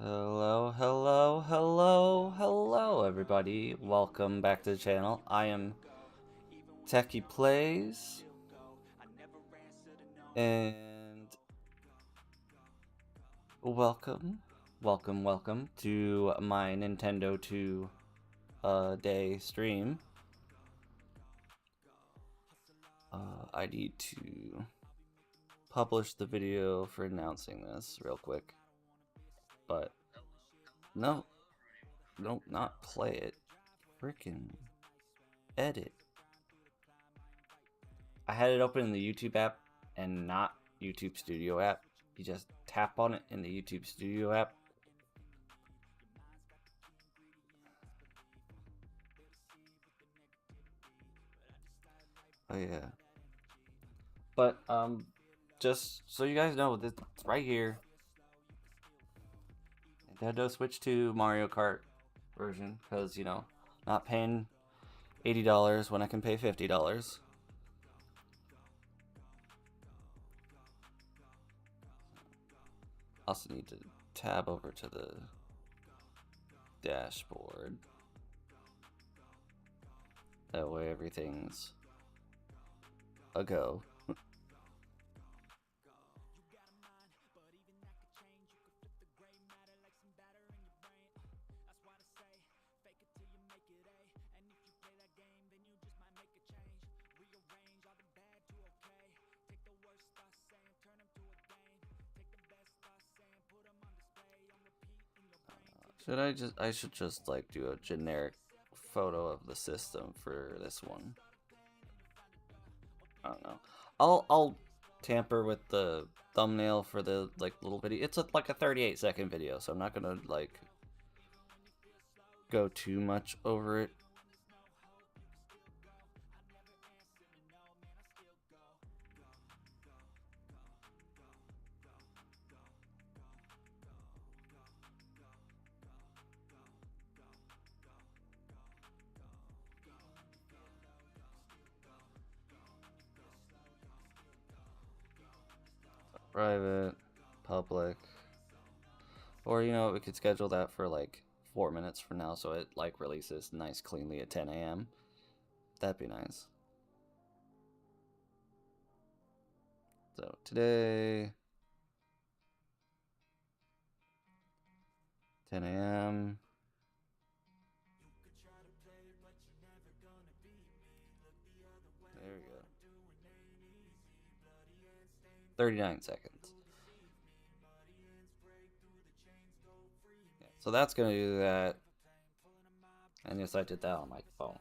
Hello, hello, hello, hello, everybody. Welcome back to the channel. I am Techie Plays, and welcome to my Nintendo 2 day stream. I need to publish the video for announcing this real quick, but no, not play it. Freaking edit. I had it open in the YouTube app and not YouTube Studio app. You just tap on it in the YouTube Studio app. Oh yeah. But just so you guys know, this it's right here. Nintendo Switch 2 Mario Kart version, because you know, not paying $80 when I can pay $50. Also need to tab over to the dashboard. That way everything's a go. I should just like do a generic photo of the system for this one. I don't know. I'll tamper with the thumbnail for the like little video. It's like a 38-second video, so I'm not gonna like go too much over it. Private, public, or you know, we could schedule that for like 4 minutes from now, so it like releases nice cleanly at 10 a.m. That'd be nice. So today, 10 a.m. There we go. 39 seconds. Yeah, so that's gonna do that. And yes, I did that on my phone.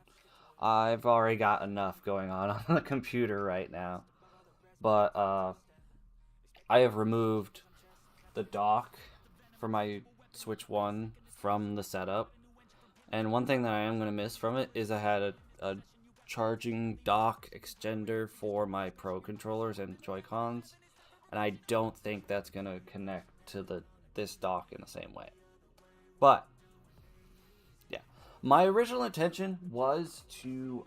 I've already got enough going on the computer right now. But I have removed the dock for my Switch 1 from the setup. And one thing that I am going to miss from it is I had a charging dock extender for my Pro controllers and Joy-Cons. And I don't think that's going to connect to this dock in the same way. But, yeah. My original intention was to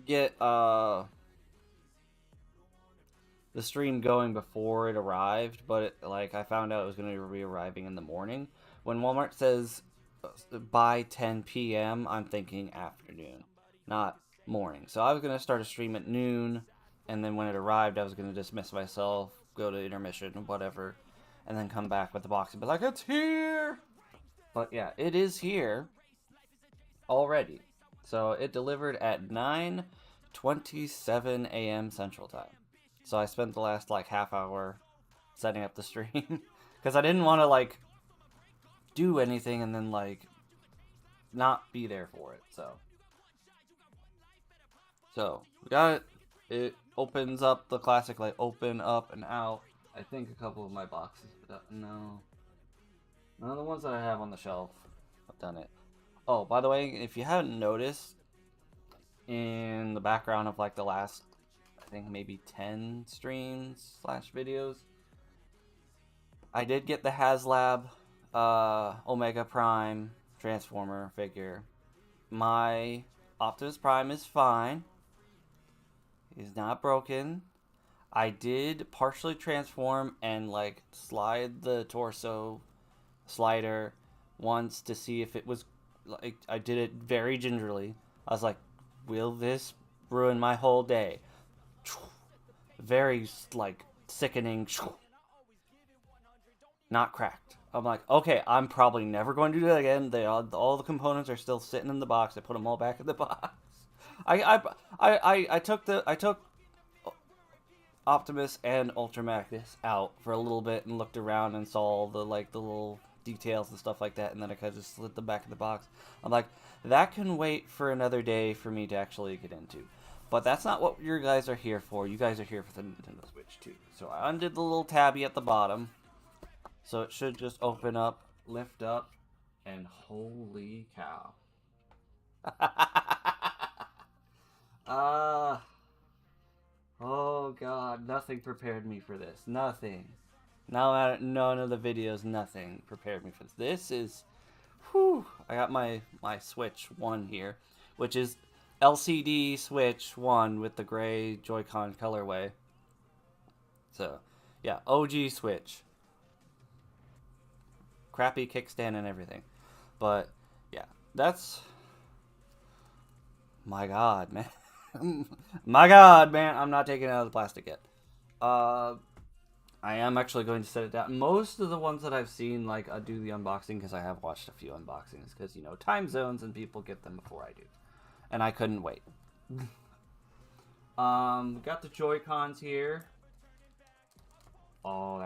get the stream going before it arrived, but like I found out it was going to be arriving in the morning. When Walmart says by 10 p.m., I'm thinking afternoon, not morning. So I was going to start a stream at noon, and then when it arrived, I was going to dismiss myself, go to intermission, whatever, and then come back with the box and be like, it's here! But yeah, it is here already. So it delivered at 9:27 a.m. Central Time. So I spent the last like half hour setting up the stream because I didn't want to like do anything and then like not be there for it. So we got it. It opens up the classic like open up and out. I think a couple of my boxes, but no, none of the ones that I have on the shelf have done it. Oh, by the way, if you haven't noticed, in the background of like the last, I think maybe 10 streams slash videos, I did get the HasLab Omega Prime Transformer figure. My Optimus Prime is fine. He's not broken. I did partially transform and like slide the torso slider once to see if it was like I did it very gingerly. I was like, will this ruin my whole day? Very like sickening. Not cracked. I'm like, okay, I'm probably never going to do that again. All the components are still sitting in the box. I put them all back in the box. I took Optimus and Ultra Magnus out for a little bit and looked around and saw all the little details and stuff like that, and then I kind of just slid them back in the box. I'm like, that can wait for another day for me to actually get into. But that's not what you guys are here for. You guys are here for the Nintendo Switch too. So I undid the little tabby at the bottom, so it should just open up, lift up, and holy cow. uh Oh god, nothing prepared me for this. Nothing. No, none of the videos, nothing prepared me for this. This is, whew. I got my Switch 1 here, which is LCD Switch 1 with the gray Joy-Con colorway. So, yeah, OG Switch. Crappy kickstand and everything. But, yeah, that's... My god, man. My god, man, I'm not taking it out of the plastic yet. I am actually going to set it down. Most of the ones that I've seen, like, I do the unboxing because I have watched a few unboxings because, you know, time zones and people get them before I do. And I couldn't wait. Got the Joy-Cons here. Oh,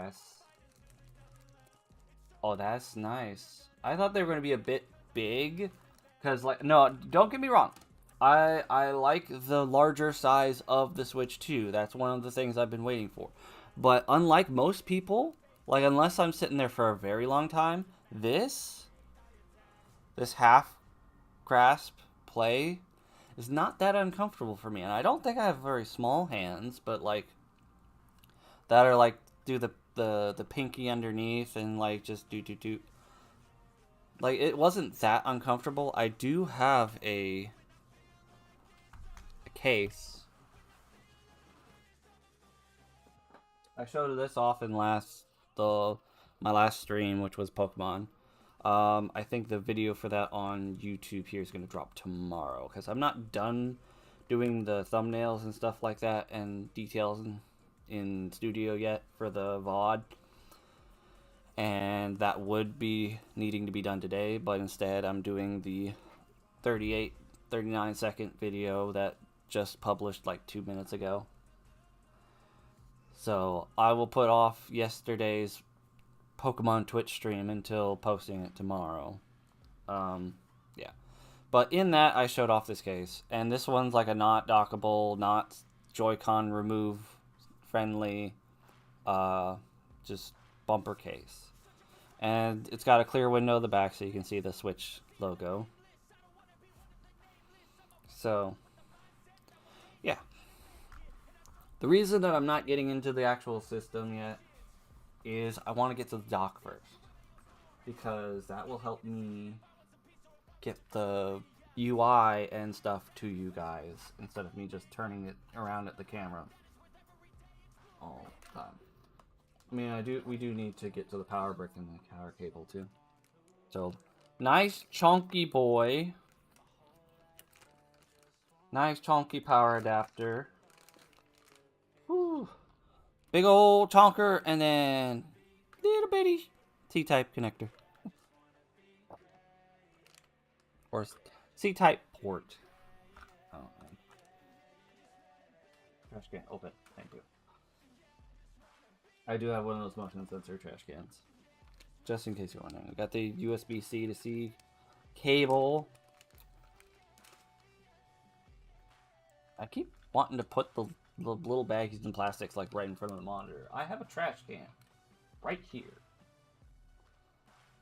that's nice. I thought they were going to be a bit big because, like, no, don't get me wrong. I like the larger size of the Switch 2. That's one of the things I've been waiting for. But unlike most people, like unless I'm sitting there for a very long time, this half grasp play is not that uncomfortable for me. And I don't think I have very small hands, but like that are like do the pinky underneath and like just do. Like it wasn't that uncomfortable. I do have a case. I showed this off in my last stream, which was Pokemon. I think the video for that on YouTube here is going to drop tomorrow because I'm not done doing the thumbnails and stuff like that and details in studio yet for the VOD. And that would be needing to be done today, but instead I'm doing the 39 second video that just published like 2 minutes ago. So I will put off yesterday's Pokemon Twitch stream until posting it tomorrow. Yeah. But in that, I showed off this case. And this one's like a not dockable, not Joy-Con remove friendly, just bumper case. And it's got a clear window in the back so you can see the Switch logo. So, yeah. The reason that I'm not getting into the actual system yet is I want to get to the dock first. Because that will help me get the UI and stuff to you guys instead of me just turning it around at the camera all the time. I mean, we do need to get to the power brick and the power cable too. So, nice chunky boy. Nice chunky power adapter. Whew. Big old chonker and then little bitty C-type connector. Or C-type port. Oh, man. Trash can, open. Thank you. I do have one of those motion sensor trash cans. Just in case you're wondering. I got the USB-C to C cable. I keep wanting to put the little baggies and plastics like right in front of the monitor. I have a trash can right here.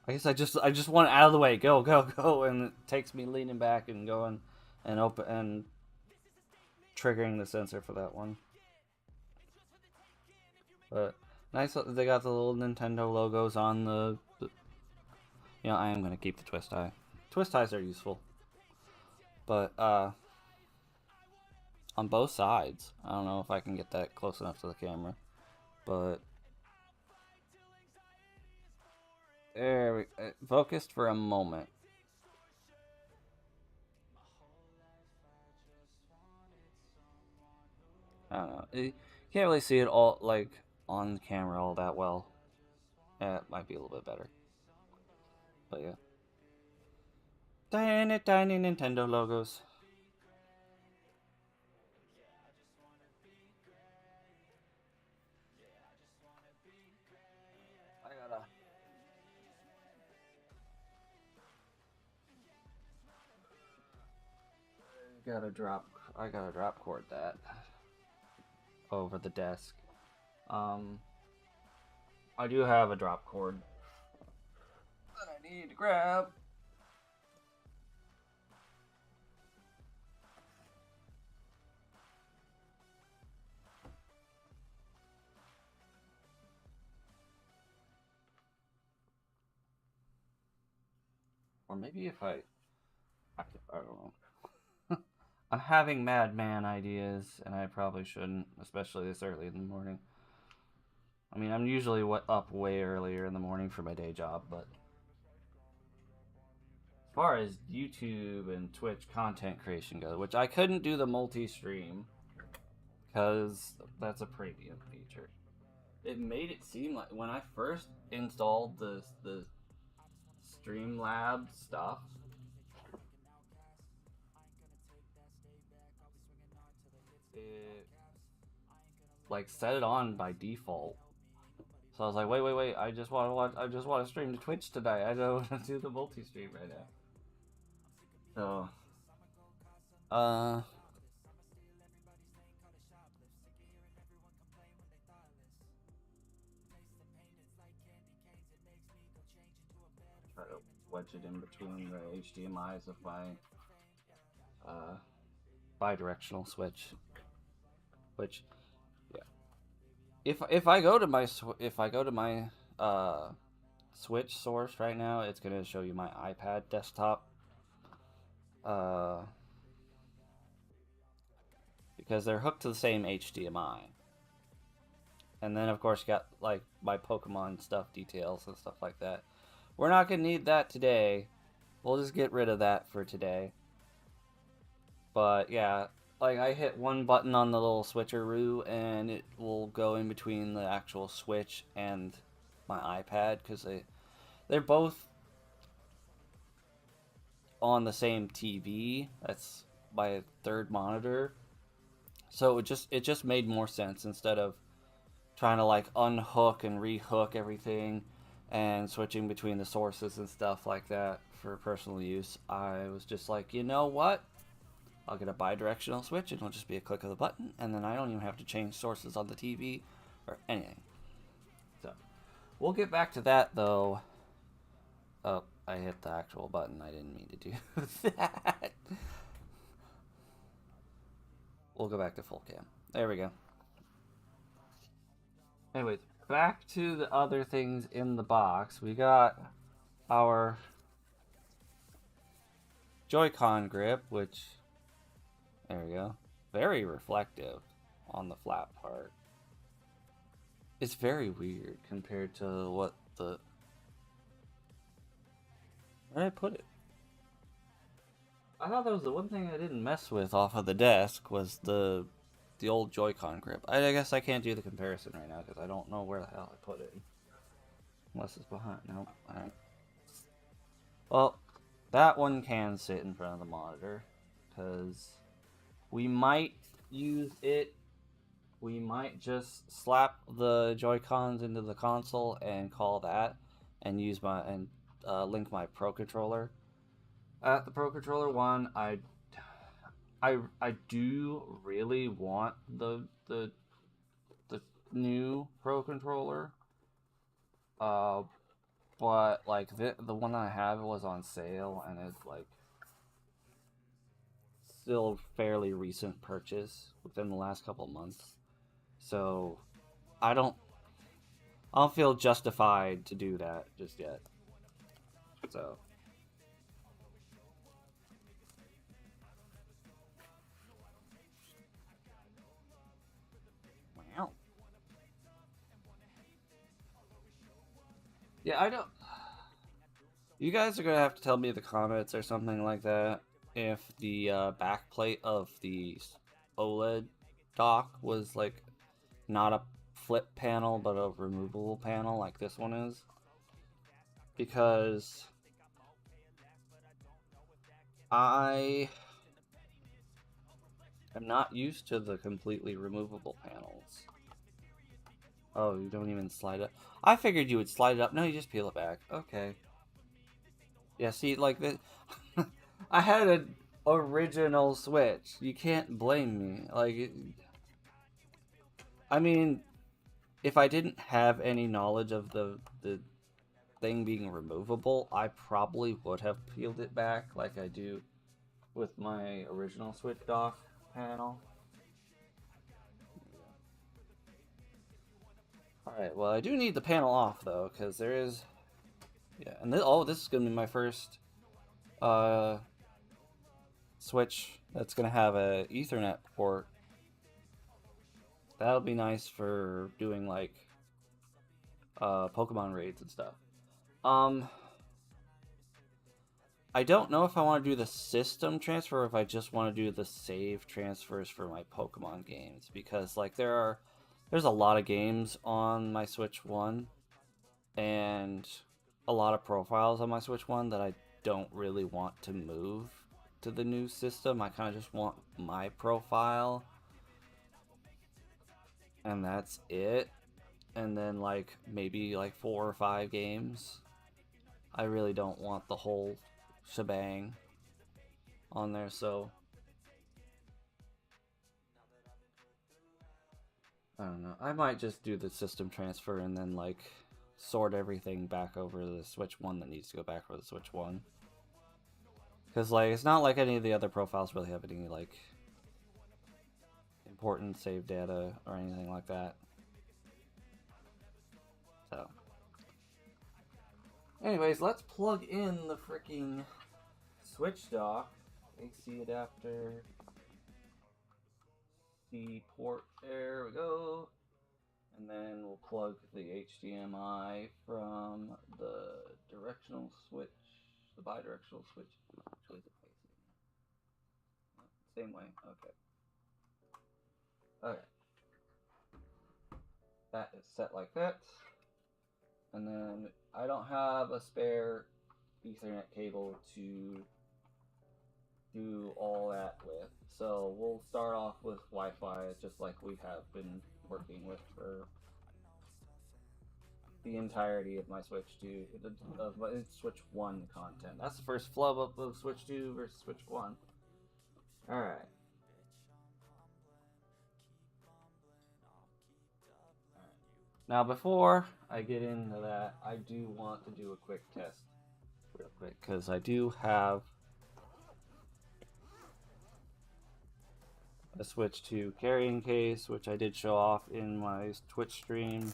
I guess I just want it out of the way. Go, and it takes me leaning back and going and open and triggering the sensor for that one. But nice, they got the little Nintendo logos on the you know, I am gonna keep the twist tie. Twist ties are useful. But on both sides. I don't know if I can get that close enough to the camera, but there we focused for a moment. I don't know. You can't really see it all like on camera all that well. It might be a little bit better, but yeah. Tiny, tiny Nintendo logos. I gotta drop. I gotta drop cord that over the desk. Um, I do have a drop cord that I need to grab. Or maybe if I don't know. I'm having madman ideas, and I probably shouldn't, especially this early in the morning. I mean, I'm usually up way earlier in the morning for my day job, but as far as YouTube and Twitch content creation goes, which I couldn't do the multi-stream because that's a premium feature. It made it seem like when I first installed the Streamlabs stuff, it like set it on by default. So I was like, wait, I just want to watch. I just want to stream to Twitch today. I don't want to do the multi-stream right now. So, try to wedge it in between the HDMI's of my bi-directional switch. Which, yeah, if I go to my Switch source right now, it's gonna show you my iPad desktop. Because they're hooked to the same HDMI. And then of course you got like my Pokemon stuff details and stuff like that. We're not gonna need that today. We'll just get rid of that for today. But yeah, like I hit one button on the little switcheroo and it will go in between the actual Switch and my iPad because they're both on the same TV. That's my third monitor. So it just made more sense instead of trying to like unhook and rehook everything and switching between the sources and stuff like that for personal use. I was just like, you know what? I'll get a bi-directional switch and it'll just be a click of the button, and then I don't even have to change sources on the TV or anything. So we'll get back to that though. Oh, I hit the actual button. I didn't mean to do that. We'll go back to full cam. There we go. Anyways, back to the other things in the box. We got our Joy-Con grip, which, there we go, very reflective on the flat part. It's very weird compared to what the... Where did I put it? I thought that was the one thing I didn't mess with off of the desk was the old Joy-Con grip. I guess I can't do the comparison right now because I don't know where the hell I put it. Unless it's behind. Nope. Alright. Well, that one can sit in front of the monitor because we might use it. We might just slap the Joy-Cons into the console and call that, and use my link my Pro controller. At the Pro controller one, I do really want the new Pro controller. But like the one I have was on sale, and it's like still fairly recent purchase within the last couple of months. So I don't feel justified to do that just yet. So Yeah, I don't. You guys are gonna have to tell me in the comments or something like that if the backplate of the OLED dock was like not a flip panel but a removable panel like this one is, because I am not used to the completely removable panels. Oh, you don't even slide it. I figured you would slide it up. No, you just peel it back. Okay. Yeah, see, like this, I had an original Switch. You can't blame me. Like, I mean, if I didn't have any knowledge of the thing being removable, I probably would have peeled it back like I do with my original Switch dock panel. Alright, well, I do need the panel off, though, because there is... Yeah, and this is going to be my first Switch that's going to have a Ethernet port. That'll be nice for doing, like, Pokemon raids and stuff. I don't know if I want to do the system transfer or if I just want to do the save transfers for my Pokemon games, because like there's a lot of games on my Switch 1 and a lot of profiles on my Switch 1 that I don't really want to move to the new system. I kind of just want my profile and that's it. And then like maybe like 4 or 5 games. I really don't want the whole shebang on there, so I don't know. I might just do the system transfer and then like sort everything back over to the Switch 1 that needs to go back over the Switch 1. Because like it's not like any of the other profiles really have any like important save data or anything like that. So anyways, let's plug in the freaking Switch dock. AC adapter. C port, there we go. And then we'll plug the HDMI from the directional switch, the bidirectional switch. Which way is it facing? Same way, okay. Okay. That is set like that. And then I don't have a spare Ethernet cable to do all that with. So we'll start off with Wi-Fi just like we have been working with for the entirety of my Switch 2, of my Switch 1 content. That's the first flub up of Switch 2 versus Switch 1. Alright. Now before I get into that, I do want to do a quick test real quick, because I do have a Switch 2 carrying case, which I did show off in my Twitch stream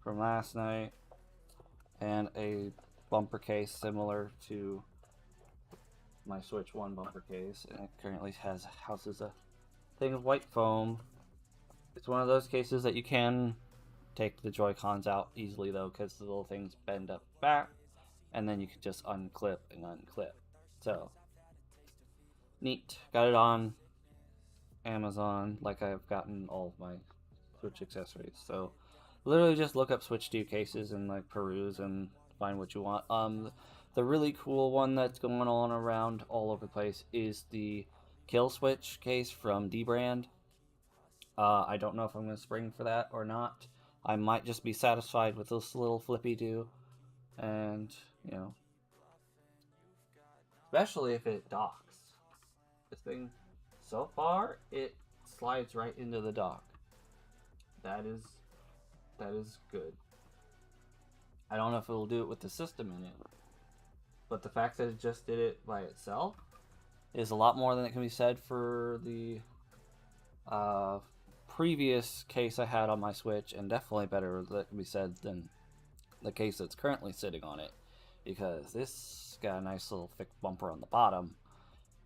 from last night, and a bumper case similar to my Switch 1 bumper case, and it currently houses a thing of white foam. It's one of those cases that you can take the Joy-Cons out easily though, because the little things bend up back, and then you can just unclip and unclip. So neat. Got it on Amazon, like I've gotten all of my Switch accessories. So literally just look up Switch 2 cases and like peruse and find what you want. The really cool one that's going on around all over the place is the Kill Switch case from D-Brand. I don't know if I'm going to spring for that or not. I might just be satisfied with this little flippy do, and you know, especially if it docks. This thing, so far, it slides right into the dock. That is good. I don't know if it'll do it with the system in it, but the fact that it just did it by itself is a lot more than it can be said for the previous case I had on my Switch, and definitely better that can be said than the case that's currently sitting on it, because this got a nice little thick bumper on the bottom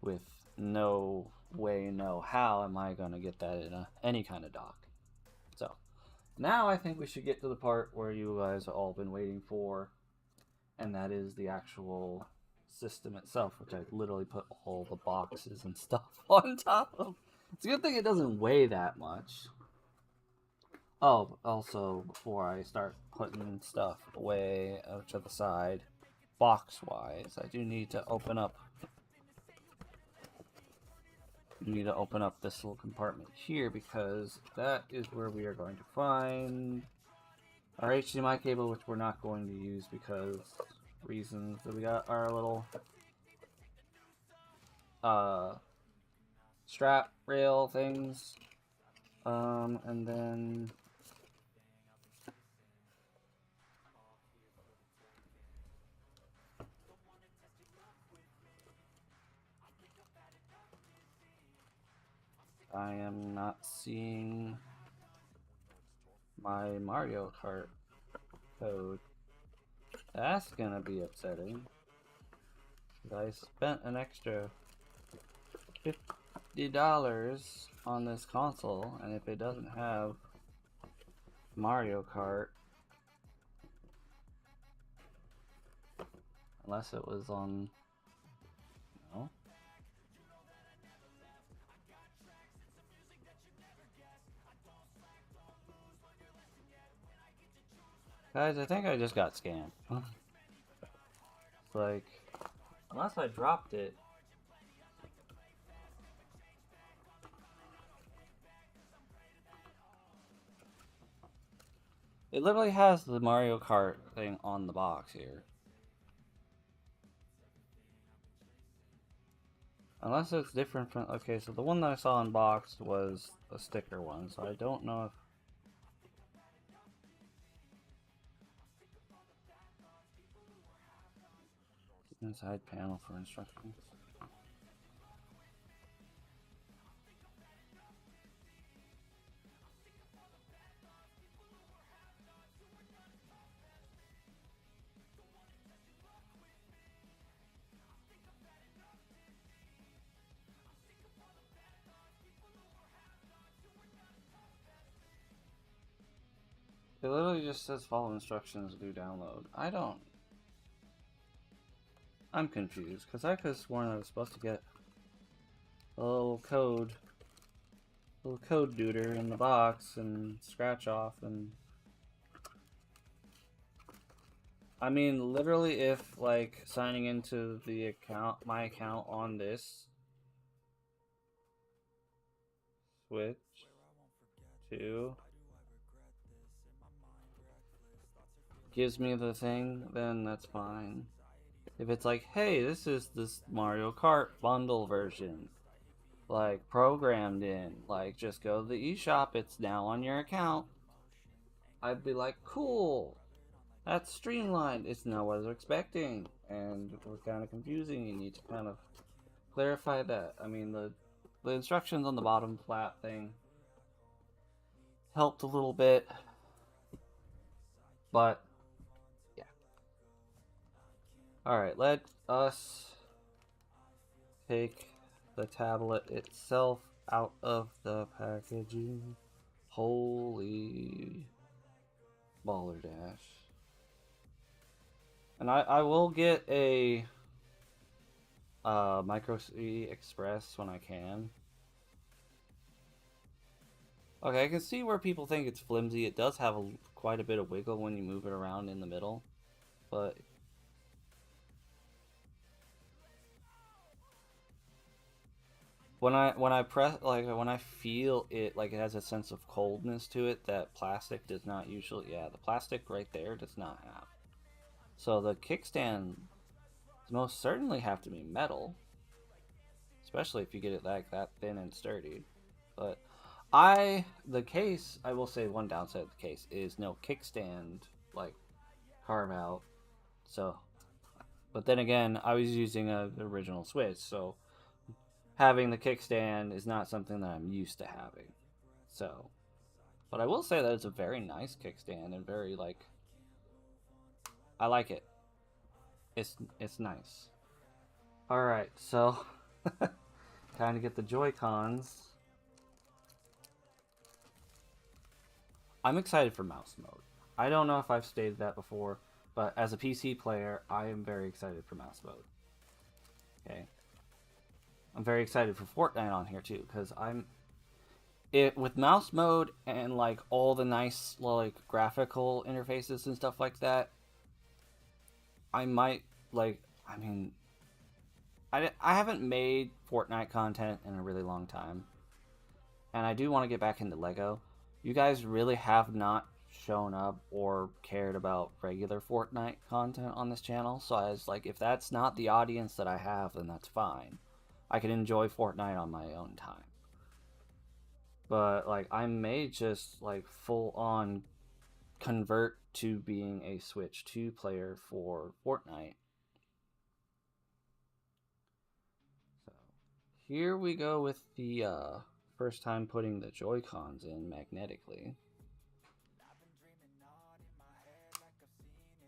with no way, no how am I going to get that in any kind of dock. So now I think we should get to the part where you guys have all been waiting for. and that is the actual system itself, which I literally put all the boxes and stuff on top of. It's a good thing it doesn't weigh that much. Oh, also, before I start putting stuff away out to the side, box-wise, I do need to open up. You need to open up this little compartment here because that is where we are going to find our HDMI cable, which we're not going to use because reasons that we got our little strap rail things, and then I am not seeing my Mario Kart code. That's gonna be upsetting. I spent an extra $50 on this console, and if it doesn't have Mario Kart, unless it was on, no. Guys, I think I just got scammed. It's like, unless I dropped it. It literally has the Mario Kart thing on the box here. Unless it's different from... Okay, so the one that I saw unboxed was a sticker one, so I don't know if... Inside panel for instructions. It literally just says follow instructions, do download. I'm confused, because I could have sworn I was supposed to get a little code duder in the box and scratch off and... I mean, literally if, like, signing into the account, my account on this Switch to gives me the thing, then that's fine. If it's like, hey, this is this Mario Kart bundle version, like, programmed in, like, just go to the eShop, it's now on your account, I'd be like, cool, that's streamlined, it's not what I was expecting, and it was kind of confusing, you need to kind of clarify that. I mean, the instructions on the bottom flap thing helped a little bit, but yeah. Alright, let us take the tablet itself out of the packaging. Holy baller dash. And I will get a micro CD express when I can. Okay, I can see where people think it's flimsy. It does have quite a bit of wiggle when you move it around in the middle, but when I press, like, when I feel it, like, it has a sense of coldness to it that plastic does not usually. Yeah, the plastic right there does not have. So the kickstand most certainly have to be metal, especially if you get it like that thin and sturdy. But the case, I will say one downside of the case is no kickstand, like, carve out. So, but then again, I was using the original Switch, so having the kickstand is not something that I'm used to having. So, but I will say that it's a very nice kickstand and very, like, I like it. It's nice. All right, so time to get the Joy-Cons. I'm excited for mouse mode. I don't know if I've stated that before, But as a PC player, I am very excited for mouse mode. Okay. I'm very excited for Fortnite on here too, because with mouse mode and like all the nice like graphical interfaces and stuff like that, I might like. I mean, I haven't made Fortnite content in a really long time, and I do want to get back into Lego. You guys really have not shown up or cared about regular Fortnite content on this channel, so I was like, if that's not the audience that I have, then that's fine. I can enjoy Fortnite on my own time. But like, I may just like full on convert to being a Switch 2 player for Fortnite. So here we go with the first time putting the Joy-Cons in magnetically.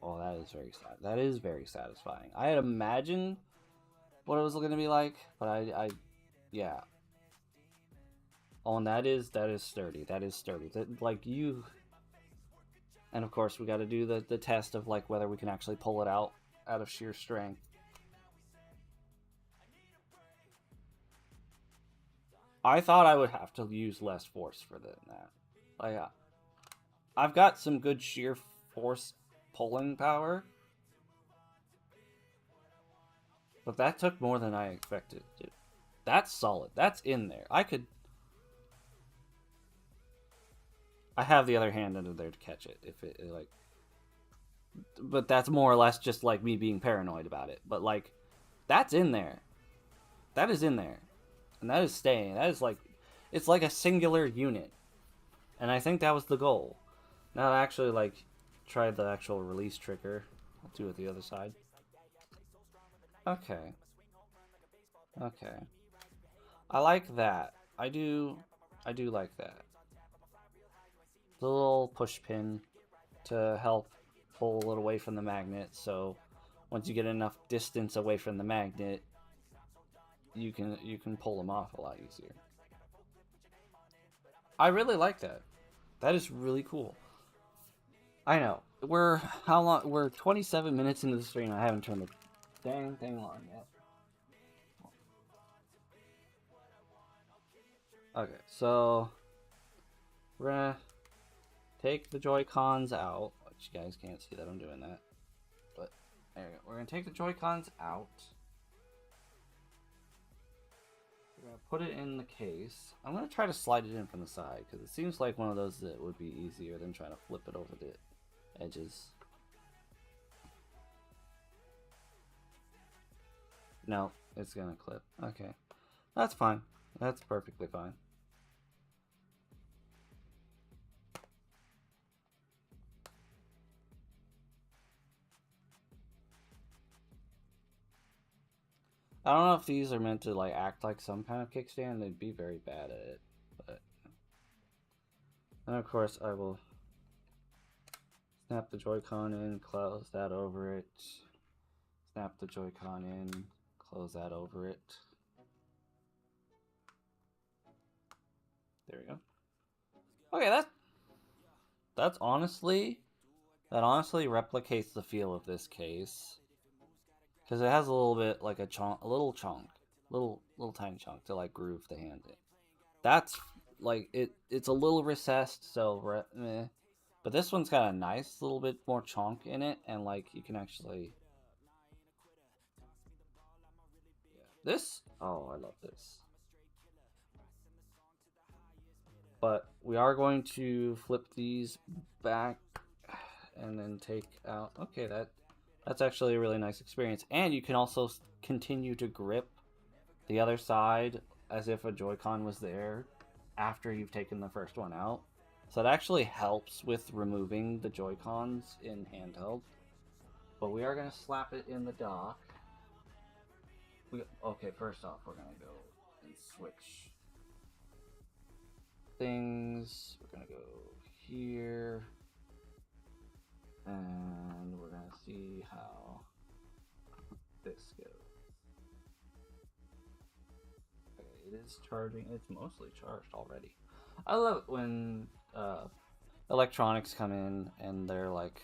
Oh, that is very sad. That is very satisfying. I had imagined what it was going to be like, but yeah. Oh, and that is sturdy. That is sturdy. That, like, you... And of course, we got to do the test of like whether we can actually pull it out of sheer strength. I thought I would have to use less force for that. Like, I've got some good sheer force pulling power, but that took more than I expected. That's solid. That's in there. I have the other hand under there to catch it if it like. But that's more or less just like me being paranoid about it. But like, that's in there. That is in there, and that is staying. That is like, it's like a singular unit, and I think that was the goal. Now I actually like try the actual release trigger. I'll do it the other side. Okay. Okay. I like that. I do like that. The little push pin to help pull it away from the magnet, so once you get enough distance away from the magnet, you can pull them off a lot easier. I really like that. That is really cool. I know. We're how long? We're 27 minutes into the stream. I haven't turned the dang thing on yet. Okay, so we're gonna take the Joy-Cons out. Which you guys can't see that I'm doing that, but there we go. We're gonna take the Joy-Cons out. We're gonna put it in the case. I'm gonna try to slide it in from the side because it seems like one of those that would be easier than trying to flip it over the edges. No, it's gonna clip. Okay, that's fine. That's perfectly fine. I don't know if these are meant to like act like some kind of kickstand. They'd be very bad at it. But and of course I will snap the Joy-Con in, close that over it. Snap the Joy-Con in, close that over it. There we go. Okay, that honestly replicates the feel of this case. Because it has a little bit like a little tiny chunk to like groove the hand in. That's like it's a little recessed, so but this one's got a nice little bit more chunk in it, and like you can actually. Yeah. Oh, I love this. But we are going to flip these back and then take out. Okay, that's actually a really nice experience. And you can also continue to grip the other side as if a Joy-Con was there after you've taken the first one out. So it actually helps with removing the Joy-Cons in handheld. But we are going to slap it in the dock. Okay, first off, we're going to go and switch things. We're going to go here. And we're going to see how this goes. Okay, it is charging. It's mostly charged already. I love it when electronics come in and they're like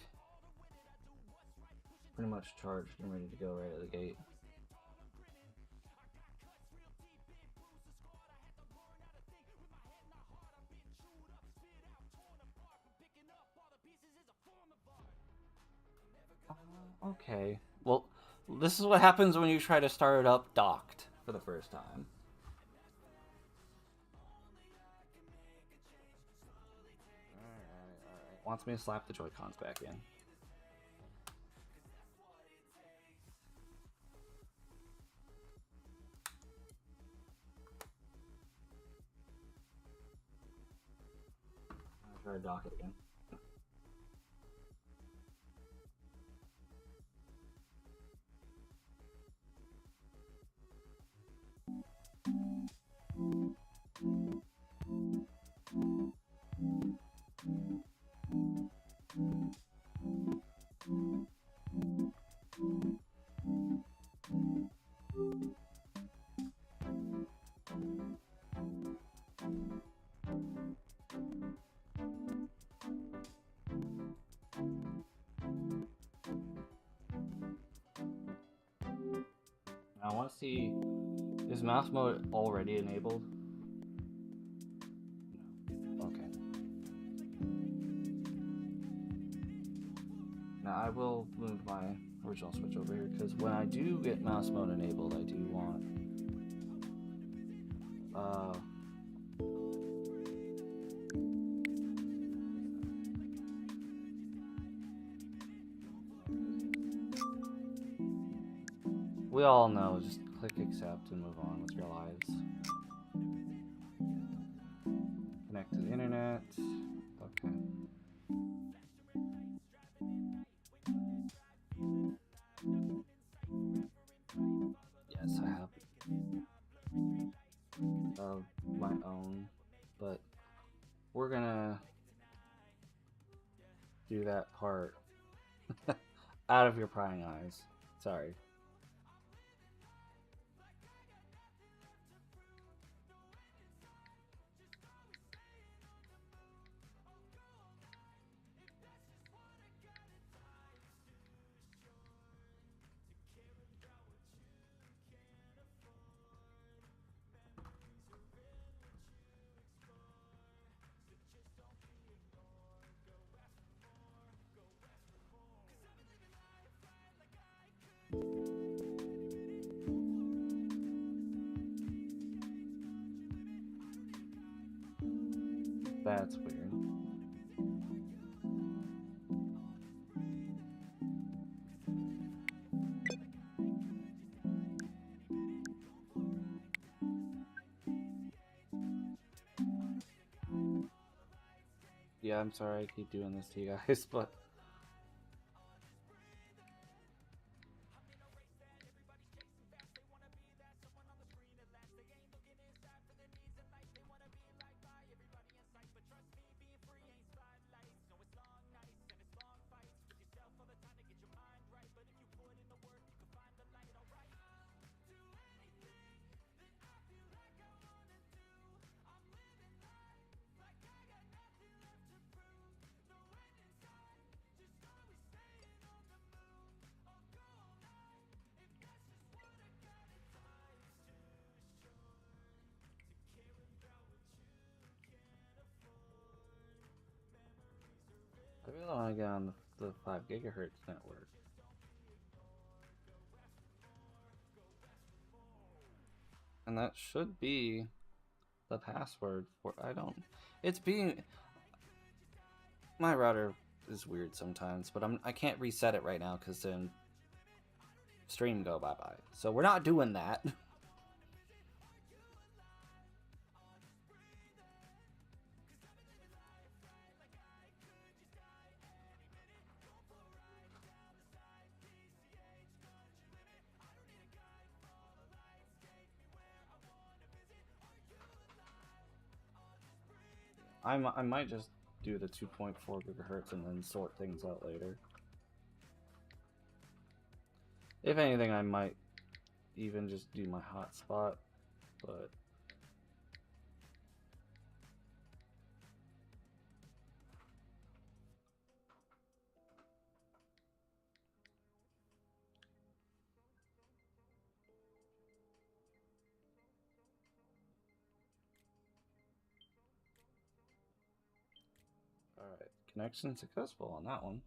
pretty much charged and ready to go right at the gate. Okay. Well, this is what happens when you try to start it up docked for the first time. Alright. Wants me to slap the Joy-Cons back in. I'll try to dock it again. I want to see, is mouse mode already enabled? No. Okay. Now I will move my original Switch over here, because when I do get mouse mode enabled, I do want we all know, just click accept and move on with your lives. Connect to the internet. Okay. Yes, I have my own, but we're gonna do that part out of your prying eyes. Sorry. That's weird. Yeah, I'm sorry I keep doing this to you guys, but I really want to get on the 5 gigahertz network. And that should be the password for, I don't, it's being, my router is weird sometimes, but I can't reset it right now because then stream go bye-bye. So we're not doing that. I might just do the 2.4 gigahertz and then sort things out later. If anything, I might even just do my hotspot, but connection successful on that one.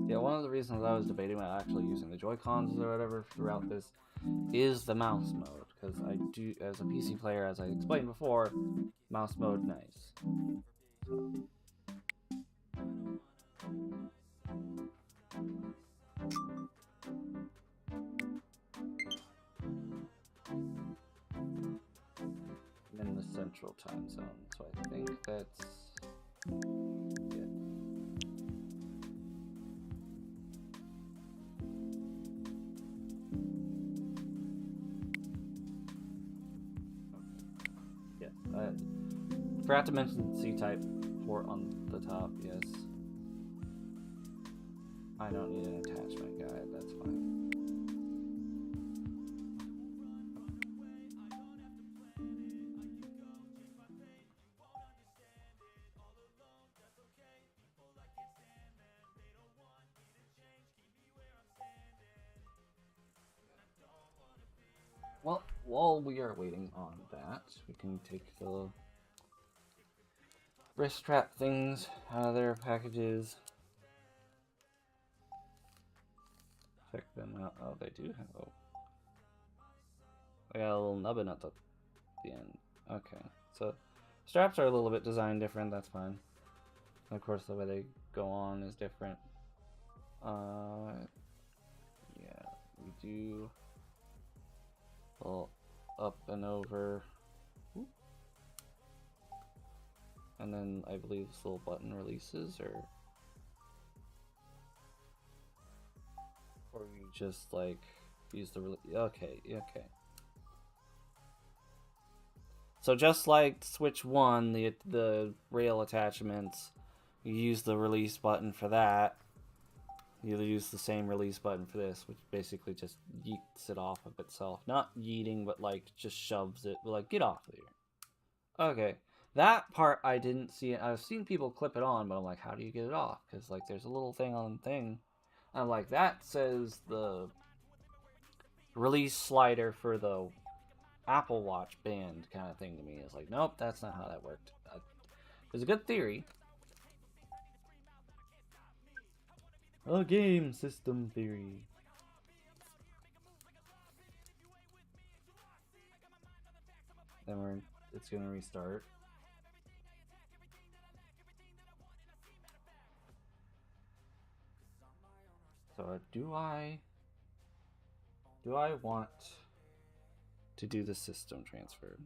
Yeah, one of the reasons I was debating about actually using the Joy-Cons or whatever throughout this is the mouse mode, because I do, as a PC player, as I explained before, mouse mode nice. I'm in the central time zone, so I think that's good. Yeah, I forgot to mention C-type port on the top, yes. I don't need an attachment guide, that's fine. Well, while we are waiting on that, we can take the wrist strap things out of their packages. Check them out. Oh, they do have. Oh, they got a little nubbin at the end. Okay, so straps are a little bit designed different. That's fine. And of course, the way they go on is different. Yeah, we do. Well, up and over. And then I believe this little button releases, or you just like use the okay. So just like Switch 1, the rail attachments, you use the release button for that. You use the same release button for this, which basically just yeets it off of itself. Not yeeting, but like just shoves it. Like, get off of here. Okay. That part I didn't see. I've seen people clip it on, but I'm like, how do you get it off? Because like there's a little thing on the thing. And I'm like, that says the release slider for the Apple Watch band kind of thing to me. It's like, nope, that's not how that worked. It's a good theory. A game system theory. Then it's gonna restart. So do I want to do the system transfer?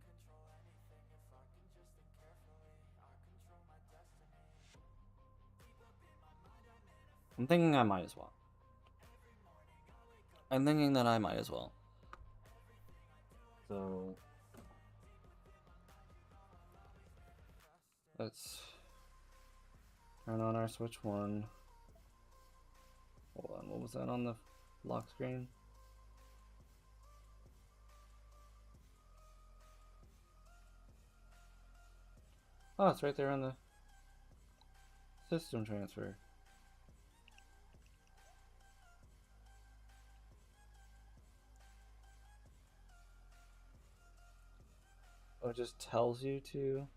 I'm thinking I might as well. I'm thinking that I might as well. So let's turn on our Switch 1. Hold on, what was that on the lock screen? Oh, it's right there on the system transfer. Oh, it just tells you to.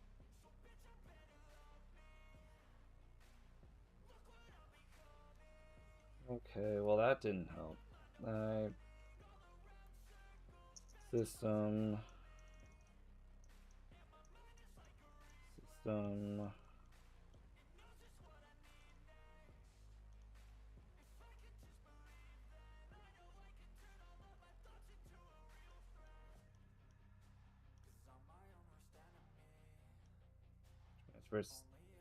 Okay, well that didn't help. System.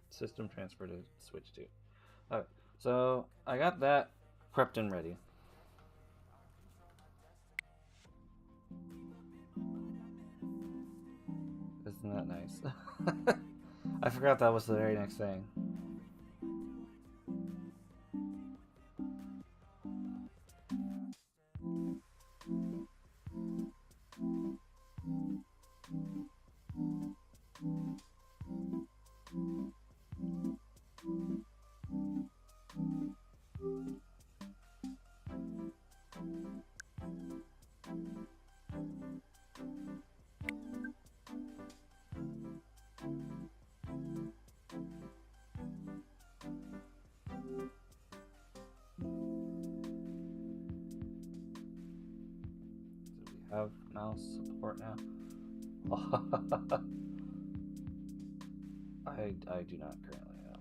System transfer to Switch 2. Alright, so I got that prepped and ready. Isn't that nice? I forgot that was the very next thing. have mouse support now? I do not currently have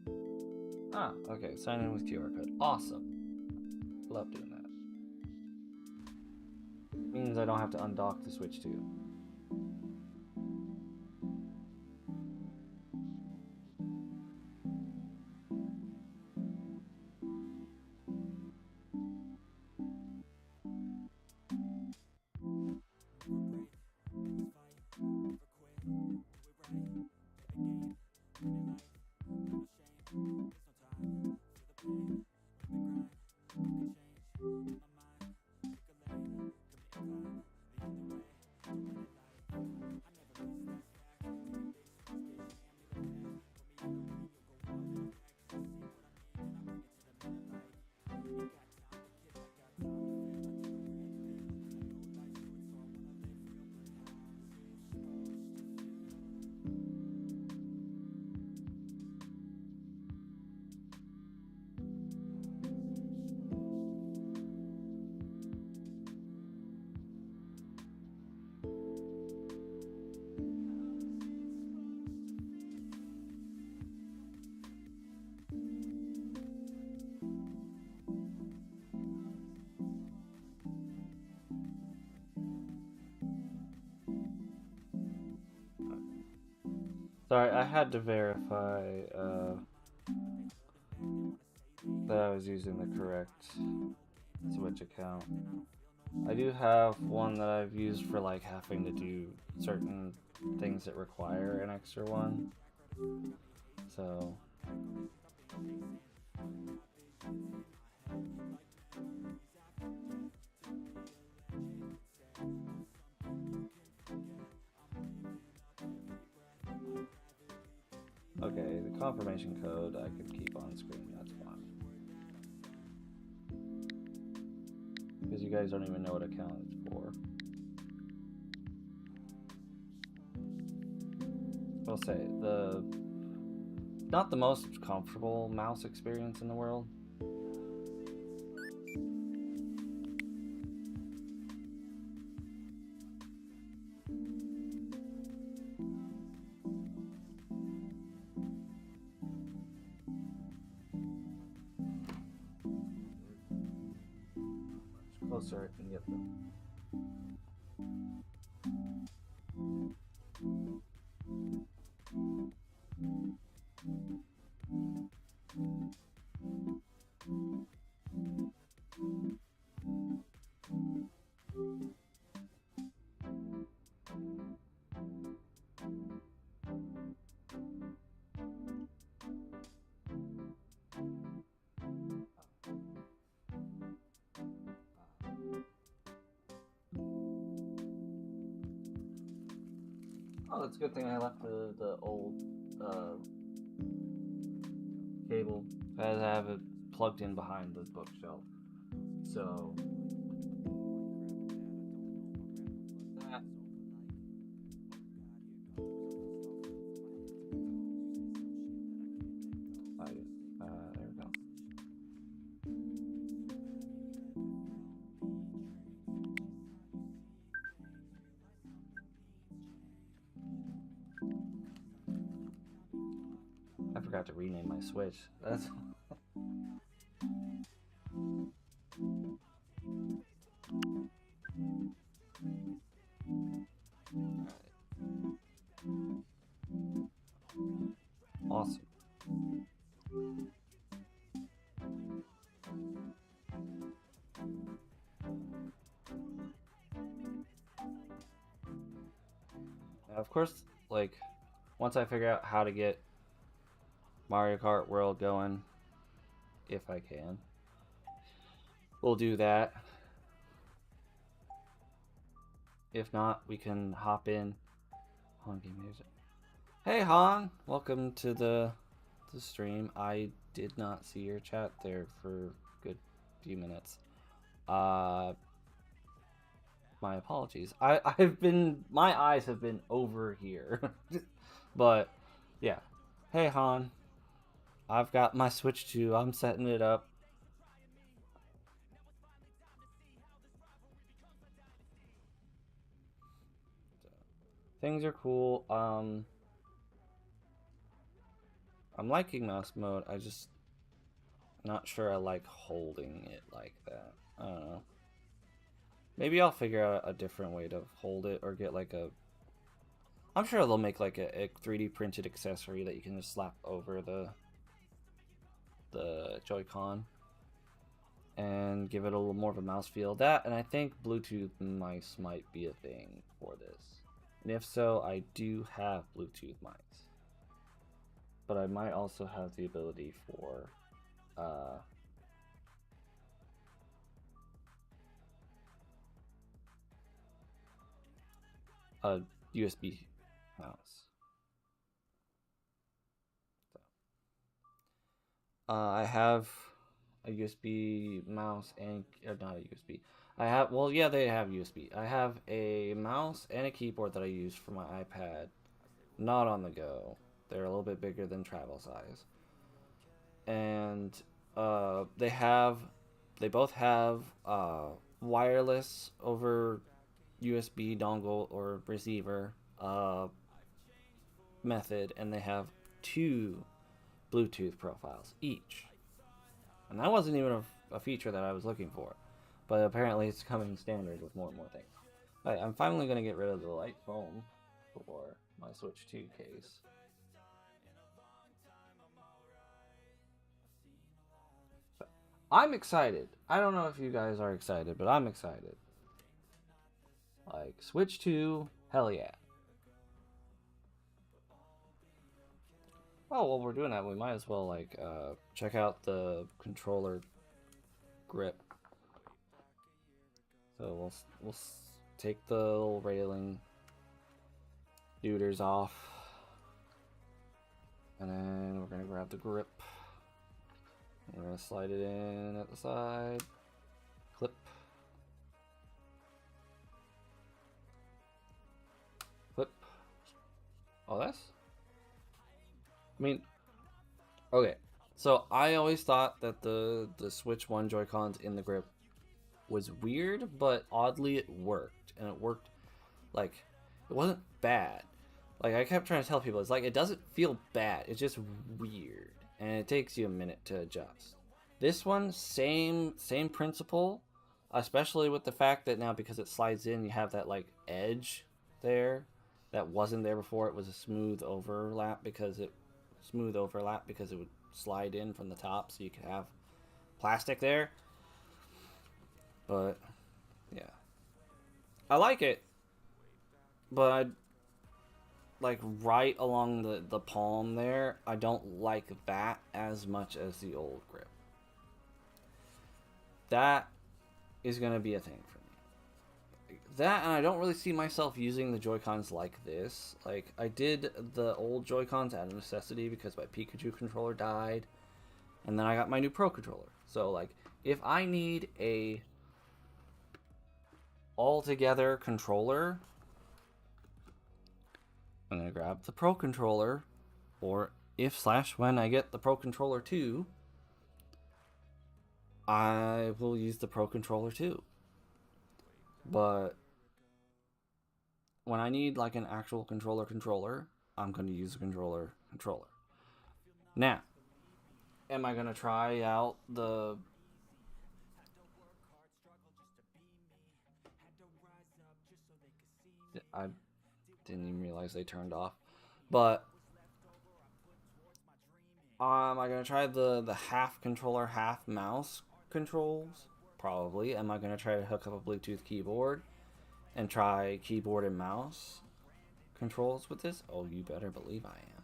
one. Ah, okay. Sign in with QR code. Awesome. Love doing that. Means I don't have to undock the Switch too. Sorry, I had to verify that I was using the correct Switch account. I do have one that I've used for like having to do certain things that require an extra one. So okay, the confirmation code I could keep on screen, that's fine. Because you guys don't even know what account it's for. I'll say, not the most comfortable mouse experience in the world. Closer I can get them. Oh, it's a good thing I left the old cable. I had to have it plugged in behind the bookshelf. So that there we go. I forgot to rename my Switch. That's awesome. Now, of course, like once I figure out how to get Mario Kart World going, if I can, we'll do that. If not, we can hop in. Han game music. Hey Han, welcome to the stream. I did not see your chat there for a good few minutes. My apologies. My eyes have been over here. But yeah. Hey Han. I've got my Switch 2. I'm setting it up. Things are cool. I'm liking mouse mode. I just not sure I like holding it like that. I don't know. Maybe I'll figure out a different way to hold it or get like a... I'm sure they'll make like a 3D printed accessory that you can just slap over the Joy-Con and give it a little more of a mouse feel. That, and I think Bluetooth mice might be a thing for this. And if so, I do have Bluetooth mice. But I might also have the ability for a USB mouse. I have a USB mouse and not a USB. I have, well, yeah, they have USB. I have a mouse and a keyboard that I use for my iPad, not on the go. They're a little bit bigger than travel size, and they both have wireless over USB dongle or receiver method, and they have two Bluetooth profiles each. And that wasn't even a feature that I was looking for, but apparently it's coming standard with more and more things. Alright, I'm finally going to get rid of the light foam for my Switch 2 case. I'm excited. I don't know if you guys are excited, but I'm excited. Like, Switch 2, hell yeah. Oh, while we're doing that, we might as well, like, check out the controller grip. So we'll take the little railing duders off, and then we're gonna grab the grip. We're gonna slide it in at the side, clip, clip. Oh, that's... I mean, okay. So I always thought that the Switch 1 Joy-Cons in the grip was weird, but oddly it worked. And it worked, like, it wasn't bad. Like, I kept trying to tell people, it's like, it doesn't feel bad. It's just weird. And it takes you a minute to adjust. This one, same principle. Especially with the fact that now, because it slides in, you have that, like, edge there. That wasn't there before. It was a smooth overlap because it would slide in from the top, so you could have plastic there. But yeah, I like it, but I like right along the palm there. I don't like that as much as the old grip. That is gonna be a thing for me. That, and I don't really see myself using the Joy-Cons like this. Like, I did the old Joy-Cons out of necessity because my Pikachu controller died, and then I got my new Pro controller. So, like, if I need a all-together controller, I'm gonna grab the Pro controller, or if/when I get the Pro controller too, I will use the Pro controller too. But when I need like an actual controller, I'm gonna use a controller. Now, am I gonna try out the... I didn't even realize they turned off. But am I gonna try the half controller, half mouse controls? Probably. Am I gonna try to hook up a Bluetooth keyboard and try keyboard and mouse controls with this? Oh, you better believe I am.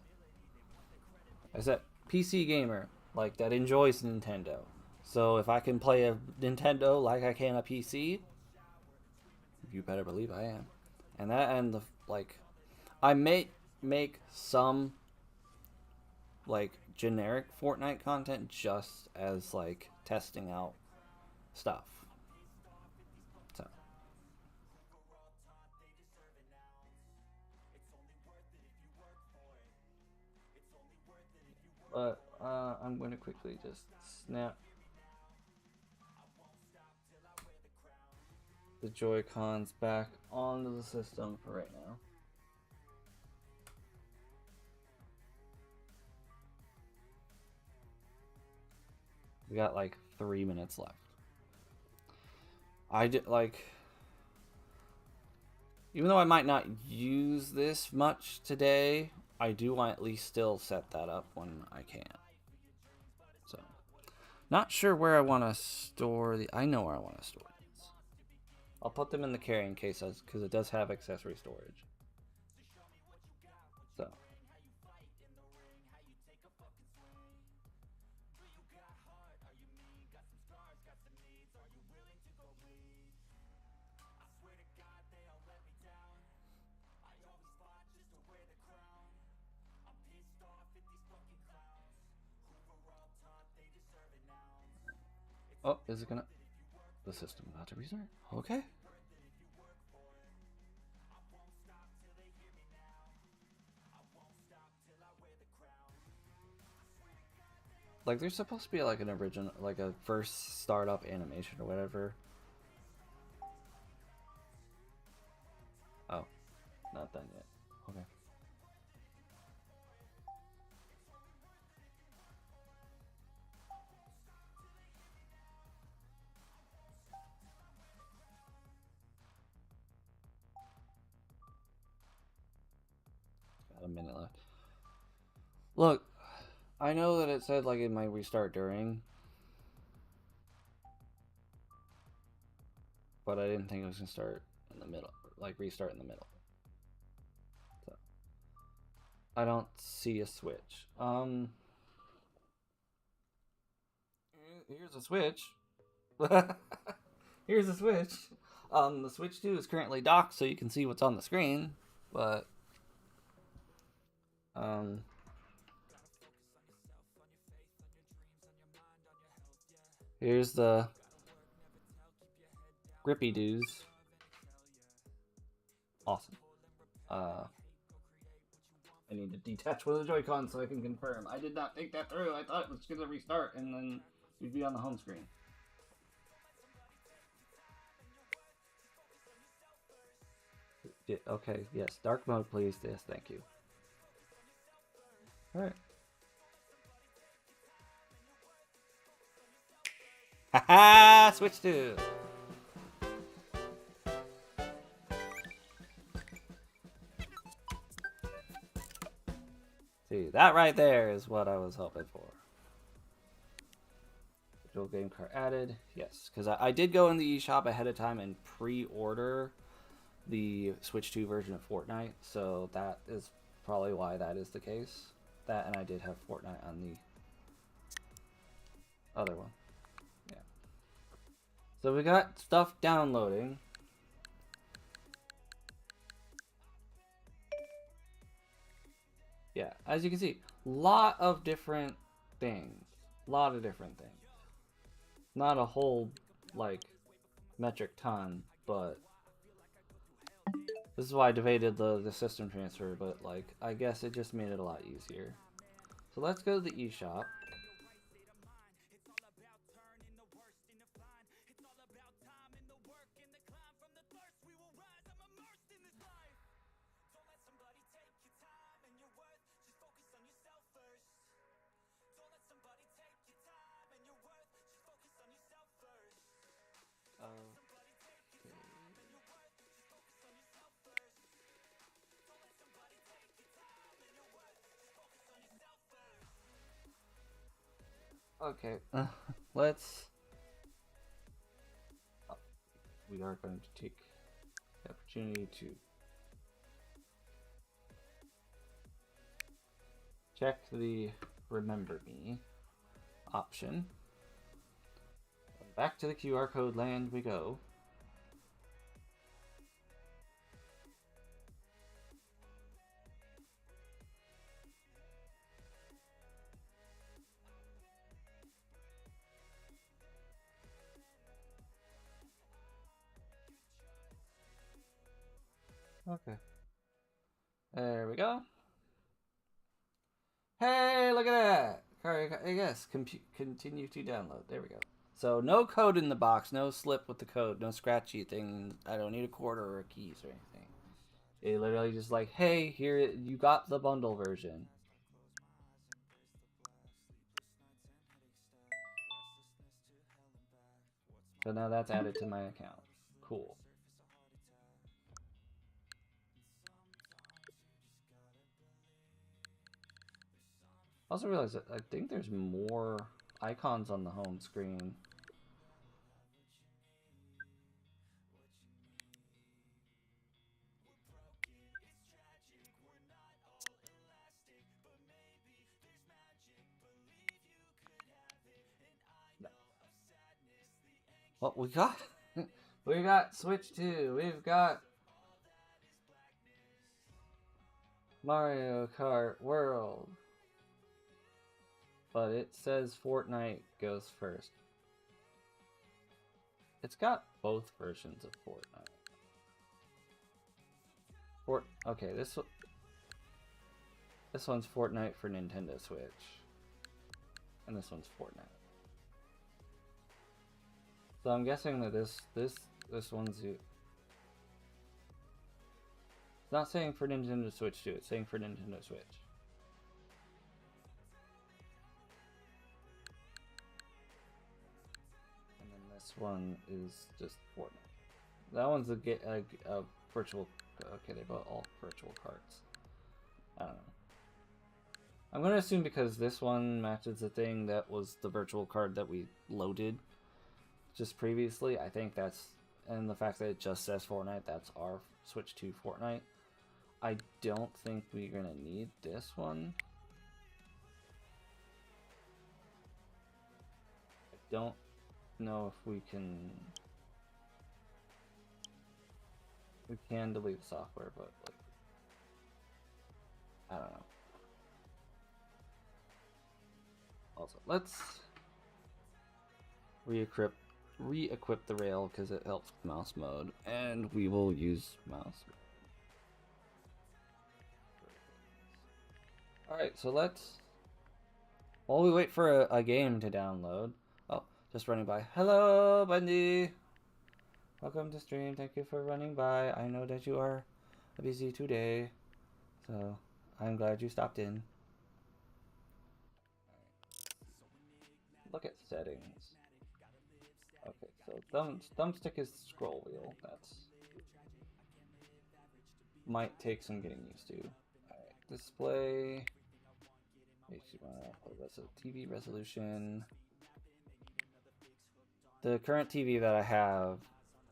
I said PC gamer, like, that enjoys Nintendo. So if I can play a Nintendo like I can a PC, you better believe I am. And that, and the, like, I may make some like generic Fortnite content just as like testing out stuff. So, but I'm going to quickly just snap the Joy-Cons back onto the system for right now. We got like 3 minutes left. I did like, even though I might not use this much today, I do want to at least still set that up when I can. So, not sure where I want to store the. I know where I want to store these. I'll put them in the carrying case because it does have accessory storage. So. Oh, is it gonna? The system about to restart? Okay. Like, there's supposed to be like an original, like a first startup animation or whatever. Oh, not done yet. Okay. Got a minute left. Look, I know that it said like it might restart during, but I didn't think it was gonna start in the middle, like restart in the middle. So I don't see a switch. Here's a switch. Here's a switch. The Switch 2 is currently docked, so you can see what's on the screen, but here's the grippy doos. Awesome. I need to detach one of the Joy-Cons so I can confirm. I did not think that through. I thought it was going to restart and then you'd be on the home screen. Yeah, okay, yes. Dark mode, please. Yes, thank you. Alright. Haha! Switch 2! See, that right there is what I was hoping for. Dual game card added. Yes, because I did go in the eShop ahead of time and pre-order the Switch 2 version of Fortnite, so that is probably why that is the case. That, and I did have Fortnite on the other one. Yeah. So we got stuff downloading. Yeah, as you can see, lot of different things. Lot of different things. Not a whole, like, metric ton, but this is why I debated the system transfer, but, like, I guess it just made it a lot easier. So let's go to the eShop. Okay, let's. We are going to take the opportunity to check the Remember Me option. Back to the QR code land we go. Okay. There we go. Hey, look at that! Yes, continue to download. There we go. So no code in the box, no slip with the code, no scratchy thing. I don't need a quarter or a keys or anything. It literally just like, hey, here you got the bundle version. So now that's added to my account. Cool. I also realized that I think there's more icons on the home screen. What we got? We got Switch 2. We've got Mario Kart World. But it says Fortnite goes first. It's got both versions of Fortnite. Okay, this one's Fortnite for Nintendo Switch. And this one's Fortnite. So I'm guessing that this one's it's not saying for Nintendo Switch 2, it's saying for Nintendo Switch. And then this one is just Fortnite. That one's a virtual. Okay, they bought all virtual cards. I don't know. I'm gonna assume because this one matches the thing that was the virtual card that we loaded just previously. I think that's, and the fact that it just says Fortnite, that's our Switch 2 Fortnite. I don't think we're gonna need this one. I don't know if we can. We can delete the software, but like, I don't know. Also, let's re-equip the rail because it helps with mouse mode, and we will use mouse. Alright, so let's, while we wait for a game to download. Oh, just running by. Hello, Bundy! Welcome to stream. Thank you for running by. I know that you are busy today, so I'm glad you stopped in. Look at settings. Okay, so thumbstick is scroll wheel. That's might take some getting used to. Alright, display. That's a TV resolution. The current TV that I have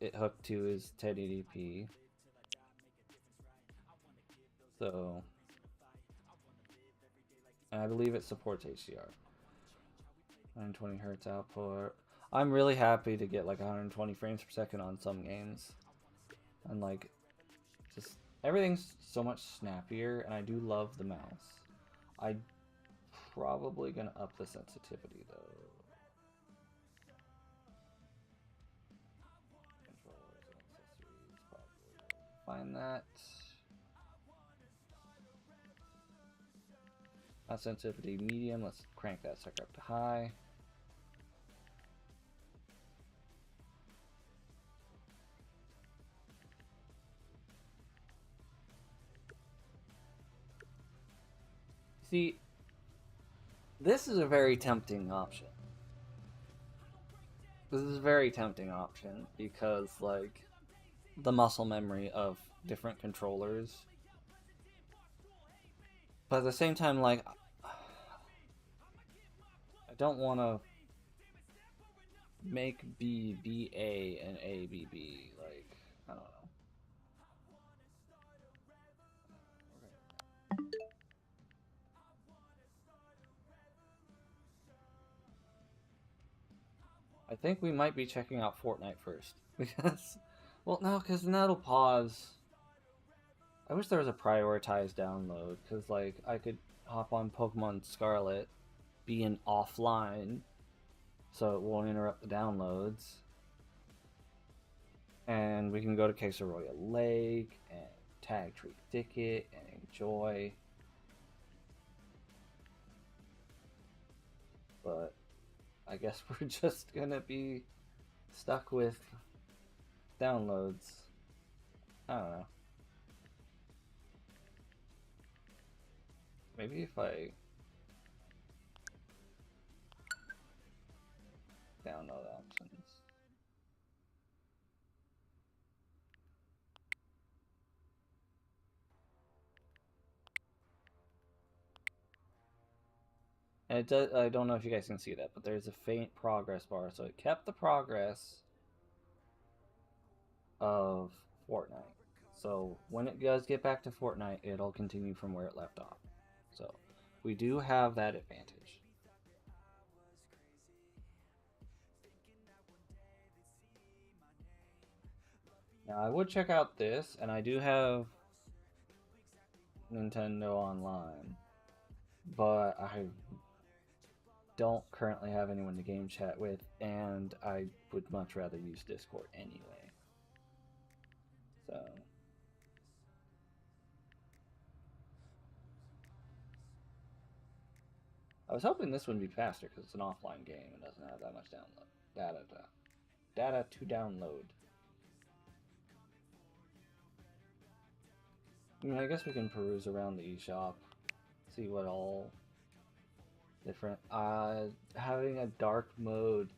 it hooked to is 1080p. So, and I believe it supports HDR. 120 hertz output. I'm really happy to get like 120 frames per second on some games. And like, just everything's so much snappier, and I do love the mouse. I'm probably gonna up the sensitivity though. Controllers and accessories, probably find that. Sensitivity medium. Let's crank that sucker up to high. See, this is a very tempting option. This is a very tempting option because, like, the muscle memory of different controllers. But at the same time, like, I don't want to make B B A and A B B. Like, I don't know. I think we might be checking out Fortnite first. Because, well, no, because then that'll pause. I wish there was a prioritized download, because, like, I could hop on Pokemon Scarlet, be in offline, so it won't interrupt the downloads. And we can go to Quesaroya Lake, and tag Tree Thicket, and enjoy. but I guess we're just gonna be stuck with downloads. I don't know. Maybe if I download options. And it does, I don't know if you guys can see that, but there's a faint progress bar. So it kept the progress of Fortnite. So when it does get back to Fortnite, it'll continue from where it left off. So we do have that advantage. Now I would check out this, and I do have Nintendo Online, but I don't currently have anyone to game chat with, and I would much rather use Discord anyway. So I was hoping this would be faster because it's an offline game and doesn't have that much data to download. I mean, I guess we can peruse around the eShop, see what all different. Having a dark mode.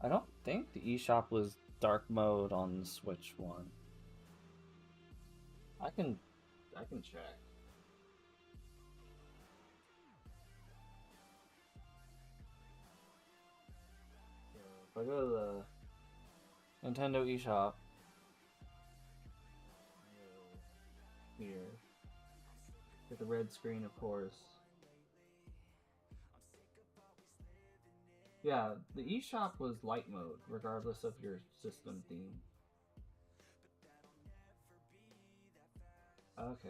I don't think the eShop was dark mode on the Switch one. I can check. So if I go to the Nintendo eShop, here, get the red screen, of course. Yeah, the eShop was light mode, regardless of your system theme. Okay.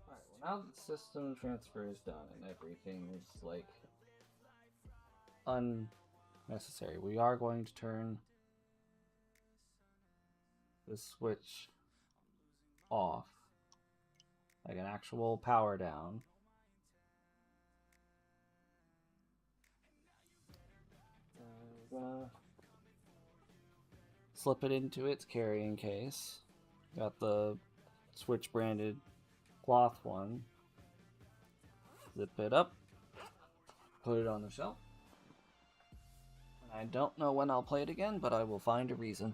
Alright, well now that the system transfer is done and everything is, like, unnecessary, we are going to turn the Switch off. Like an actual power down. We're gonna slip it into its carrying case. Got the Switch branded cloth one. Zip it up. Put it on the shelf. And I don't know when I'll play it again, but I will find a reason.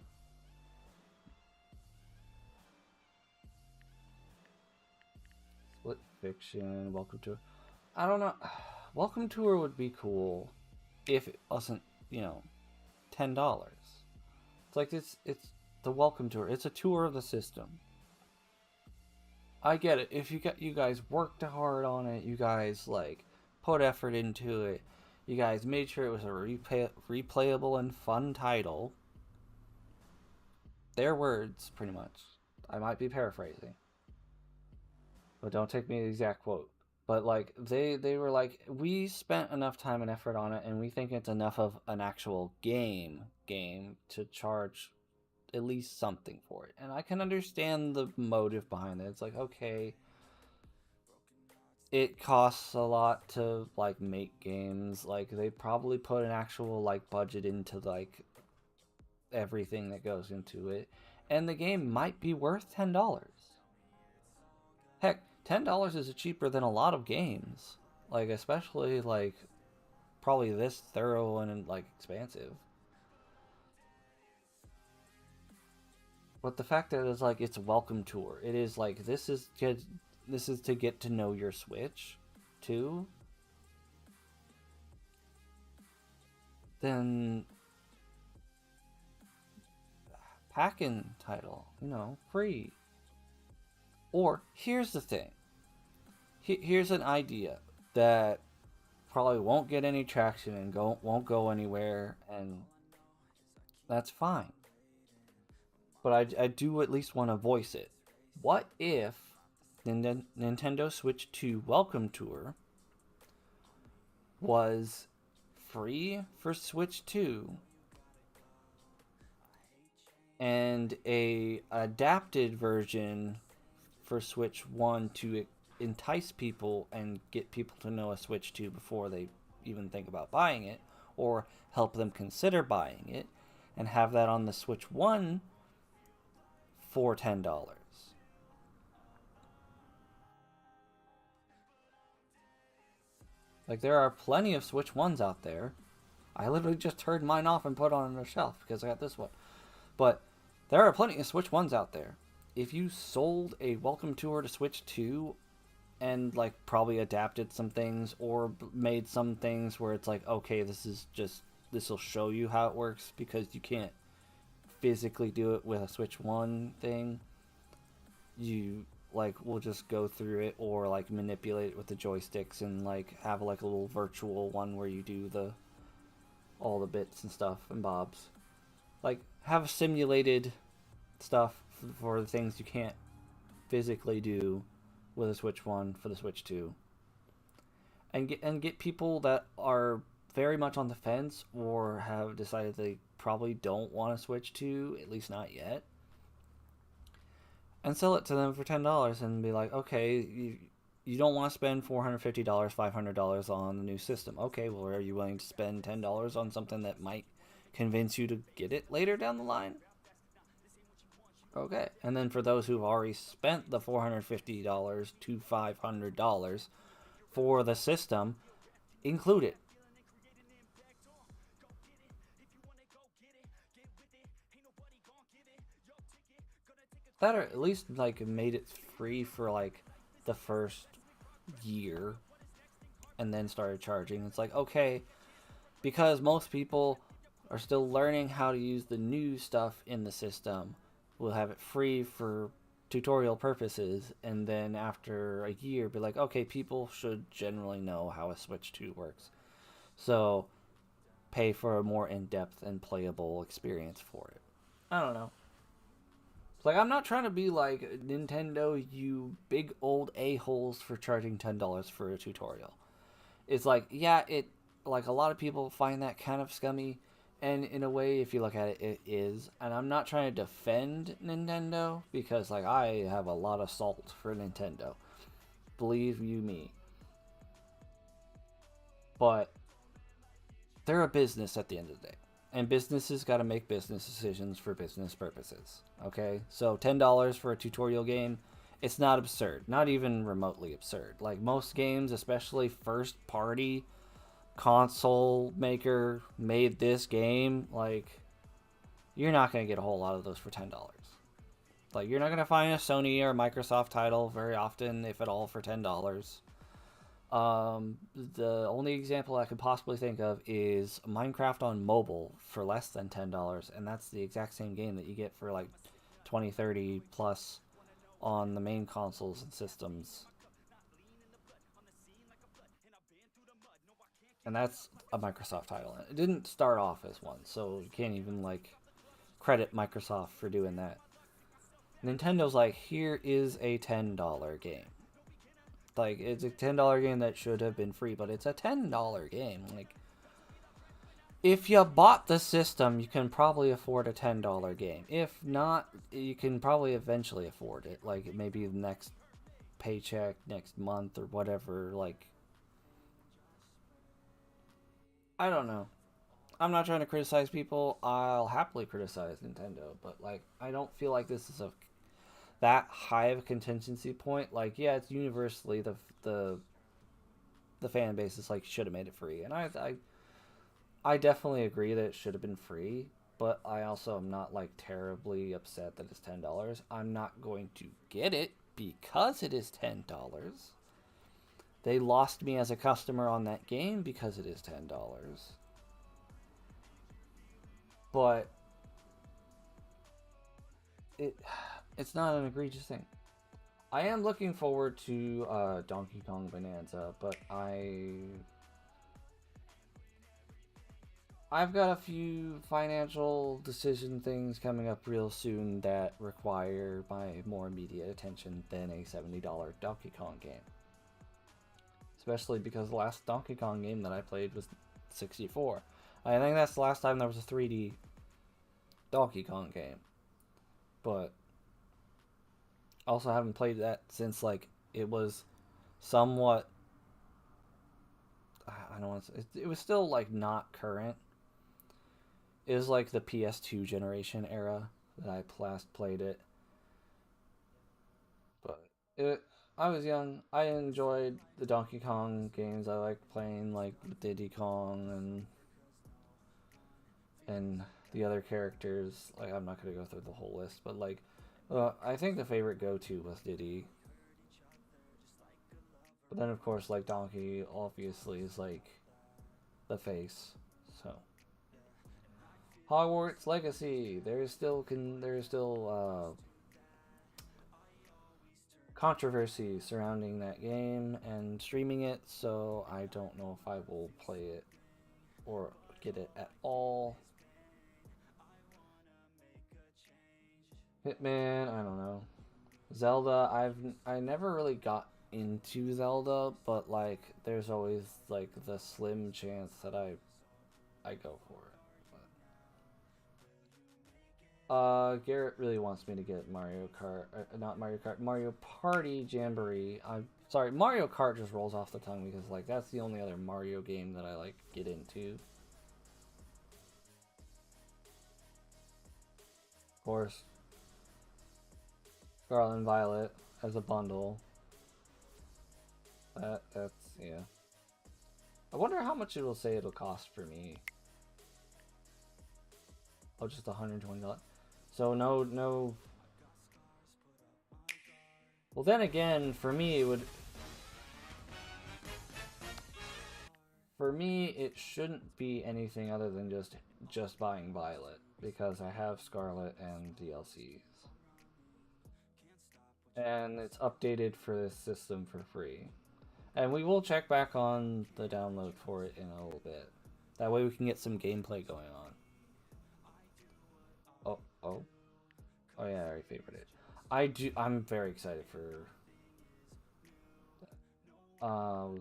Split Fiction, Welcome to... I don't know. Welcome Tour would be cool if it wasn't, you know, $10. It's like it's the Welcome Tour. It's a tour of the system. I get it. If you guys worked hard on it, you guys like put effort into it. You guys made sure it was a replayable and fun title. Their words, pretty much. I might be paraphrasing, but don't take me the exact quote. But like they were like, we spent enough time and effort on it, and we think it's enough of an actual game to charge at least something for it. And I can understand the motive behind it. It's like, okay, it costs a lot to like make games. Like they probably put an actual like budget into like everything that goes into it, and the game might be worth $10. Heck, $10 is cheaper than a lot of games. Like especially like probably this thorough and like expansive. But the fact that it's like it's a welcome tour. It is like this is to get to know your Switch, too. Then pack-in title, you know, free. Or here's the thing. Here's an idea that probably won't get any traction and won't go anywhere, and that's fine. But I do at least want to voice it. What if the Nintendo Switch 2 Welcome Tour was free for Switch 2 and a adapted version for Switch 1 to entice people and get people to know a Switch 2 before they even think about buying it, or help them consider buying it, and have that on the Switch 1 for $10. Like, there are plenty of Switch 1s out there. I literally just turned mine off and put it on a shelf because I got this one. But there are plenty of Switch 1s out there. If you sold a welcome tour to Switch 2 and like probably adapted some things or made some things where it's like, okay, this will show you how it works because you can't physically do it with a Switch 1 thing, you like will just go through it or like manipulate it with the joysticks and like have like a little virtual one where you do the all the bits and stuff and bobs. Like have simulated stuff for the things you can't physically do with a Switch 1 for the Switch 2. And get people that are very much on the fence or have decided they probably don't want to switch to, at least not yet, and sell it to them for $10 and be like, okay, you don't want to spend $450, $500 on the new system. Okay, well, are you willing to spend $10 on something that might convince you to get it later down the line? Okay, and then for those who've already spent the $450 to $500 for the system, include it. That or at least like made it free for like the first year and then started charging. It's like, okay, because most people are still learning how to use the new stuff in the system, we'll have it free for tutorial purposes, and then after a year be like, okay, people should generally know how a Switch 2 works, so pay for a more in-depth and playable experience for it. I don't know. Like, I'm not trying to be like Nintendo, you big old a-holes for charging $10 for a tutorial. It's like, yeah, it like a lot of people find that kind of scummy, and in a way, if you look at it, it is. And I'm not trying to defend Nintendo because like I have a lot of salt for Nintendo, believe you me. But they're a business at the end of the day, and businesses got to make business decisions for business purposes. Okay, so $10 for a tutorial game, it's not absurd, not even remotely absurd. Like most games, especially first party console maker made this game, like you're not gonna get a whole lot of those for $10. Like you're not gonna find a Sony or Microsoft title very often, if at all, for $10. The only example I could possibly think of is Minecraft on mobile for less than $10, and that's the exact same game that you get for like 20, 30 plus on the main consoles and systems. And that's a Microsoft title. It didn't start off as one, so you can't even like credit Microsoft for doing that. Nintendo's like, here is a $10 game. Like it's a $10 game that should have been free, but it's a $10 game. Like if you bought the system, you can probably afford a $10 game. If not, you can probably eventually afford it. Like maybe the next paycheck, next month or whatever. Like I don't know. I'm not trying to criticize people. I'll happily criticize Nintendo, but like I don't feel like this is a that high of a contingency point. Like yeah, it's universally the fan base is like should have made it free, and I definitely agree that it should have been free. But I also am not like terribly upset that it's $10. I'm not going to get it because it is $10. They lost me as a customer on that game because it is $10. But it it's not an egregious thing. I am looking forward to Donkey Kong Bonanza, but I've got a few financial decision things coming up real soon that require my more immediate attention than a $70 Donkey Kong game. Especially because the last Donkey Kong game that I played was 64. I think that's the last time there was a 3D Donkey Kong game. but also haven't played that since like it was somewhat. I don't want to. It was still like not current. It was like the PS2 generation era that I last played it. But it, I was young. I enjoyed the Donkey Kong games. I like playing like Diddy Kong and the other characters. Like I'm not gonna go through the whole list, but like, I think the favorite go-to was Diddy. But then of course like Donkey obviously is like the face. So Hogwarts Legacy. There is still controversy surrounding that game and streaming it, so I don't know if I will play it or get it at all. Hitman, I don't know. Zelda, I never really got into Zelda, but like there's always like the slim chance that I go for it. Garrett really wants me to get Mario Kart, not Mario Kart, Mario Party Jamboree. I'm sorry, Mario Kart just rolls off the tongue because like that's the only other Mario game that I like get into. Of course, Scarlet and Violet as a bundle. That's yeah. I wonder how much it will say it'll cost for me. Oh, just $120. So no. Well, then again, for me it would. For me, it shouldn't be anything other than just buying Violet because I have Scarlet and DLCs, and it's updated for this system for free. And we will check back on the download for it in a little bit. That way we can get some gameplay going on. Oh, oh yeah, I already favored it. I'm very excited for. Um,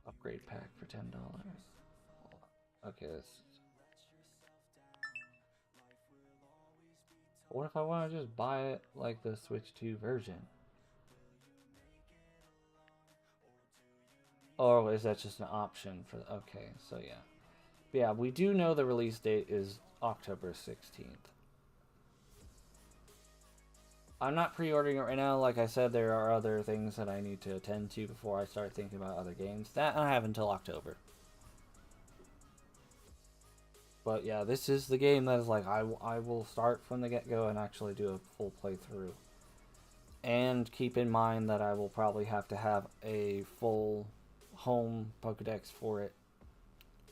Upgrade pack for $10. Okay, what if I want to just buy it like the Switch 2 version? Or is that just an option for the, okay, so yeah. Yeah, we do know the release date is October 16th. I'm not pre-ordering it right now. Like I said, there are other things that I need to attend to before I start thinking about other games. That I have until October. But yeah, this is the game that is like, I will start from the get-go and actually do a full playthrough. And keep in mind that I will probably have to have a full home Pokedex for it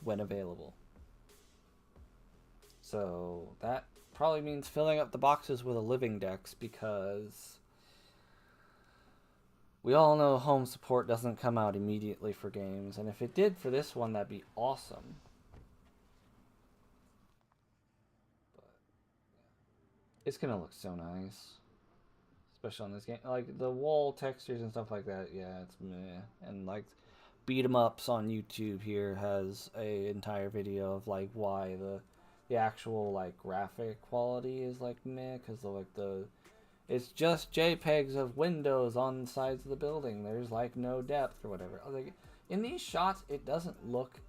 when available. So that probably means filling up the boxes with a living dex because we all know home support doesn't come out immediately for games, and if it did for this one, that'd be awesome. But it's gonna look so nice, especially on this game. Like the wall textures and stuff like that. Yeah, it's meh. And like beat 'em ups on YouTube here has a entire video of like why the actual like graphic quality is like meh because like the it's just JPEGs of windows on the sides of the building. There's like no depth or whatever. Like in these shots, it doesn't look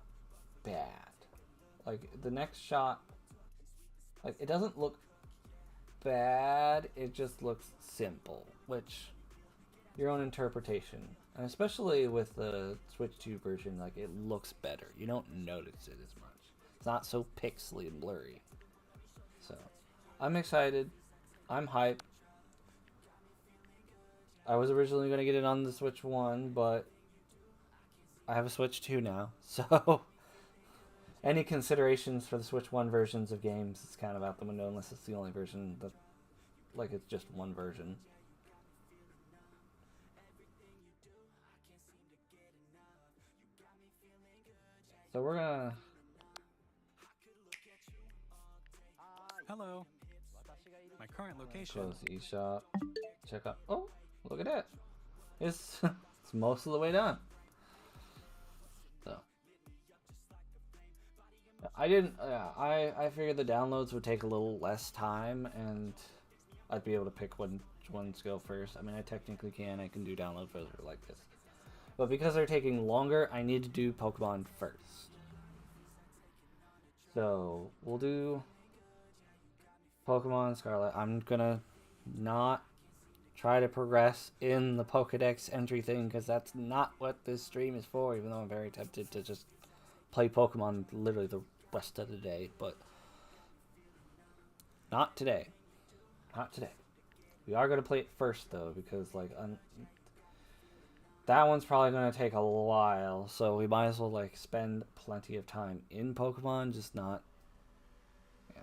bad. Like the next shot, like it doesn't look bad. It just looks simple, which your own interpretation. And especially with the Switch 2 version, like it looks better. You don't notice it as much. It's not so pixely and blurry. So, I'm excited. I'm hyped. I was originally going to get it on the Switch 1, but I have a Switch 2 now. So, any considerations for the Switch 1 versions of games is kind of out the window unless it's the only version that, like, it's just one version. So we're gonna... Hello. My current location. Close the eShop. Check out... Oh, look at that. It's, it's most of the way done. So. I didn't. I figured the downloads would take a little less time, and I'd be able to pick which ones go first. I mean, I technically can. I can do download filter like this, but because they're taking longer, I need to do Pokemon first. So we'll do Pokemon Scarlet. I'm gonna not try to progress in the Pokedex entry thing because that's not what this stream is for. Even though I'm very tempted to just play Pokemon literally the rest of the day, but not today. Not today. We are gonna play it first though because like that one's probably gonna take a while, so we might as well like spend plenty of time in Pokemon, just not. Yeah.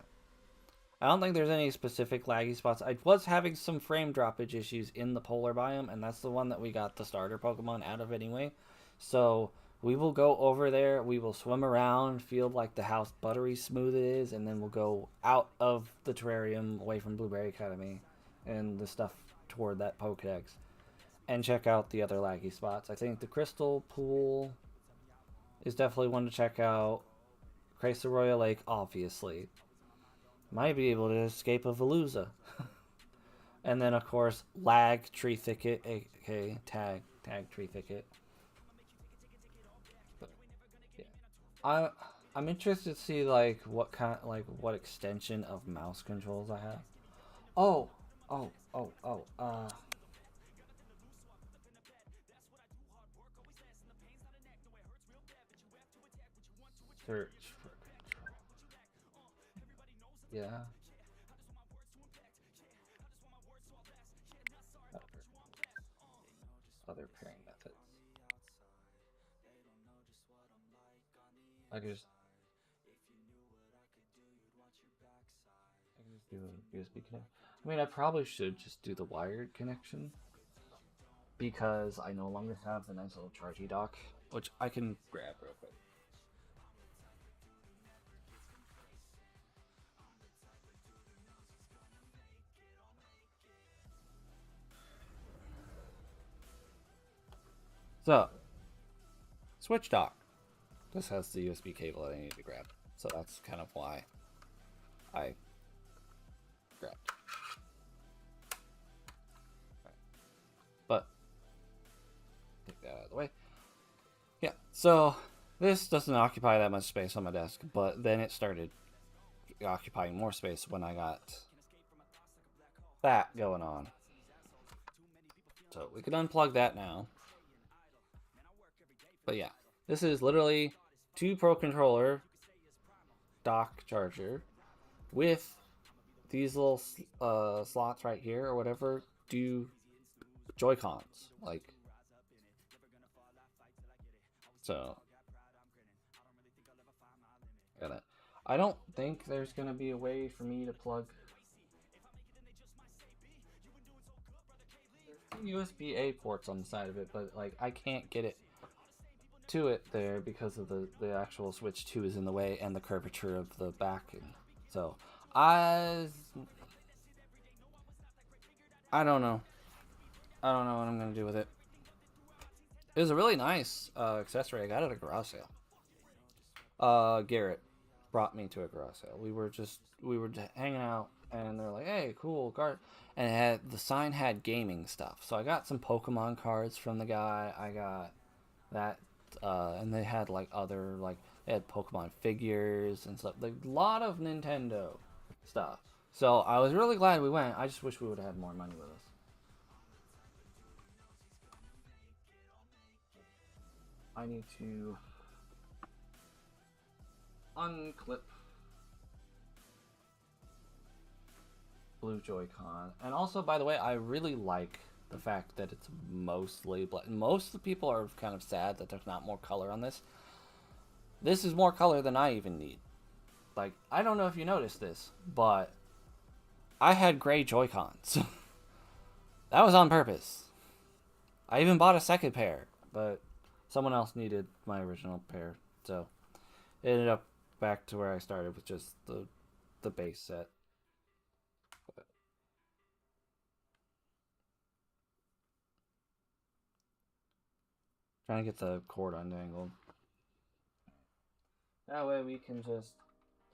I don't think there's any specific laggy spots. I was having some frame droppage issues in the polar biome, and that's the one that we got the starter Pokemon out of anyway. So we will go over there, we will swim around, feel like the house buttery smooth it is, and then we'll go out of the terrarium away from Blueberry Academy and the stuff toward that Pokedex and check out the other laggy spots. I think the Crystal Pool is definitely one to check out. Crater Royal Lake, obviously. Might be able to escape a Veluza. And then, of course, Lag Tree Thicket, aka Tag Tree Thicket. But, yeah. I'm interested to see like what extension of mouse controls I have. Oh, oh. Search for control. Yeah. Other pairing methods. I could just I can just do a USB connection. I mean, I probably should just do the wired connection because I no longer have the nice little chargy dock, which I can grab real quick. So, switch dock. This has the USB cable that I need to grab, so that's kind of why I grabbed. Right. But take that out of the way. Yeah. So this doesn't occupy that much space on my desk, but then it started occupying more space when I got that going on. So we can unplug that now. But yeah, this is literally 2 Pro Controller dock charger with these little slots right here or whatever do Joy Cons. Like, so. Got it. I don't think there's going to be a way for me to plug USB A ports on the side of it, but like I can't get it to it there because of the actual Switch 2 is in the way and the curvature of the back. So I I don't know. I don't know what I'm gonna do with it. It was a really nice accessory. I got it at a garage sale. Garrett brought me to a garage sale. We were just hanging out, and they're like, "Hey, cool card," and the sign had gaming stuff. So I got some Pokemon cards from the guy. I got that, and they had like other like they had Pokemon figures and stuff. Like a lot of Nintendo stuff. So I was really glad we went. I just wish we would have had more money with us. I need to unclip blue Joy-Con. And also, by the way, I really like the fact that it's mostly black. Most of the people are kind of sad that there's not more color on this. This is more color than I even need. Like, I don't know if you noticed this, but I had gray Joy-Cons. That was on purpose. I even bought a second pair, but someone else needed my original pair, so it ended up back to where I started with just the base set. But trying to get the cord untangled. That way we can just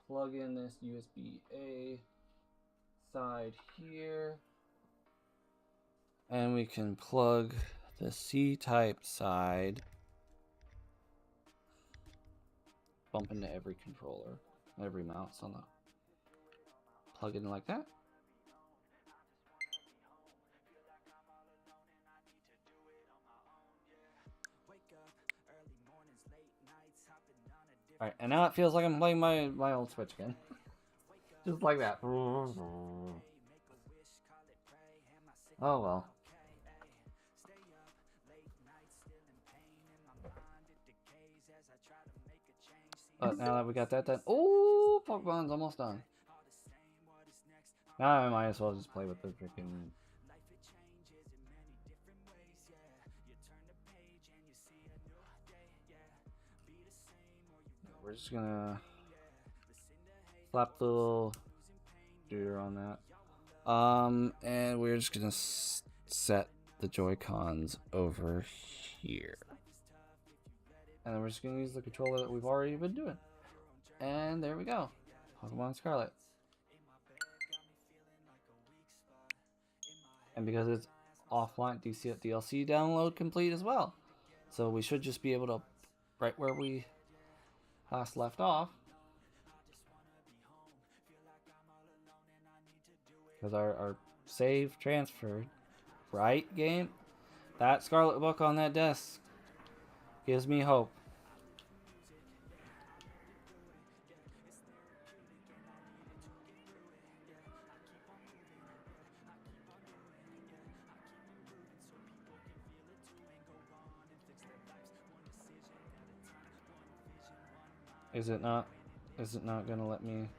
plug in this USB-A side here. And we can plug the C-type side. Bump into every controller, every mouse on the. Plug it in like that. Alright, and now it feels like I'm playing my old Switch again. Just like that. Oh well. But now that we got that done, oh, Pokemon's almost done. Now I might as well just play with the freaking. We're just gonna slap the little dude on that. And we're just gonna set the Joy-Cons over here. And then we're just gonna use the controller that we've already been doing. And there we go. Pokemon Scarlet. And because it's offline DLC download complete as well. So we should just be able to, right where we last left off. Because our save transferred. Right, game? That Scarlet book on that desk gives me hope. Is it not gonna let me?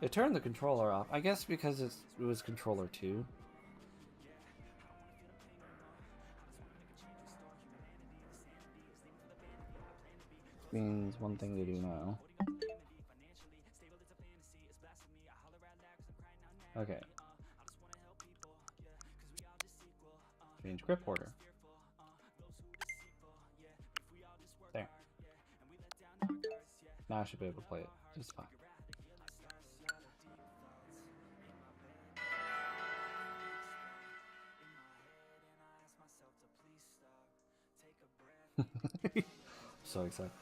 It turned the controller off. I guess because it was controller 2. Means one thing to do now. Okay. Change grip order. There. Now I should be able to play it just fine. So excited.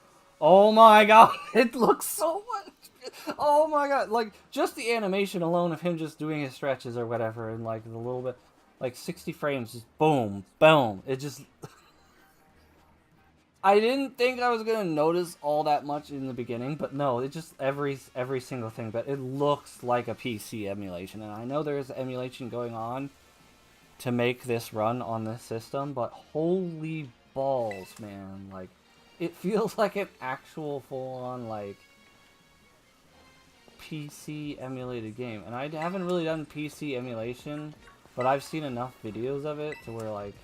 Oh my god, it looks so much. Oh my god, like just the animation alone of him just doing his stretches or whatever, and like the little bit, like 60 frames, just boom, boom. It just. I didn't think I was gonna notice all that much in the beginning, but no, it just every single thing. But it looks like a PC emulation, and I know there's emulation going on to make this run on this system, but holy balls, man! Like, it feels like an actual full-on like PC emulated game, and I haven't really done PC emulation, but I've seen enough videos of it to where like,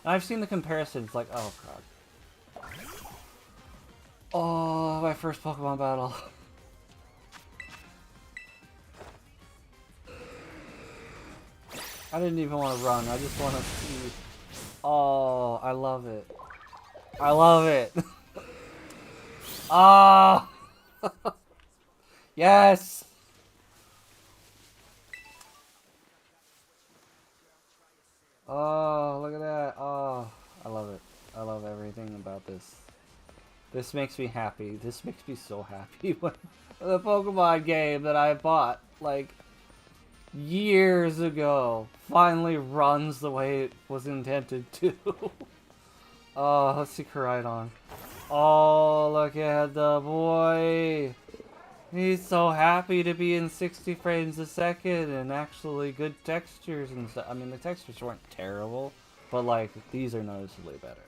I've seen the comparisons. Like, oh god. Oh, my first Pokemon battle. I didn't even want to run. I just want to see. Oh, I love it. I love it. Ah. Oh. Yes. Oh, look at that. Oh, I love it. I love everything about this. This makes me happy. This makes me so happy when the Pokemon game that I bought like years ago finally runs the way it was intended to. Oh, let's see Koraidon. Oh, look at the boy. He's so happy to be in 60 frames a second and actually good textures and stuff. I mean, the textures weren't terrible, but like these are noticeably better.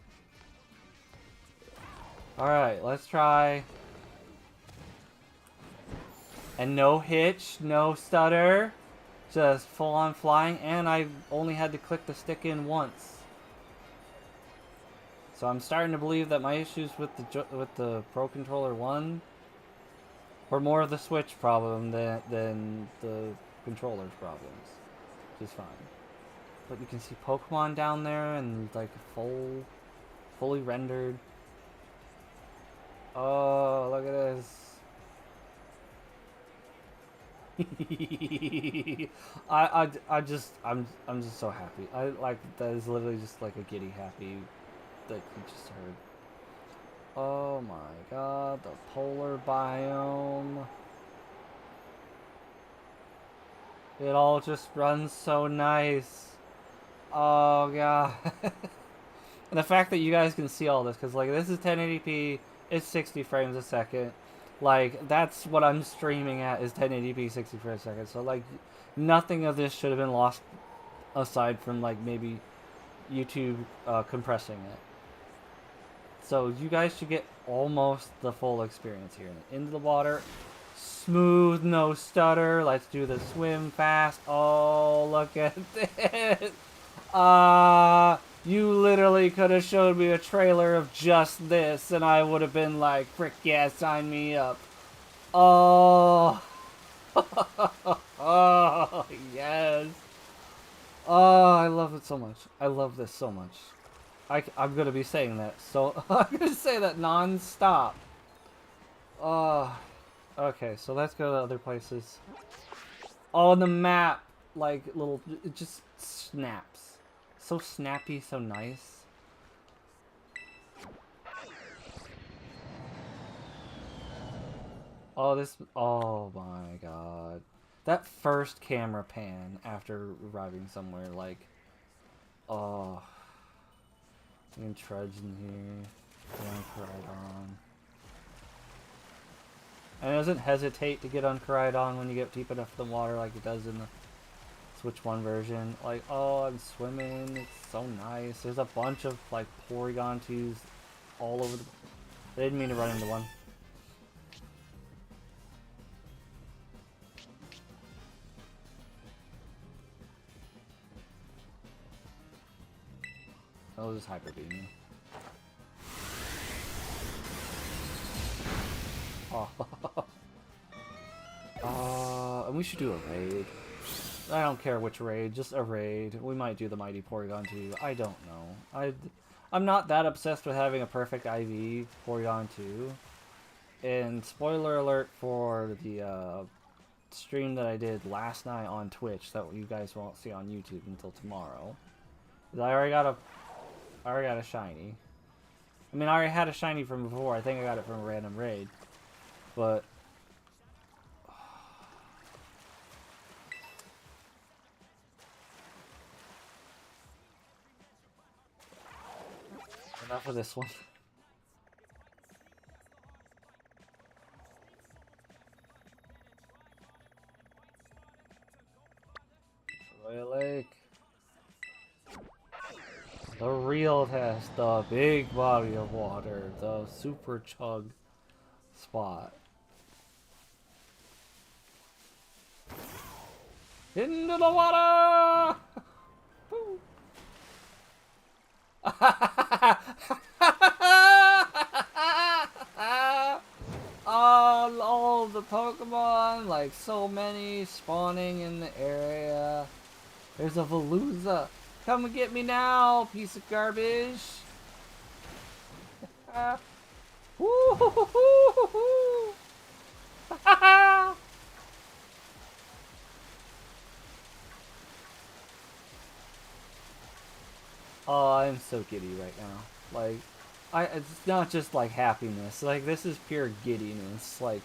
Alright, let's try. And no hitch, no stutter. Just full on flying, and I only had to click the stick in once. So I'm starting to believe that my issues with the Pro Controller 1 were more of the Switch problem than the controller's problems. Which is fine. But you can see Pokemon down there and like fully rendered. Oh, look at this. I'm just so happy. I like that is literally just like a giddy happy that you just heard. Oh my god, the polar biome. It all just runs so nice. Oh god. And the fact that you guys can see all this, because like this is 1080p, it's 60 frames a second. Like that's what I'm streaming at is 1080p 60 frames a second. So like nothing of this should have been lost aside from like maybe YouTube compressing it. So you guys should get almost the full experience here. Into the water, smooth, no stutter. Let's do the swim fast. Oh, look at this. You literally could have showed me a trailer of just this, and I would have been like, frick yeah, sign me up. Oh. Oh, yes. Oh, I love it so much. I love this so much. I'm gonna be saying that, so I'm gonna say that non-stop. Oh, okay, so let's go to other places. Oh, the map, like little, it just snaps. So snappy, so nice. Oh, oh my god. That first camera pan after arriving somewhere, like, oh. You can trudge in here, get on. And it doesn't hesitate to get on Koraidon when you get deep enough in the water like it does in the Switch 1 version. Like, oh, I'm swimming, it's so nice. There's a bunch of, like, Porygon 2s all over the... I didn't mean to run into one. Oh, this is Hyper Beam. Oh. And we should do a raid. I don't care which raid, just a raid. We might do the Mighty Porygon 2. I don't know. I'm not that obsessed with having a perfect IV Porygon 2. And spoiler alert for the stream that I did last night on Twitch that you guys won't see on YouTube until tomorrow. I already got a shiny. I mean, I already had a shiny from before. I think I got it from a random raid. But enough of this one. Royal Lake. The real test, the big body of water, the super chug spot. Into the water! All the Pokemon, like so many spawning in the area. There's a Veluza. Come and get me now, piece of garbage. Oh, I'm so giddy right now. Like, it's not just like happiness. Like, this is pure giddiness. Like,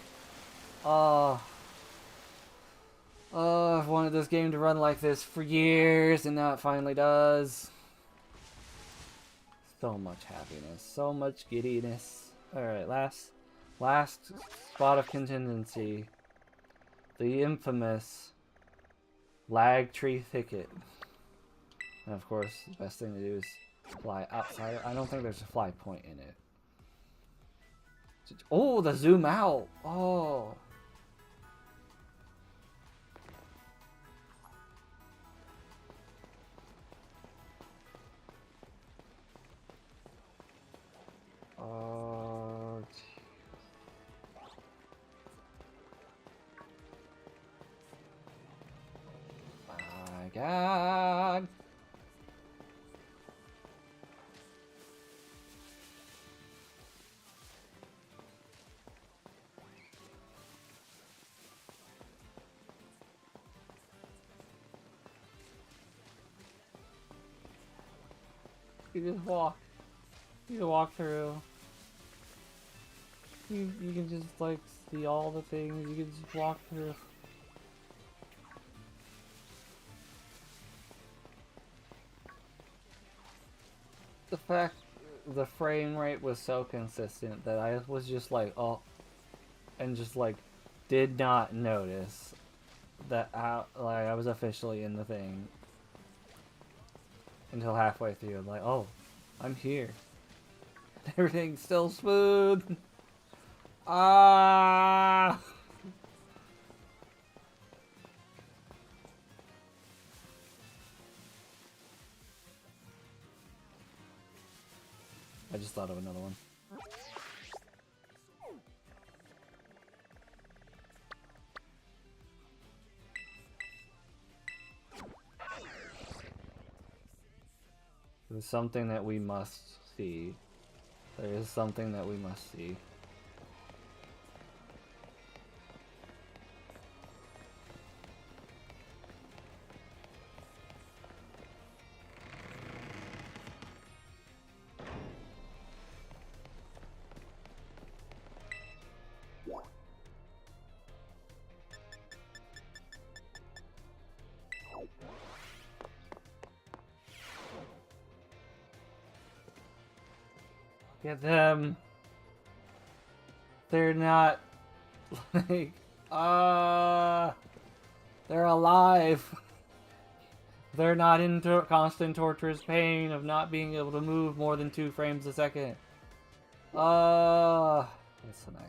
oh, I've wanted this game to run like this for years, and now it finally does. So much happiness, so much giddiness. Alright, last spot of contingency. The infamous lag tree thicket. And of course, the best thing to do is fly outside. I don't think there's a fly point in it. Oh, the zoom out! Oh! Oh, my god! You just walk. You can walk through. You can just like see all the things. You can just walk through. The fact the frame rate was so consistent that I was just like, oh, and just like did not notice that I was officially in the thing until halfway through. I'm like, oh, I'm here. Everything's still smooth. Ah. I just thought of another one. There's something that we must see. There is something that we must see. Get them. They're not like they're alive. They're not in constant torturous pain of not being able to move more than 2 frames a second. That's so nice.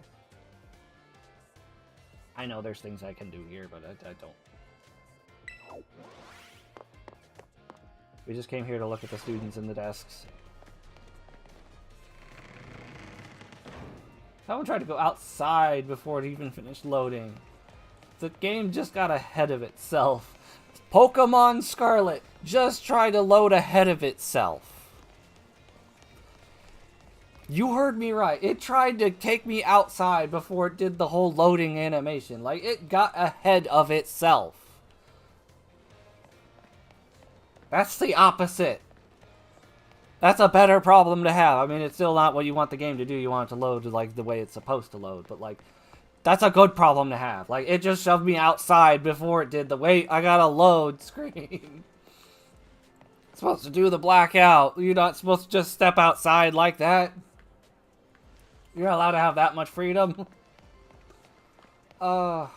I know there's things I can do here, but I don't. We just came here to look at the students in the desks. Someone tried to go outside before it even finished loading. The game just got ahead of itself. Pokemon Scarlet just tried to load ahead of itself. You heard me right. It tried to take me outside before it did the whole loading animation. Like, it got ahead of itself. That's the opposite. That's a better problem to have. I mean, it's still not what you want the game to do. You want it to load like the way it's supposed to load. But, like, that's a good problem to have. Like, it just shoved me outside before it did the wait, I gotta load screen. It's supposed to do the blackout. You're not supposed to just step outside like that. You're not allowed to have that much freedom. Oh.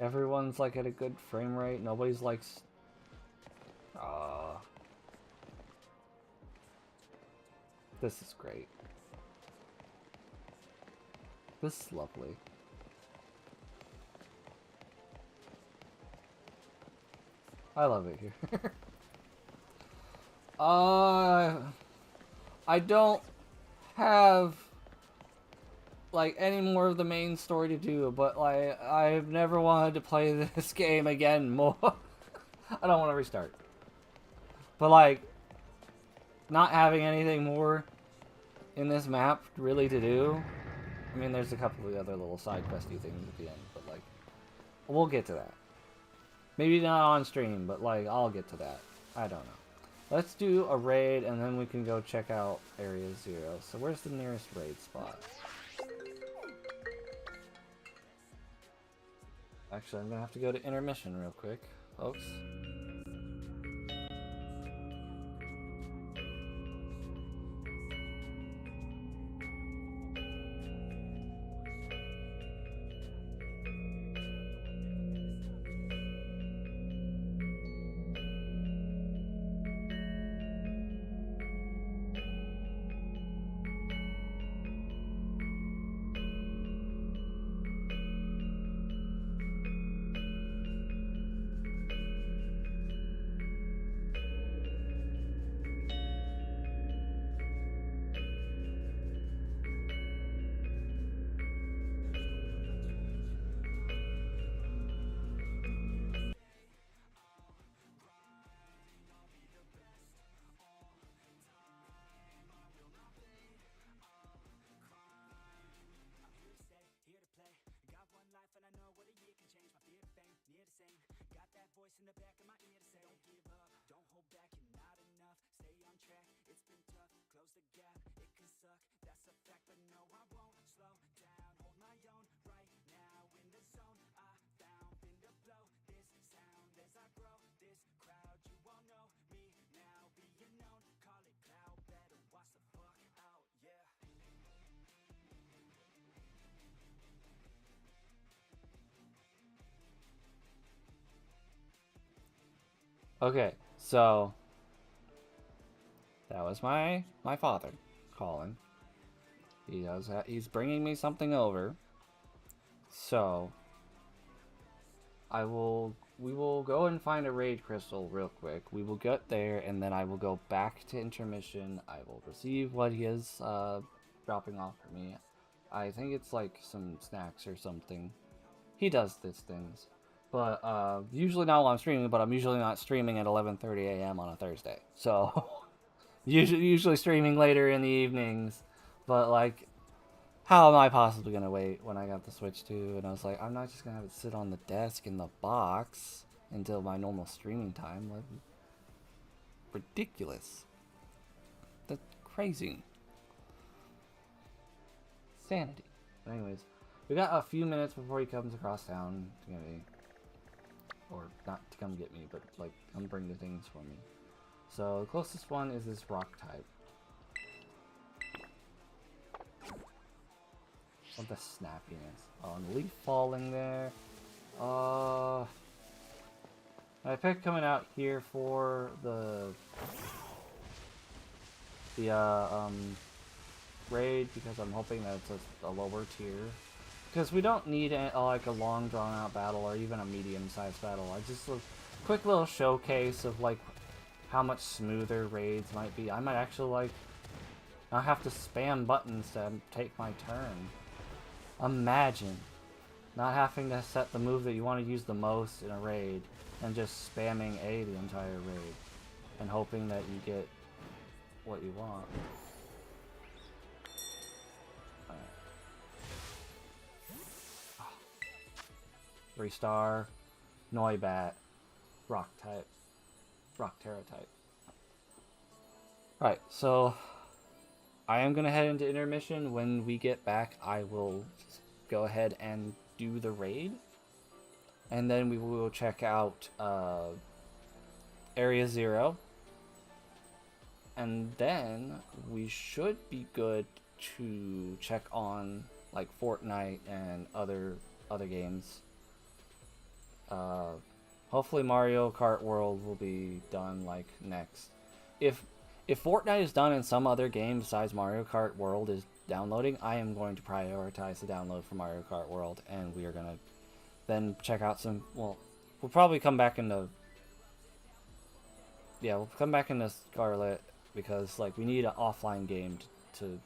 Everyone's like at a good frame rate. Nobody's like... This is great. This is lovely. I love it here. I don't have like any more of the main story to do, but like I've never wanted to play this game again more. I don't want to restart. But like not having anything more in this map really to do. I mean, there's a couple of the other little side questy things at the end, but like we'll get to that. Maybe not on stream, but like I'll get to that. I don't know. Let's do a raid and then we can go check out Area 0. So where's the nearest raid spot? Actually, I'm gonna have to go to intermission real quick, folks. Okay, so that was my father calling. He's bringing me something over. So we will go and find a raid crystal real quick. We will get there, and then I will go back to intermission. I will receive what he is dropping off for me. I think it's like some snacks or something. He does these things. But usually not while I'm streaming, but I'm usually not streaming at 11:30 a.m. on a Thursday. So usually streaming later in the evenings. But like, how am I possibly gonna wait when I got the Switch 2? And I was like, I'm not just gonna have it sit on the desk in the box until my normal streaming time. Like, ridiculous. That's crazy. Sanity. But anyways, we got a few minutes before he comes across town to get me. Or not to come get me, but like come bring the things for me. So the closest one is this rock type. What the snappiness. Oh, and the leaf falling there. I picked coming out here for the raid because I'm hoping that it's a lower tier. Because we don't need like a long drawn out battle or even a medium sized battle. I just a quick little showcase of like how much smoother raids might be. I might actually like not have to spam buttons to take my turn. Imagine not having to set the move that you want to use the most in a raid and just spamming A the entire raid and hoping that you get what you want. Alright. 3-star, Noibat, Rock type, Rock Terra type. Alright, so I am gonna head into intermission. When we get back, I will go ahead and do the raid. And then we will check out Area 0. And then we should be good to check on like Fortnite and other games. Hopefully Mario Kart World will be done like next. If Fortnite is done and some other game besides Mario Kart World is downloading, I am going to prioritize the download for Mario Kart World, and we are gonna then check out some. Well, we'll probably come back into. Yeah, we'll come back into Scarlet because like we need an offline game to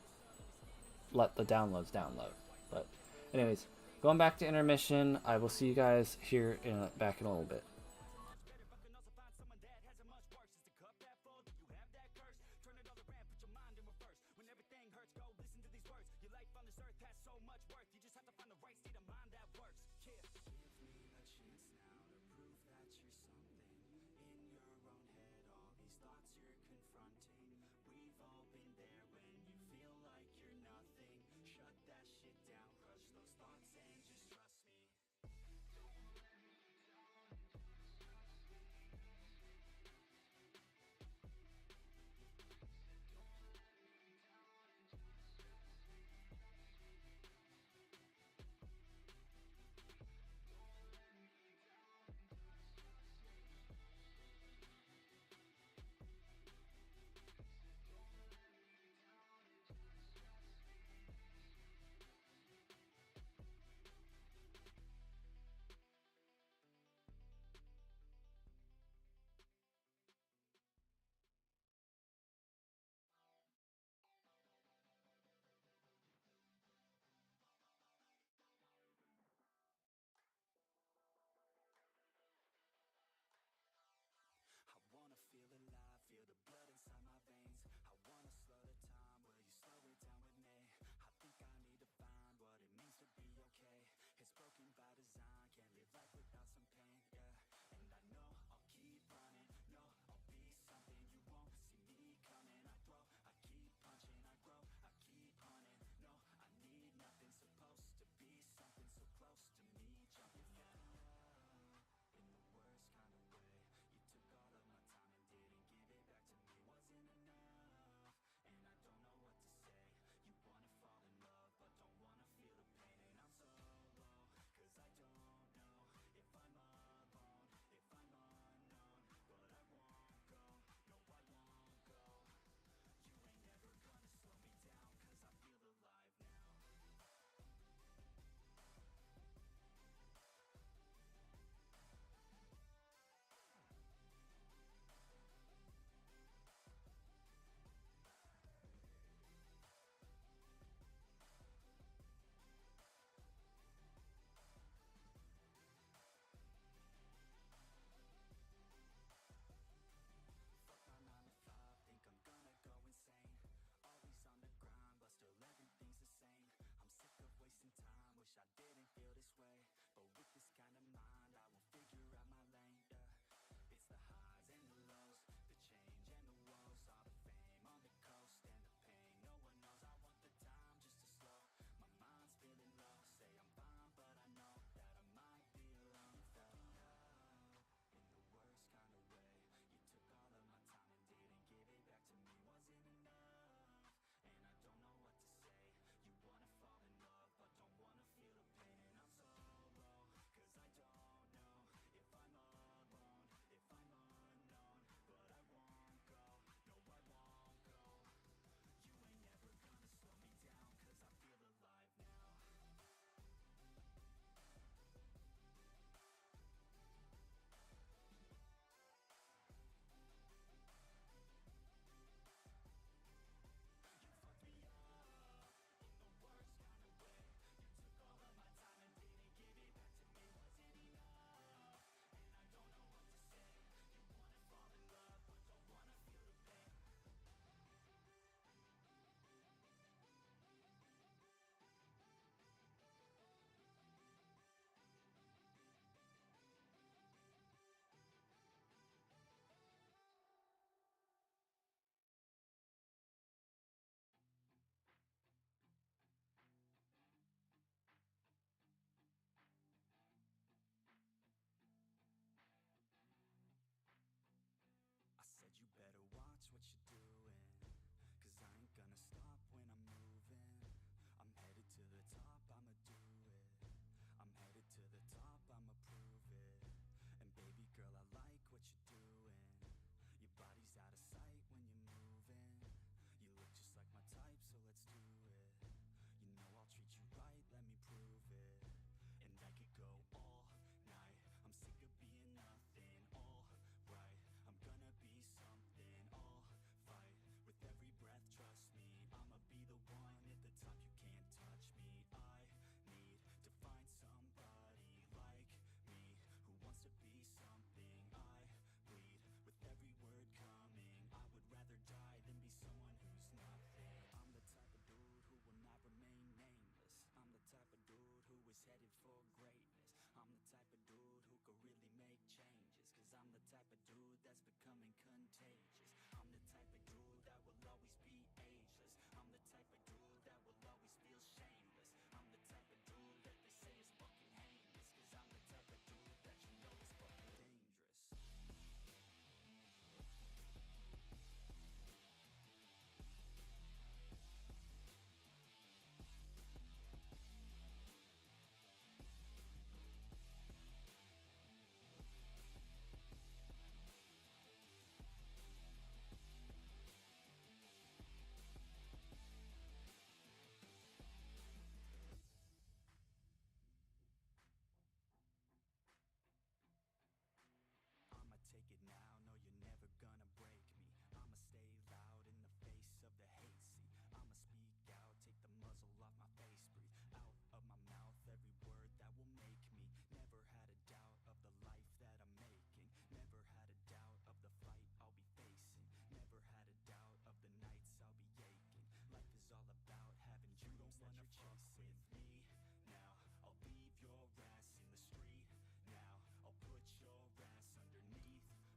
let the downloads download. But anyways, going back to intermission, I will see you guys here back in a little bit.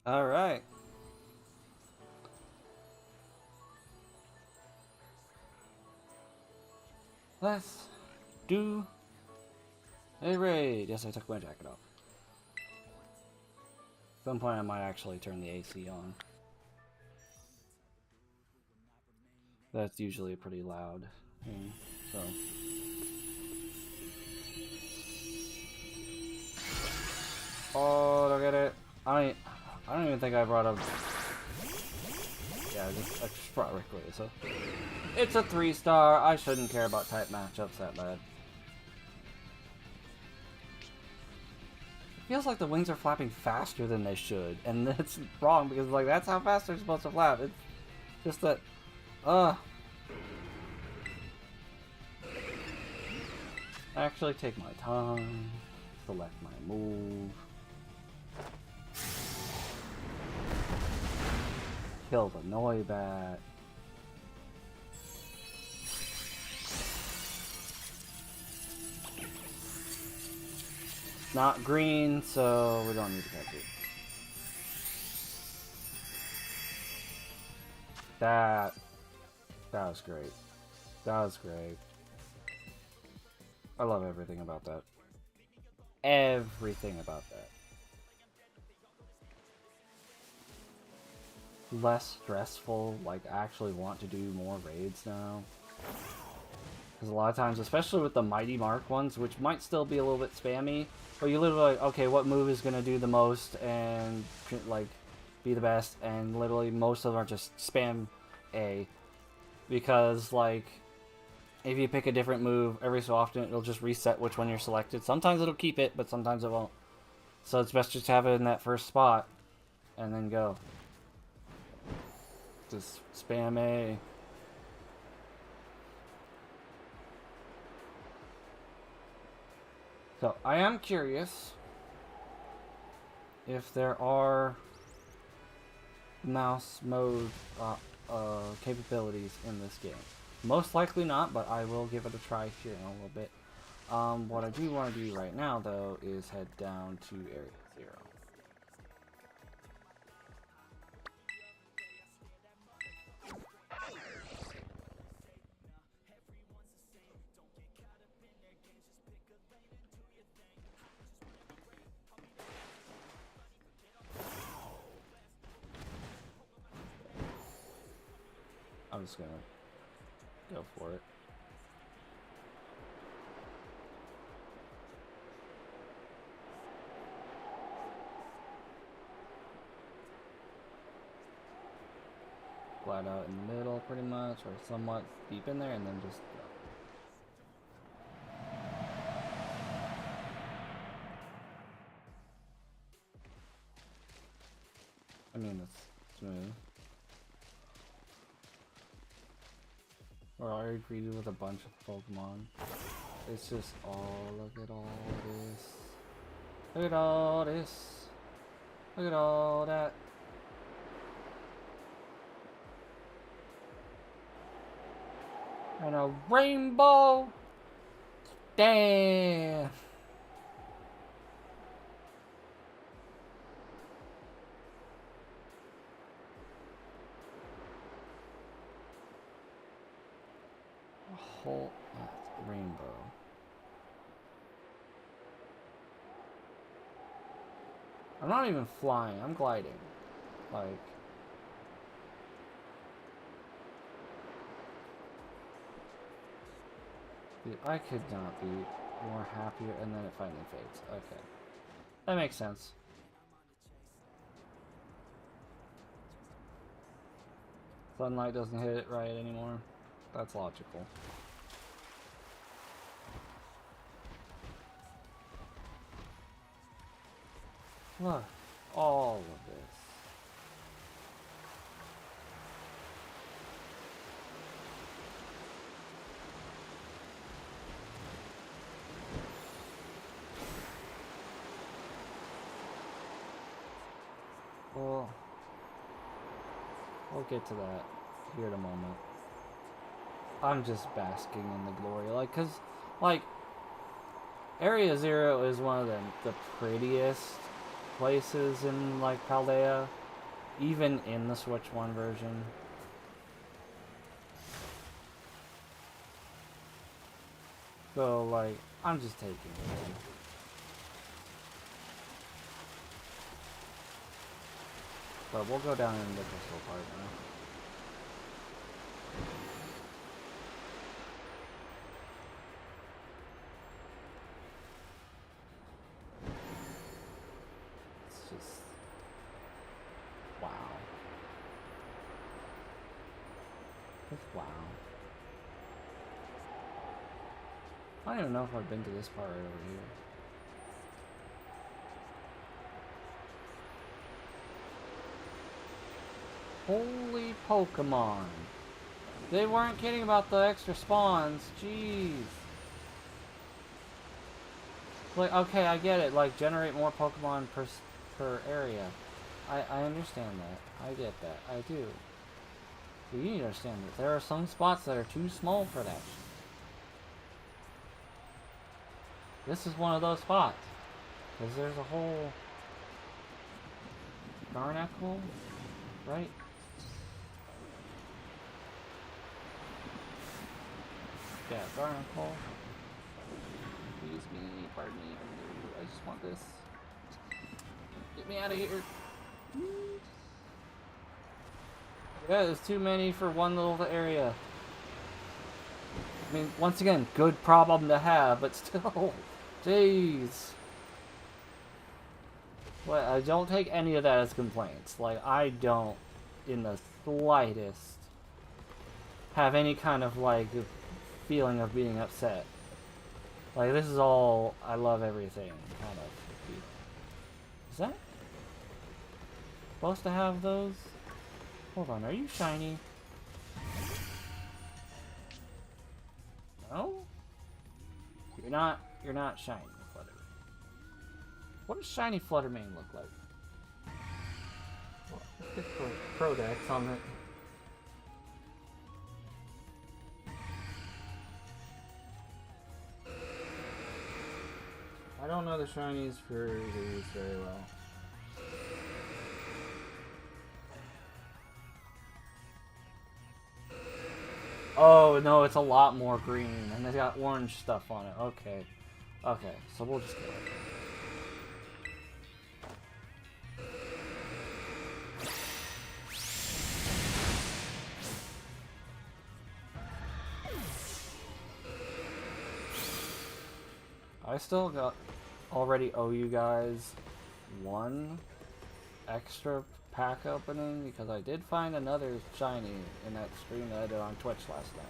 Alright. Let's do a raid. Yes, I took my jacket off. At some point I might actually turn the AC on. That's usually a pretty loud thing, so. Oh, look at it. I don't even think I brought up. Yeah, I just brought Rick with it, so. It's a 3-star. I shouldn't care about type matchups that bad. It feels like the wings are flapping faster than they should, and that's wrong because like that's how fast they're supposed to flap. It's just that, actually take my time, select my move, kill the Noibat. Not green, so we don't need to catch it. That was great. That was great. I love everything about that. Everything about that. Less stressful, like actually want to do more raids now. Because a lot of times, especially with the Mighty Mark ones, which might still be a little bit spammy, but you literally like, okay, what move is going to do the most and like be the best, and literally most of them are just spam A. Because like, if you pick a different move, every so often it'll just reset which one you're selected. Sometimes it'll keep it, but sometimes it won't. So it's best just to have it in that first spot, and then go. Just spam A. So, I am curious if there are mouse mode capabilities in this game. Most likely not, but I will give it a try here in a little bit. What I do want to do right now, though, is head down to Area 0. I'm just gonna go for it. Flat out in the middle, pretty much, or somewhat deep in there, and then just go. I mean, it's smooth. Or are you greedy with a bunch of Pokemon? It's just, oh, look at all this. Look at all this. Look at all that. And a rainbow. Damn. A whole rainbow. I'm not even flying, I'm gliding. Like, dude, I could not be more happier, and then it finally fades. Okay. That makes sense. Sunlight doesn't hit it right anymore. That's logical. Look, all of this. Well, we'll get to that here in a moment. I'm just basking in the glory, like, cause, like, Area 0 is one of the prettiest places in like Paldea, even in the Switch 1 version. So like, I'm just taking it. But we'll go down in the crystal part now. It's just... wow. Just wow. I don't even know if I've been to this part right over here. Holy Pokemon. They weren't kidding about the extra spawns. Jeez. Like, okay, I get it. Like, generate more Pokemon per area. I understand that. I get that. I do. But you need to understand that there are some spots that are too small for that. This is one of those spots. Because there's a whole... Garnacle? Right? Yeah, Garnacle. Excuse me, pardon me. I just want this. Get me out of here. Yeah, there's too many for one little area. I mean, once again, good problem to have, but still. Jeez. Well, I don't take any of that as complaints. Like, I don't, in the slightest, have any kind of, like, feeling of being upset. Like, this is all, I love everything, kind of. Is that supposed to have those? Hold on, are you shiny? No? You're not shiny, Flutter. What does shiny Fluttermane look like? Let's get Prodex on it. I don't know the shinies for these very well. Oh, no, it's a lot more green, and they got orange stuff on it. Okay. Okay, so we'll just go. I still already owe you guys one extra pack opening because I did find another shiny in that stream that I did on Twitch last night.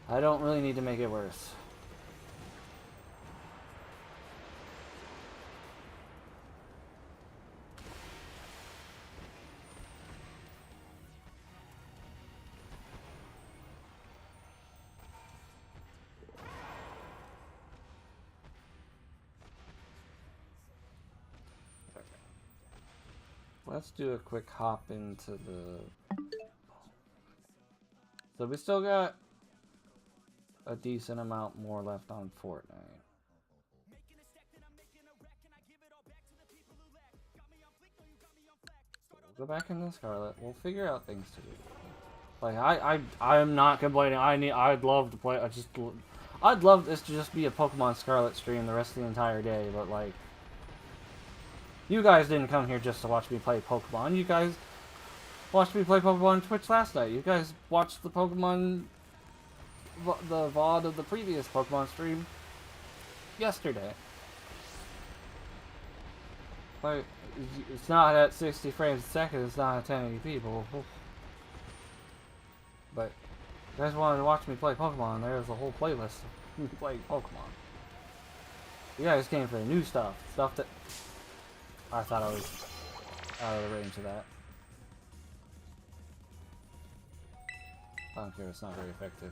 I don't really need to make it worse. Let's do a quick hop into the... So we still got a decent amount more left on Fortnite. We'll go back into Scarlet. We'll figure out things to do. Like I'm not complaining. I'd love to play. I'd love this to just be a Pokemon Scarlet stream the rest of the entire day. But like, you guys didn't come here just to watch me play Pokemon. You guys watched me play Pokemon on Twitch last night. You guys watched the Pokemon, the VOD of the previous Pokemon stream yesterday. Like, it's not at 60 frames a second. It's not at 1080p. But you guys wanted to watch me play Pokemon. There's a whole playlist of me playing Pokemon. You guys came for the new stuff. Stuff that I thought I was out of the range of that. I don't care, it's not very effective.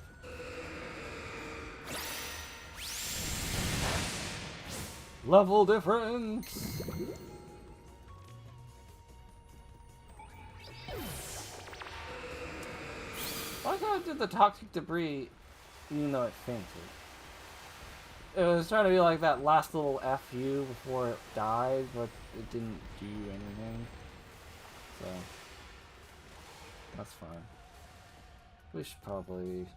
Level difference! I thought it did the toxic debris even though it fainted. It was trying to be like that last little FU before it died, but it didn't do anything. So, that's fine. We should probably...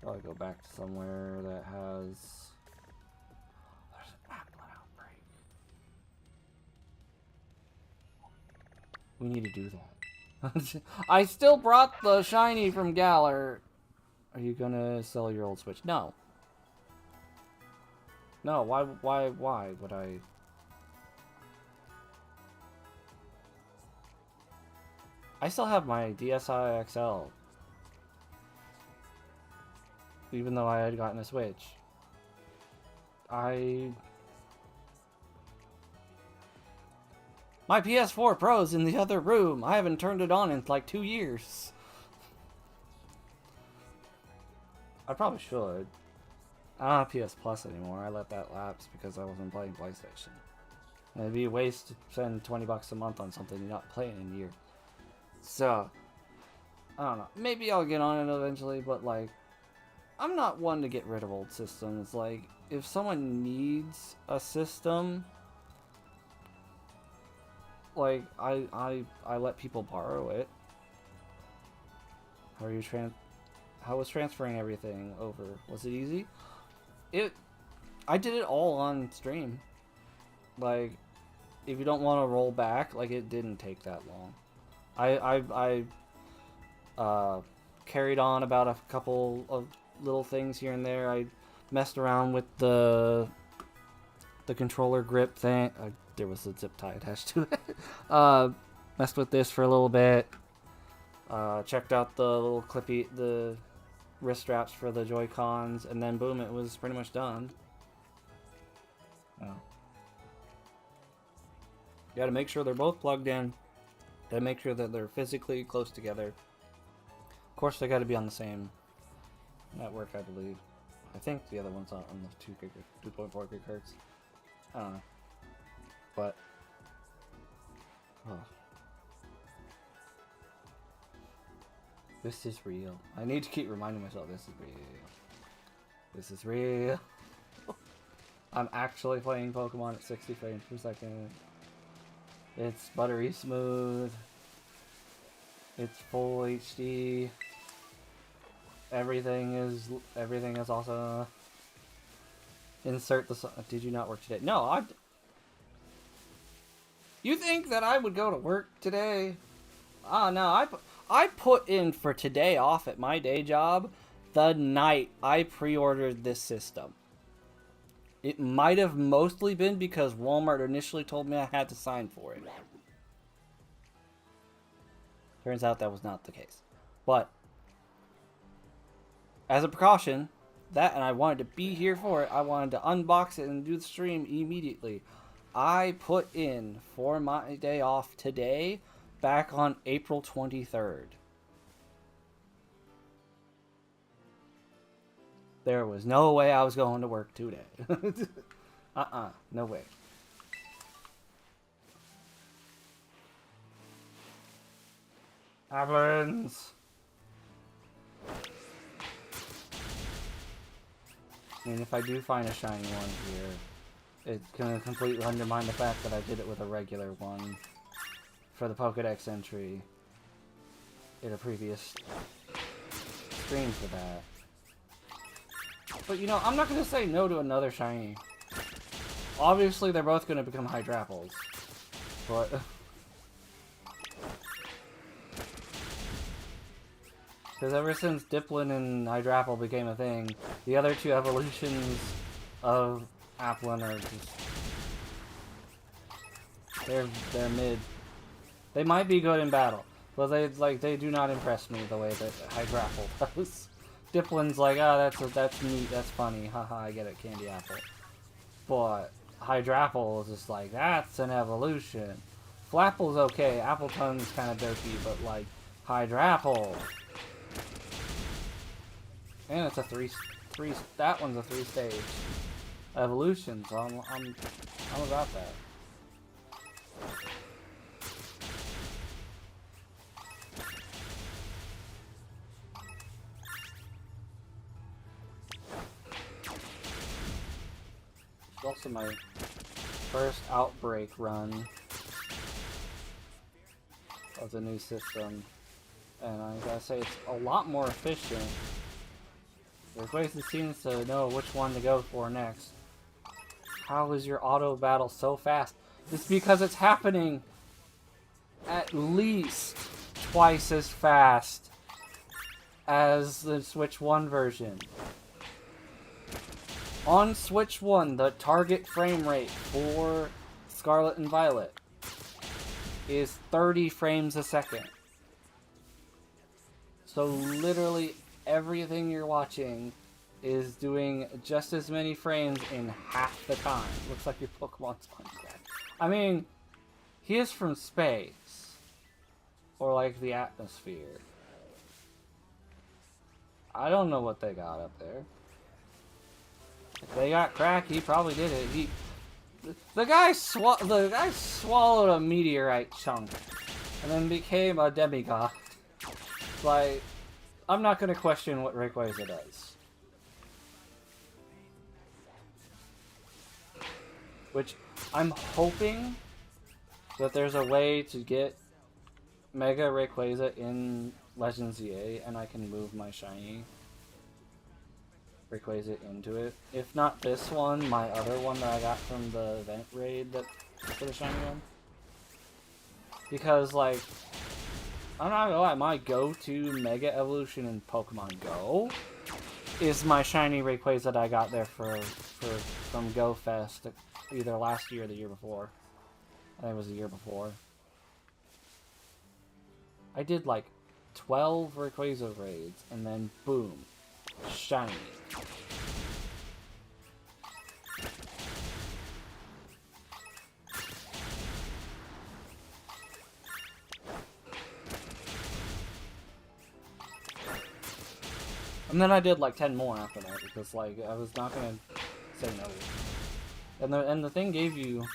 Probably go back to somewhere that has... There's an Applin outbreak. We need to do that. I still brought the shiny from Galar. Are you gonna sell your old Switch? No. No, why would I... I still have my DSi XL. Even though I had gotten a Switch. My PS4 Pro's in the other room. I haven't turned it on in like 2 years. I probably should. I don't have PS Plus anymore. I let that lapse because I wasn't playing PlayStation. And it'd be a waste to spend $20 a month on something you're not playing in a year. So, I don't know. Maybe I'll get on it eventually, but like, I'm not one to get rid of old systems. Like, if someone needs a system, like, I let people borrow it. How was transferring everything over? Was it easy? I did it all on stream. Like, if you don't want to roll back, like, it didn't take that long. I carried on about a couple of little things here and there. I messed around with the controller grip thing. There was a zip tie attached to it. Messed with this for a little bit. Checked out the little the wrist straps for the Joy-Cons, and then boom, it was pretty much done. Oh. You gotta make sure they're both plugged in. Gotta make sure that they're physically close together. Of course, they gotta be on the same network, I believe. I think the other one's on the 2.4 gigahertz. I don't know. But... Oh. This is real. I need to keep reminding myself this is real. This is real. I'm actually playing Pokemon at 60 frames per second. It's buttery smooth. It's full HD. Everything is awesome. Insert the song. Did you not work today? No, You think that I would go to work today? Ah, no, I put in for today off at my day job the night I pre-ordered this system. It might have mostly been because Walmart initially told me I had to sign for it. Turns out that was not the case. But, as a precaution, and I wanted to be here for it, I wanted to unbox it and do the stream immediately. I put in for my day off today back on April 23rd. There was no way I was going to work today. No way. Happens. I mean, if I do find a shiny one here, it's gonna completely undermine the fact that I did it with a regular one for the Pokedex entry in a previous stream for that. But you know, I'm not gonna say no to another shiny. Obviously, they're both gonna become Hydrapples, but because ever since Diplin and Hydrapple became a thing, the other two evolutions of Applin are just they're mid. They might be good in battle, but they do not impress me the way that Hydrapple does. Diplin's like, oh, that's neat, that's funny, haha, I get it, Candy Apple. But Hydrapple is just like, that's an evolution. Flapple's okay, Appleton's kind of dopey, but like Hydrapple. And it's a that one's a 3-stage evolution, so I'm about that. also my first outbreak run of the new system, and I gotta say it's a lot more efficient. Rayquaza seems to know which one to go for next. How is your auto battle so fast? It's because it's happening at least twice as fast as the Switch 1 version. On Switch 1, the target frame rate for Scarlet and Violet is 30 frames a second. So literally everything you're watching is doing just as many frames in half the time. Looks like your Pokemon's Minecraft. I mean, he is from space. Or like the atmosphere. I don't know what they got up there. If they got crack, he probably did it. The guy swallowed a meteorite chunk and then became a demigod. Like, I'm not gonna question what Rayquaza does. Which, I'm hoping that there's a way to get Mega Rayquaza in Legends EA and I can move my shiny Rayquaza into it. If not this one, my other one that I got from the event raid that for the shiny one. Because, like, I'm not gonna lie, my go-to Mega Evolution in Pokemon Go is my shiny Rayquaza that I got there from Go Fest either last year or the year before. I think it was the year before. I did like 12 Rayquaza raids and then boom, shiny. And then I did like 10 more after that because like I was not gonna say no. And the thing gave you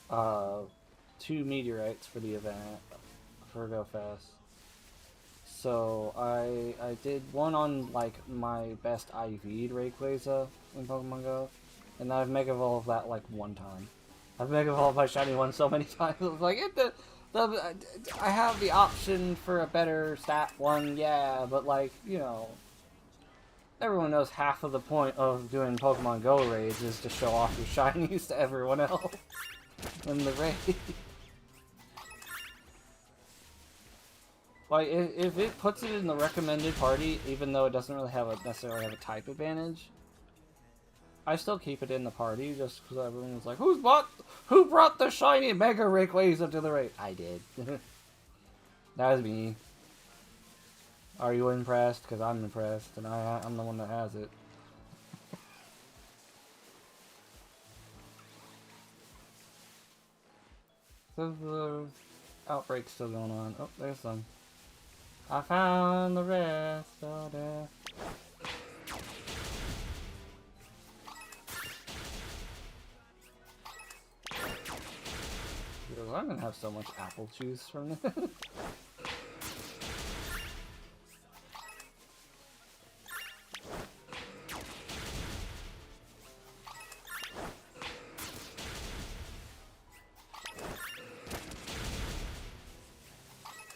2 meteorites for the event for Go Fest. So I did one on like my best IV'd Rayquaza in Pokemon Go, and I've Mega Evolved that like one time. I've Mega Evolved my shiny one so many times. It's like I have the option for a better stat one, yeah, but like, you know, everyone knows half of the point of doing Pokemon Go raids is to show off your shinies to everyone else in the raid. Like, if it puts it in the recommended party, even though it doesn't really necessarily have a type advantage, I still keep it in the party just because everyone was like, who brought the shiny Mega Rayquaza to the raid? I did. That was me. Are you impressed? Because I'm impressed, and I'm the one that has it. So the outbreak's still going on. Oh, there's some. I found the rest of it. I'm gonna have so much apple juice from this.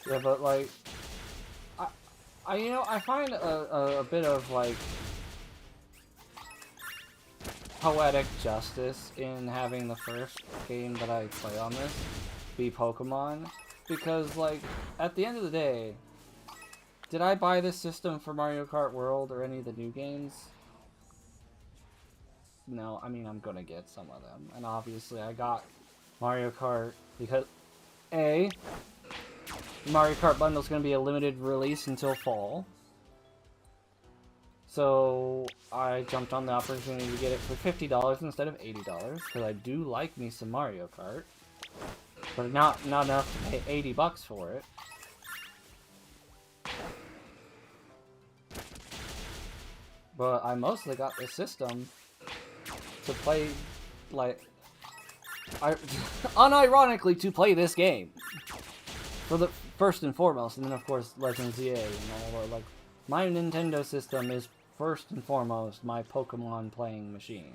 Yeah, but like, I find a bit of like poetic justice in having the first game that I play on this be Pokemon, because like at the end of the day, did I buy this system for Mario Kart World or any of the new games? No, I mean I'm gonna get some of them, and obviously I got Mario Kart because A, Mario Kart Bundle is going to be a limited release until fall. So I jumped on the opportunity to get it for $50 instead of $80 because I do like me some Mario Kart, but not enough to pay $80 for it. But I mostly got this system to play, like, unironically to play this game. For the first and foremost, and then of course Legends EA and all that. Like, my Nintendo system is first and foremost my Pokemon playing machine.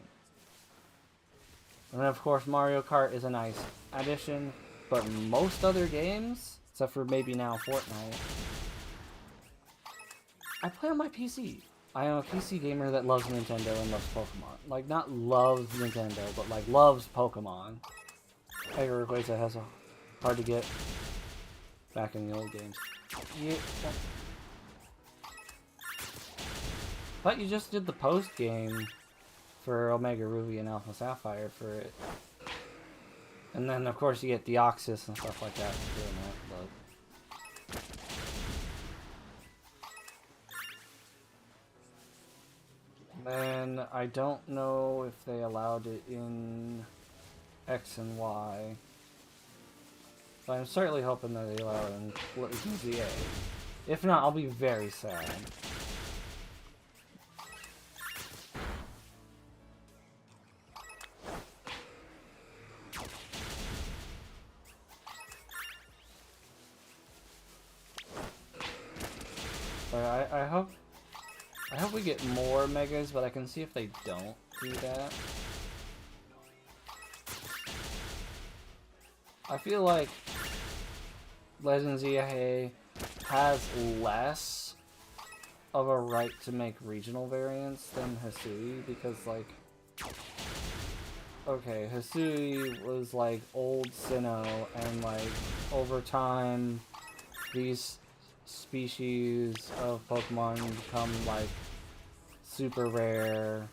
And then of course Mario Kart is a nice addition, but most other games, except for maybe now Fortnite, I play on my PC. I am a PC gamer that loves Nintendo and loves Pokemon. Like, not loves Nintendo, but like loves Pokemon. Tiger Rayquaza has a hard to get back in the old games. Yeah. But you just did the post game for Omega Ruby and Alpha Sapphire for it. And then of course you get Deoxys and stuff like that for doing that, but then I don't know if they allowed it in X and Y. But I'm certainly hoping that they allow it in ZA. If not, I'll be very sad. But I hope we get more megas, but I can see if they don't do that. I feel like Legends EA has less of a right to make regional variants than Hisui, because like, okay, Hisui was like old Sinnoh, and like over time these species of Pokemon become like super rare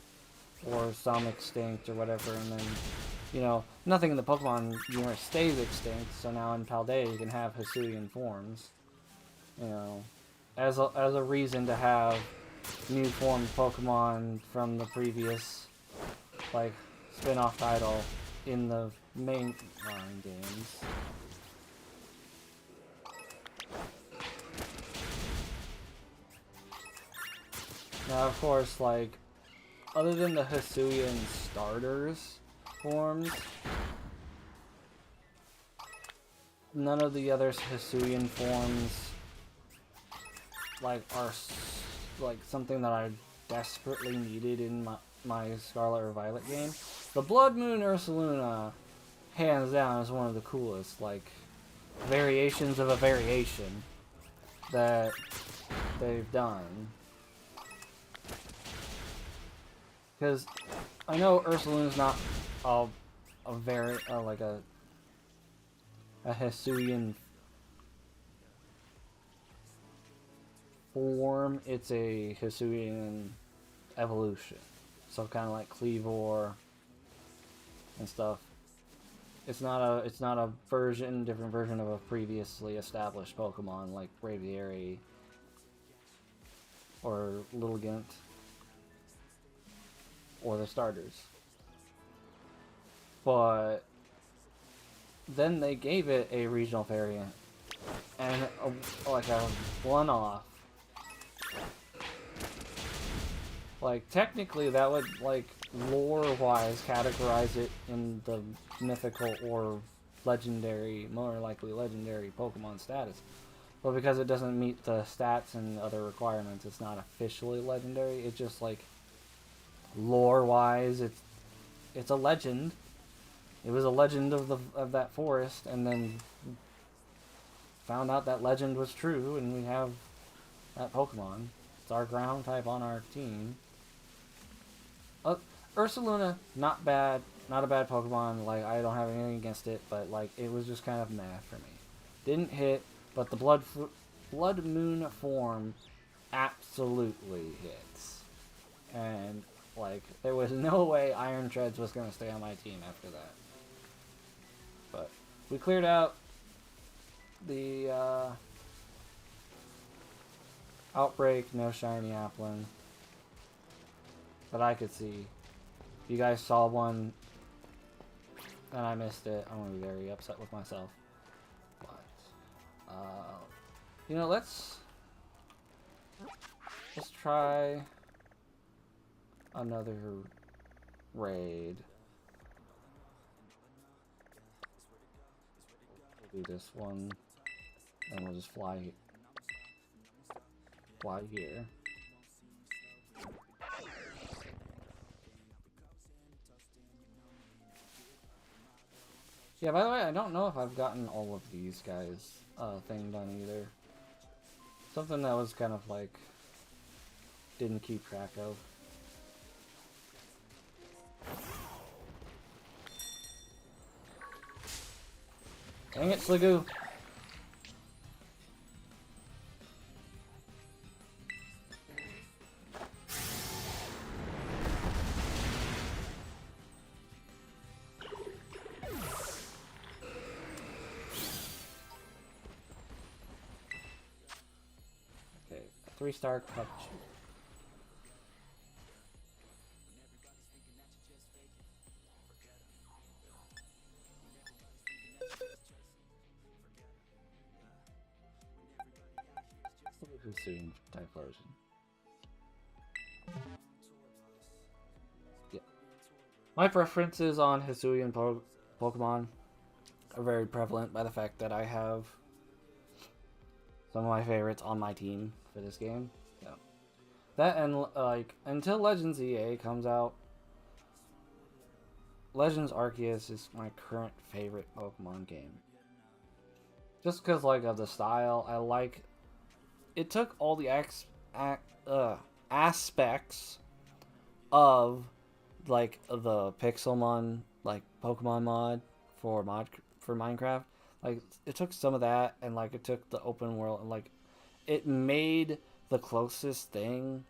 or some extinct or whatever, and then, you know, nothing in the Pokemon universe stays extinct, so now in Paldea you can have Hisuian forms, you know, as a reason to have new formed Pokemon from the previous, like, spin-off title in the main line games. Now, of course, like, other than the Hisuian starters forms, none of the other Hisuian forms, like, are, like, something that I desperately needed in my Scarlet or Violet game. The Blood Moon Ursaluna, hands down, is one of the coolest, like, variations of a variation that they've done. Because I know Ursaluna's not a very, like a Hisuian form, it's a Hisuian evolution. So kind of like Cleavor and stuff. It's not a different version of a previously established Pokemon like Braviary or Little or the starters. But then they gave it a regional variant and like a one-off. Like, technically that would, like, lore-wise categorize it in the mythical or legendary, more likely legendary Pokemon status. But because it doesn't meet the stats and other requirements, it's not officially legendary. It's just, like, lore-wise, it's a legend. It was a legend of that forest, and then found out that legend was true, and we have that Pokemon. It's our ground type on our team. Ursaluna, not bad. Not a bad Pokemon. Like, I don't have anything against it, but like, it was just kind of meh for me. Didn't hit, but the Blood Moon form absolutely hits. And like, there was no way Iron Treads was gonna stay on my team after that. But we cleared out the Outbreak, no shiny Applin that I could see. If you guys saw one and I missed it, I'm gonna be very upset with myself. But you know, let's try another raid. We'll do this one, and we'll just fly here. Yeah, by the way, I don't know if I've gotten all of these guys thing done either. Something that was kind of like didn't keep track of. Dang it, Sligoo! Okay, 3-star cup. Soon type version. Yeah. My preferences on Hisuian Pokemon are very prevalent by the fact that I have some of my favorites on my team for this game. Yeah. That and like until Legends EA comes out, Legends Arceus is my current favorite Pokemon game. Just because like of the style, I like. It took all the aspects of like the Pixelmon like Pokemon mod for Minecraft. Like it took some of that and like it took the open world and like it made the closest thing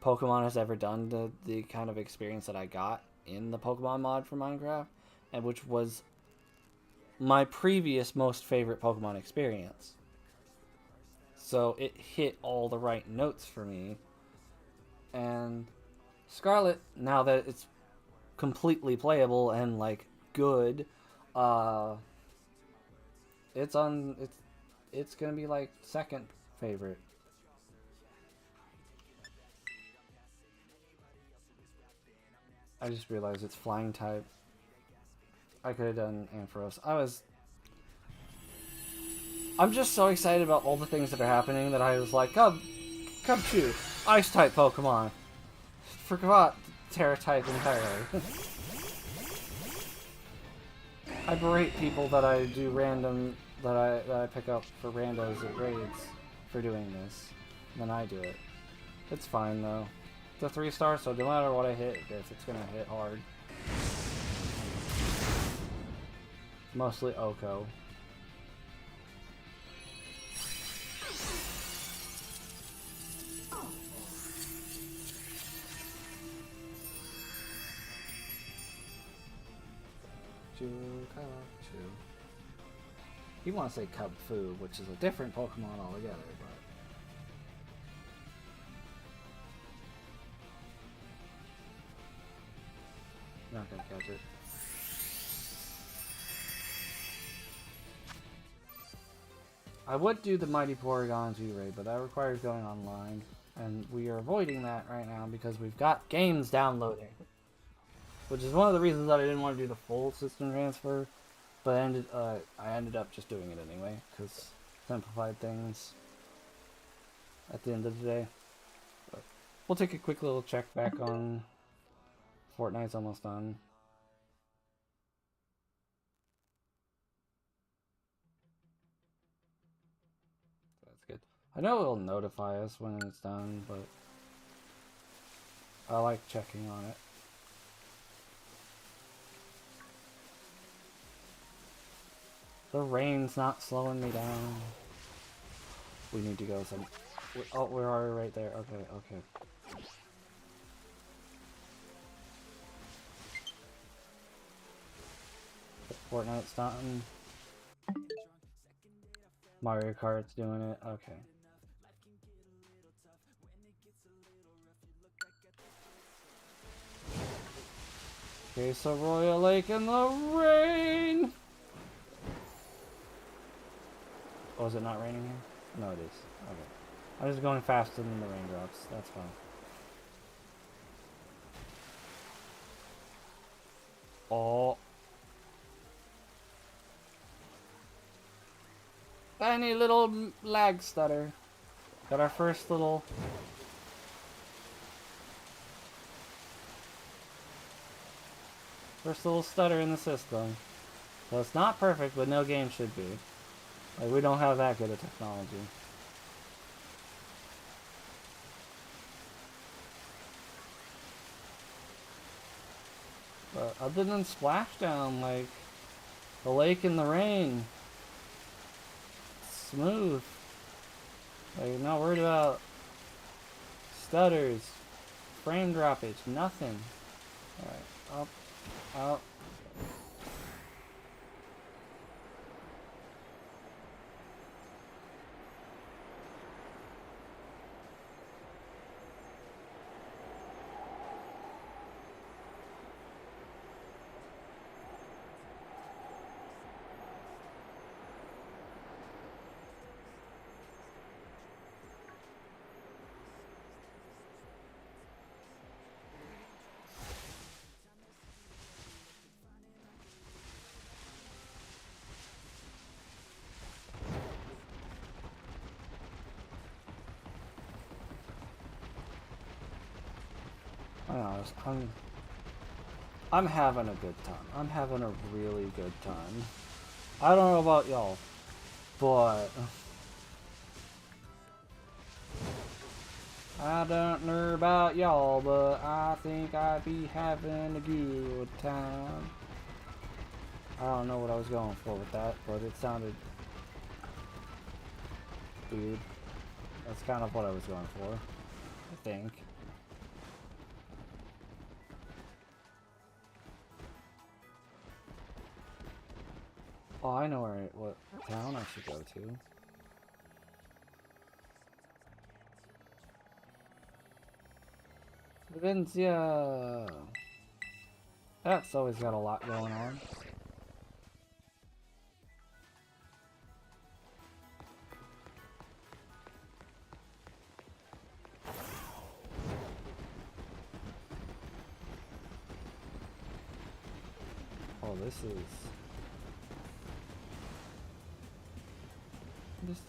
Pokemon has ever done to the kind of experience that I got in the Pokemon mod for Minecraft, and which was my previous most favorite Pokemon experience. So it hit all the right notes for me. And Scarlet, now that it's completely playable and like good, it's gonna be like second favorite. I just realized it's flying type. I could have done Ampharos. I'm just so excited about all the things that are happening that I was like, Cubchoo, Ice type Pokemon. Forgot Terra type entirely. I berate people that I do random that I pick up for randos at raids for doing this. Then I do it. It's fine though. It's a 3-star, so no matter what I hit this, it's gonna hit hard. Mostly Oko. You want to say Cubfu, which is a different Pokemon altogether, but you're not gonna catch it. I would do the Mighty Porygon G-Raid, but that requires going online, and we are avoiding that right now because we've got games downloading. Which is one of the reasons that I didn't want to do the full system transfer, but I ended up just doing it anyway, because simplified things at the end of the day. But we'll take a quick little check back on Fortnite's almost done. That's good. I know it'll notify us when it's done, but I like checking on it. The rain's not slowing me down. We need to go some... Oh, we're already right there. Okay, okay. Fortnite's starting. Mario Kart's doing it. Okay. Okay, so Royal Lake in the rain! Oh, is it not raining here? No, it is. Okay. I'm just going faster than the raindrops. That's fine. Oh. Tiny little lag stutter. Got our first little... First little stutter in the system. So it's not perfect, but no game should be. Like, we don't have that good of technology. But other than Splashdown, like, the lake in the rain, smooth. Like, not worried about stutters, frame droppage, nothing. Alright, up, out. I'm having a good time. I'm having a really good time. I don't know about y'all, but I don't know about y'all, but I think I'd be having a good time. I don't know what I was going for with that, but it sounded weird. That's kind of what I was going for, I think. Oh, I know what town I should go to. Provincia! That's always got a lot going on. Oh, this is... just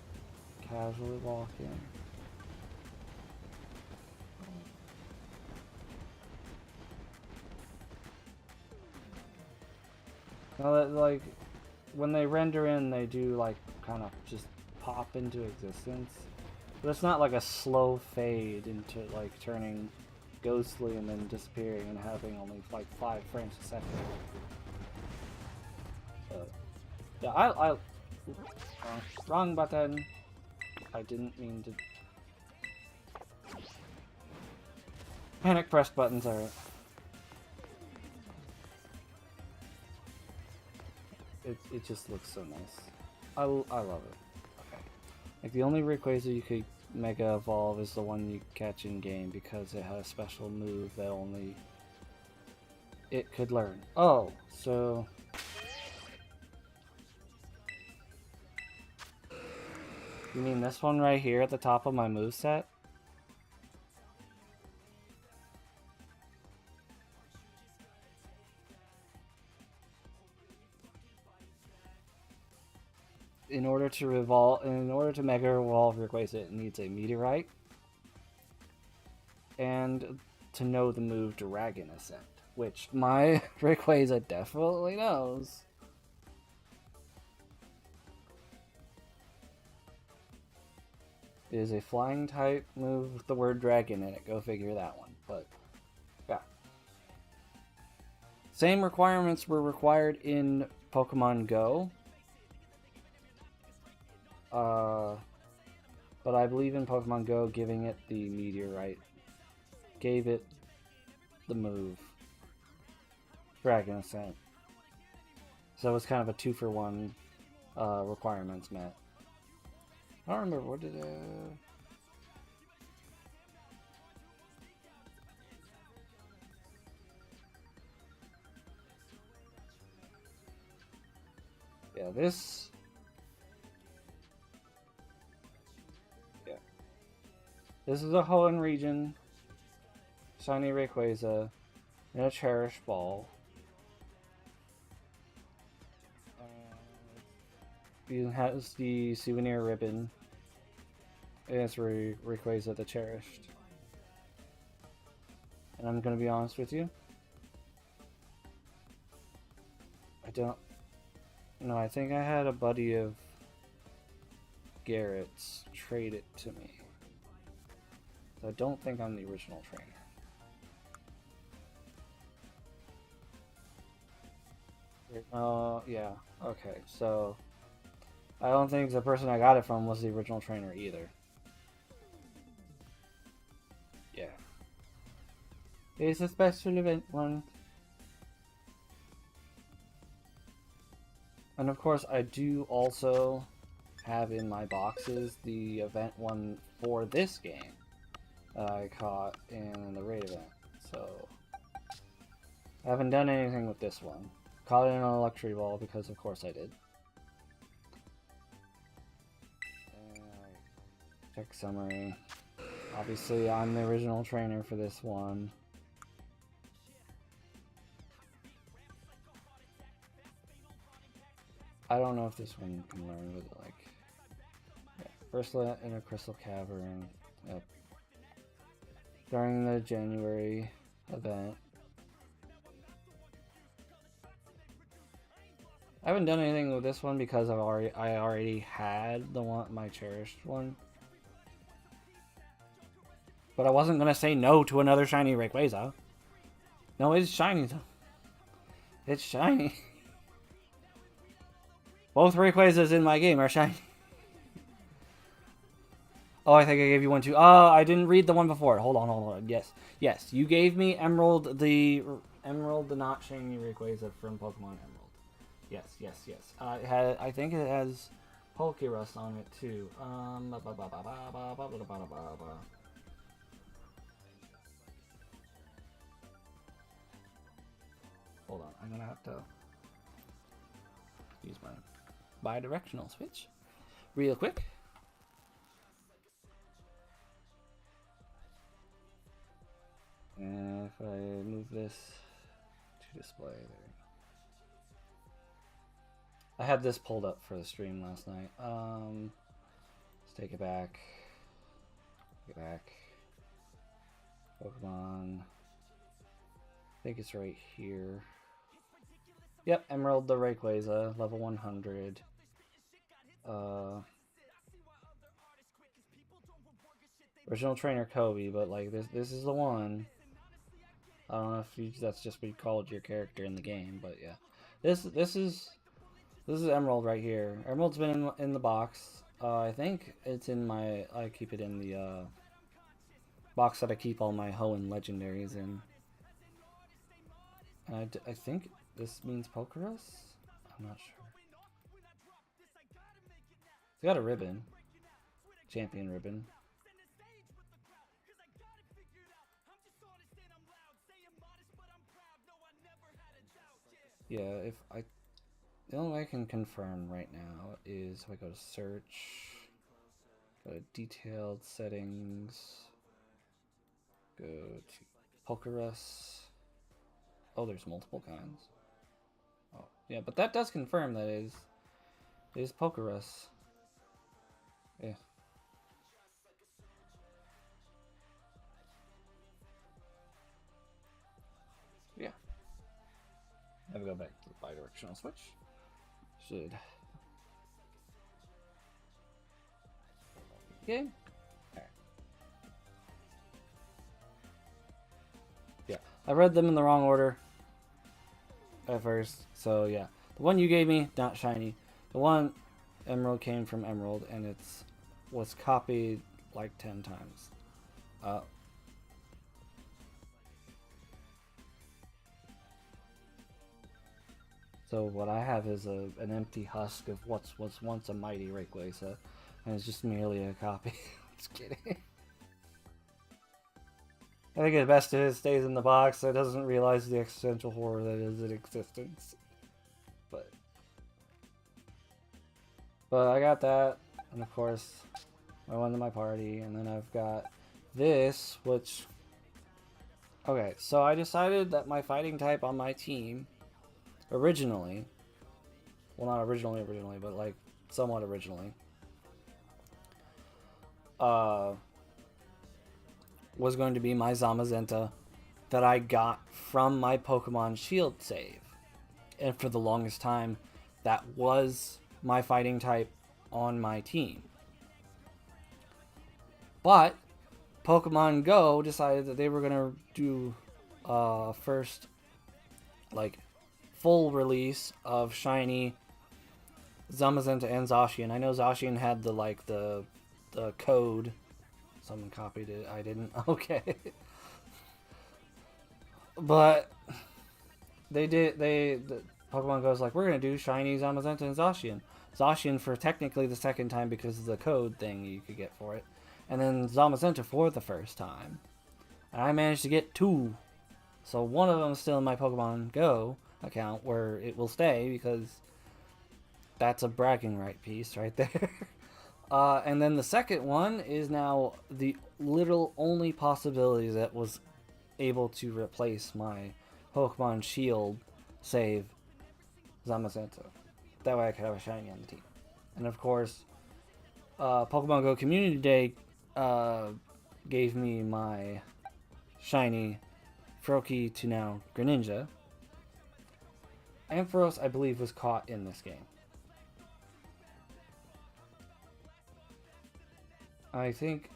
casually walking. Now, like, when they render in, they do, like, kind of just pop into existence. But it's not like a slow fade into, like, turning ghostly and then disappearing and having only, like, 5 frames a second. Yeah, wrong button. I didn't mean to... Panic press buttons are... It just looks so nice. I love it. Okay. Like, the only Rayquaza you could Mega Evolve is the one you catch in game because it had a special move that only it could learn. Oh, so... You mean this one right here at the top of my moveset? In order to Mega Evolve Rayquaza, it needs a Meteorite and to know the move Dragon Ascent, which my Rayquaza definitely knows. It is a flying type move with the word dragon in it. Go figure that one. But yeah, same requirements were required in Pokemon Go. But I believe in Pokemon Go, giving it the Meteorite gave it the move Dragon Ascent. So it was kind of a 2-for-1 requirements met. I don't remember, what did yeah, this... Yeah. This is a Hoenn region, Shiny Rayquaza, and a Cherish Ball. It has the souvenir ribbon. And it's Rayquaza the Cherished. And I'm gonna be honest with you. No, I think I had a buddy of Garrett's trade it to me. So I don't think I'm the original trainer. Yeah. Okay, so I don't think the person I got it from was the original trainer either. Yeah. It's a special event one. And of course, I do also have in my boxes the event one for this game that I caught in the raid event. So I haven't done anything with this one. Caught it in an electric ball because of course I did. Check summary. Obviously, I'm the original trainer for this one. I don't know if this one can learn with like first in a crystal cavern. Yep. During the January event. I haven't done anything with this one because I already had the one, my cherished one. But I wasn't gonna say no to another shiny Rayquaza. No, it's shiny though. It's shiny. Both Rayquazas in my game are shiny. Oh, I think I gave you one too. Oh, I didn't read the one before. Hold on. Yes. You gave me Emerald, the not shiny Rayquaza from Pokemon Emerald. Yes. I think it has Pokerus on it too. Hold on, I'm gonna have to use my bi-directional switch real quick. And if I move this to display there. I had this pulled up for the stream last night. Let's take it back. Take it back. Pokemon. I think it's right here. Yep, Emerald the Rayquaza, level 100. Original trainer Kobe, but like this is the one. I don't know if that's just what you called your character in the game, but yeah. This is Emerald right here. Emerald's been in the box. I think it's in my. I keep it in the box that I keep all my Hoenn legendaries in. And I think this means Pokerus? I'm not sure. It's got a ribbon. Champion ribbon. Yeah, if I... The only way I can confirm right now is if I go to search, go to detailed settings, go to Pokerus. Oh, there's multiple kinds. Oh, yeah, but that does confirm that it is Pokerus. Yeah. Yeah. Have to go back to the bi-directional switch. Should. Okay. Alright. Yeah. I read them in the wrong order at first, so yeah. The one you gave me, not shiny. The one Emerald came from Emerald, and it's was copied like 10 times. So what I have is an empty husk of what was once a mighty Rayquaza, and it's just merely a copy. Just kidding. I think it's best if it stays in the box so it doesn't realize the existential horror that is its existence. But I got that, and of course, I went to my party, and then I've got this, which... Okay, so I decided that my fighting type on my team, originally, well, not originally, but like, somewhat originally, was going to be my Zamazenta that I got from my Pokemon Shield save. And for the longest time, that was my fighting type on my team. But Pokemon Go decided that they were gonna do first like full release of shiny Zamazenta and Zacian. I know Zacian had the code. Someone copied it. I didn't. Okay. But the Pokemon Go's like, we're gonna do shiny Zamazenta and Zacian. Zacian for technically the second time because of the code thing you could get for it. And then Zamazenta for the first time. And I managed to get 2. So one of them is still in my Pokemon Go account where it will stay because that's a bragging right piece right there. And then the second one is now the literal only possibility that was able to replace my Pokemon Shield save Zamazenta. That way I could have a shiny on the team. And of course, Pokemon Go Community Day gave me my shiny Froakie to now Greninja. Ampharos, I believe, was caught in this game. I think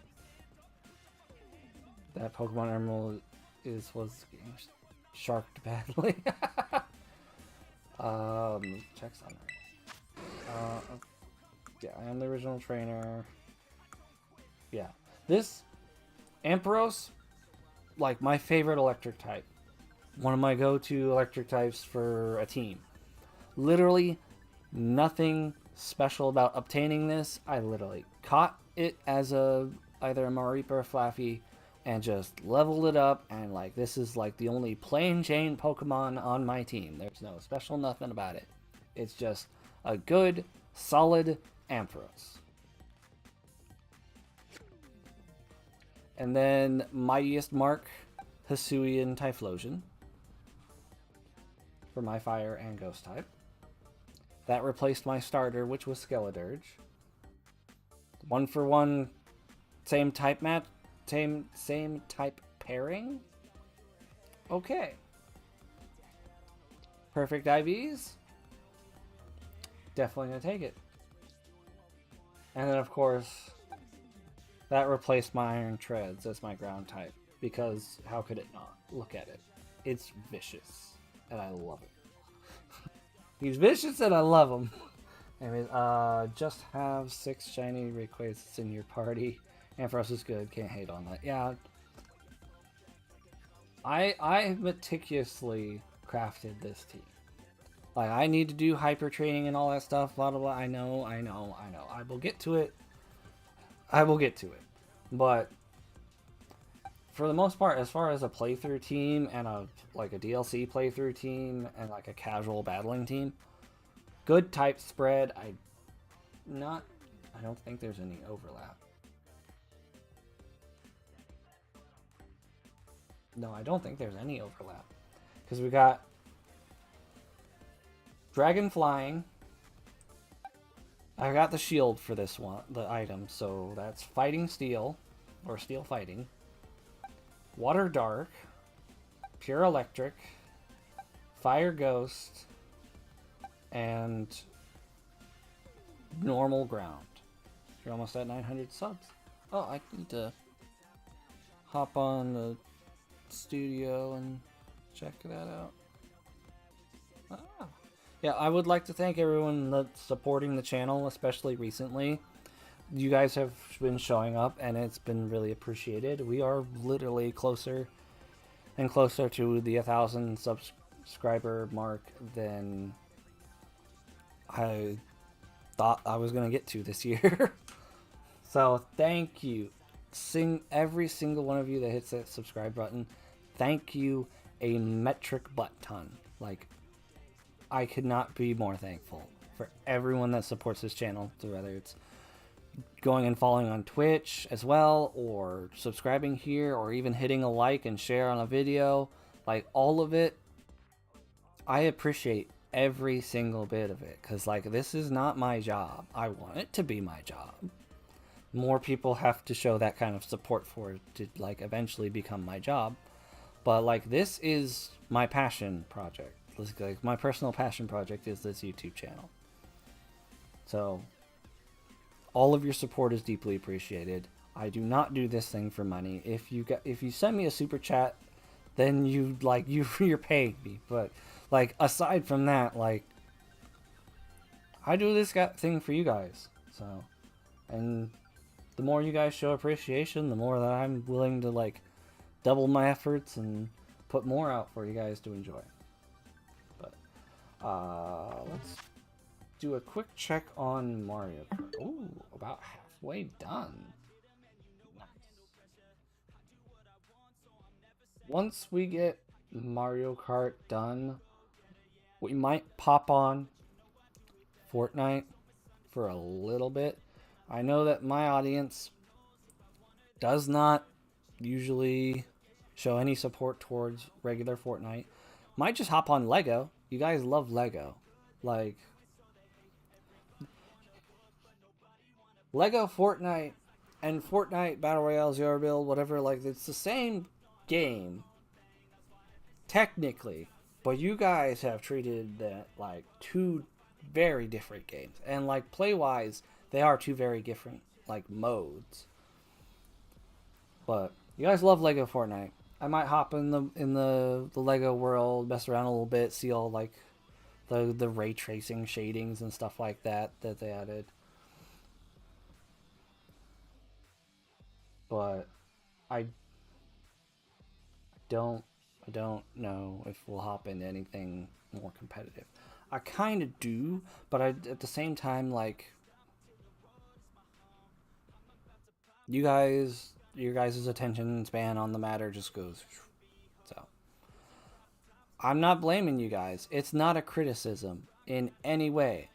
that Pokemon Emerald was getting sharked badly. Check summary. Yeah, I am the original trainer. Yeah, this Ampharos, like my favorite electric type. One of my go-to electric types for a team. Literally nothing special about obtaining this. I literally caught it as either a R.E.P.O or a Flaffy and just leveled it up, and like this is like the only plain Jane Pokemon on my team. There's no special nothing about it. It's just a good, solid Ampharos. And then Mightiest Mark, Hisuian Typhlosion for my fire and ghost type. That replaced my starter, which was Skeledirge. 1-for-1, same type match, same type pairing. Okay. Perfect IVs. Definitely gonna take it. And then of course, that replaced my Iron Treads as my ground type. Because how could it not? Look at it. It's vicious. And I love it. He's vicious and I love him. Anyways, just have 6 shiny Rayquazas in your party. Ampharos is good. Can't hate on that. Yeah. I meticulously crafted this team. Like, I need to do hyper training and all that stuff. Blah, blah, blah. I know. I will get to it. But for the most part, as far as a playthrough team and a DLC playthrough team and like a casual battling team, good type spread. I don't think there's any overlap. No, I don't think there's any overlap because we got Dragon Flying. I got the shield for this one, the item, so that's Fighting Steel or Steel Fighting. Water Dark, Pure Electric, Fire Ghost, and Normal Ground. You're almost at 900 subs. Oh, I need to hop on the studio and check that out. Ah. Yeah, I would like to thank everyone that's supporting the channel, especially recently. You guys have been showing up, and it's been really appreciated. We are literally closer and closer to the 1,000 subscriber mark than I thought I was going to get to this year. So thank you. Every single one of you that hits that subscribe button, thank you a metric butt ton. Like, I could not be more thankful for everyone that supports this channel, whether it's going and following on Twitch as well, or subscribing here, or even hitting a like and share on a video. Like, all of it, I appreciate every single bit of it, because like, this is not my job. I want it to be my job. More people have to show that kind of support for it to like eventually become my job. But like, this is my passion project. Like, my personal passion project is this YouTube channel. So all of your support is deeply appreciated. I do not do this thing for money. If you send me a super chat, then you're paying me. But like aside from that, like I do this thing for you guys. So, and the more you guys show appreciation, the more that I'm willing to like double my efforts and put more out for you guys to enjoy. But let's do a quick check on Mario Kart. Ooh, about halfway done. Nice. Once we get Mario Kart done, we might pop on Fortnite for a little bit. I know that my audience does not usually show any support towards regular Fortnite. Might just hop on Lego. You guys love Lego. Like Lego Fortnite and Fortnite Battle Royale Zero Build, whatever, like it's the same game technically, but you guys have treated that like two very different games. And like play wise, they are two very different like modes. But you guys love Lego Fortnite. I might hop in the Lego world, mess around a little bit, see all like the ray tracing shadings and stuff like that they added. But I don't I don't know if we'll hop into anything more competitive. I kind of do, but at the same time, like your guys' attention span on the matter just goes. So I'm not blaming you guys. It's not a criticism in any way.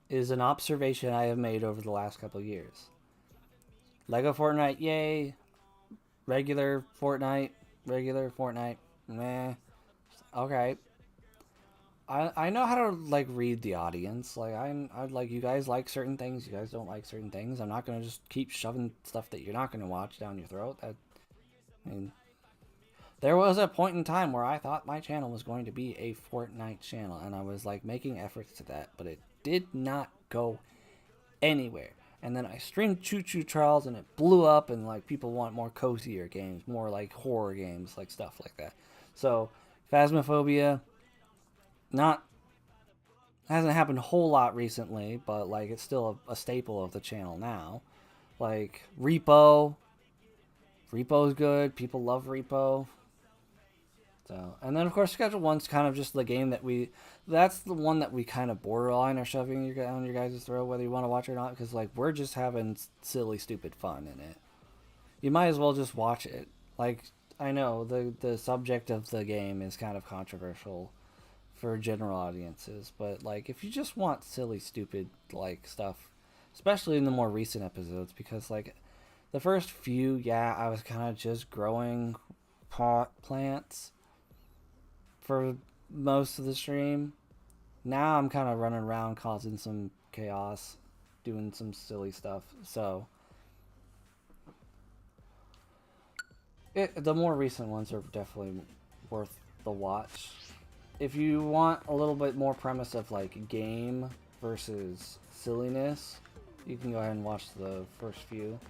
It is an observation I have made over the last couple of years. Lego Fortnite, yay. Regular Fortnite, meh. Okay. I know how to like read the audience. Like I like you guys like certain things, you guys don't like certain things. I'm not gonna just keep shoving stuff that you're not gonna watch down your throat. I mean, there was a point in time where I thought my channel was going to be a Fortnite channel, and I was like making efforts to that, but it did not go anywhere. And then I streamed Choo Choo Charles, and it blew up, and like people want more cozier games, more like horror games, like stuff like that. So Phasmophobia, not hasn't happened a whole lot recently, but like it's still a staple of the channel now. Like Repo's good. People love Repo. So, and then of course Schedule One's kind of just the game that that's the one that we kind of borderline are shoving on your guys' throat, whether you want to watch it or not, because like we're just having silly, stupid fun in it. You might as well just watch it. Like I know the subject of the game is kind of controversial for general audiences, but like if you just want silly, stupid like stuff, especially in the more recent episodes, because like the first few, yeah, I was kind of just growing pot plants for most of the stream. Now I'm kind of running around causing some chaos, doing some silly stuff. So the more recent ones are definitely worth the watch. If you want a little bit more premise of like game versus silliness, you can go ahead and watch the first few.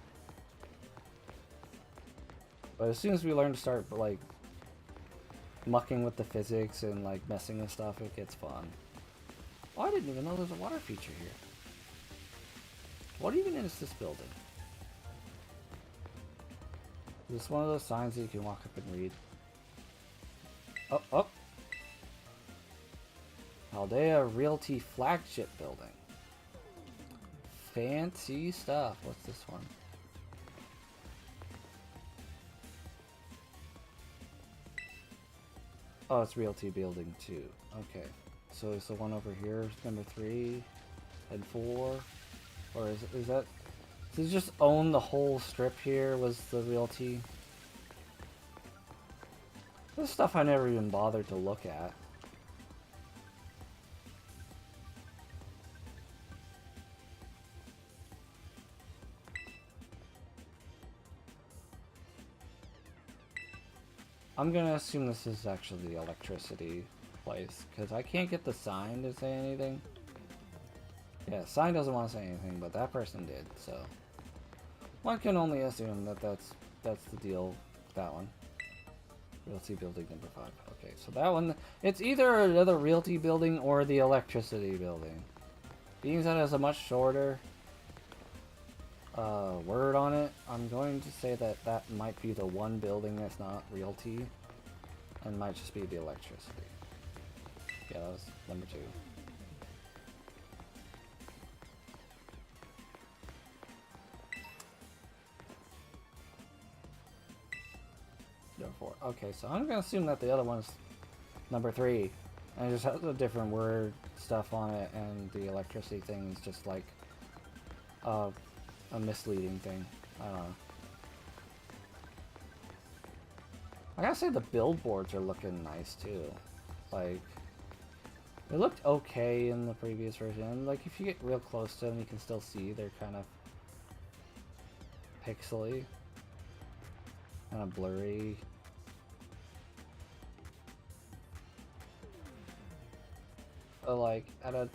But as soon as we learn to start like mucking with the physics and like messing with stuff, it gets fun. Oh, I didn't even know there's a water feature here. What even is this building? Is this one of those signs that you can walk up and read? Oh, oh. Aldea Realty Flagship Building. Fancy stuff. What's this one? Oh, it's Realty Building 2. Okay. So is the one over here number 3 and 4? Or is that... Does it just own the whole strip here, was the Realty? This stuff I never even bothered to look at. I'm gonna assume this is actually the electricity place, because I can't get the sign to say anything. Yeah, sign doesn't want to say anything, but that person did, so one can only assume that that's the deal with that one. Realty building number 5. Okay, so that one, it's either another realty building or the electricity building. Being that it has a much shorter word on it, I'm going to say that that might be the one building that's not realty, and might just be the electricity. Yeah, that was number 2. Number 4. Okay, so I'm gonna assume that the other one's number 3, and it just has a different word stuff on it, and the electricity thing is just like a misleading thing. I don't know. I gotta say the billboards are looking nice too. Like, they looked okay in the previous version. Like, if you get real close to them, you can still see they're kind of pixely, kind of blurry. But like, at a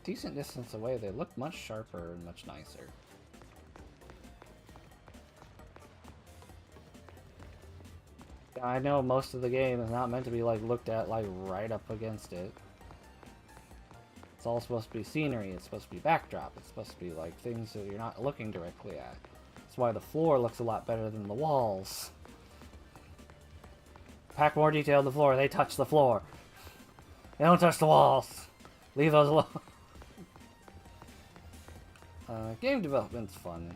decent distance away, they look much sharper and much nicer. I know most of the game is not meant to be like looked at like right up against it. It's all supposed to be scenery, it's supposed to be backdrop, it's supposed to be like things that you're not looking directly at. That's why the floor looks a lot better than the walls. Pack more detail on the floor, they touch the floor. They don't touch the walls. Leave those alone. Game development's fun.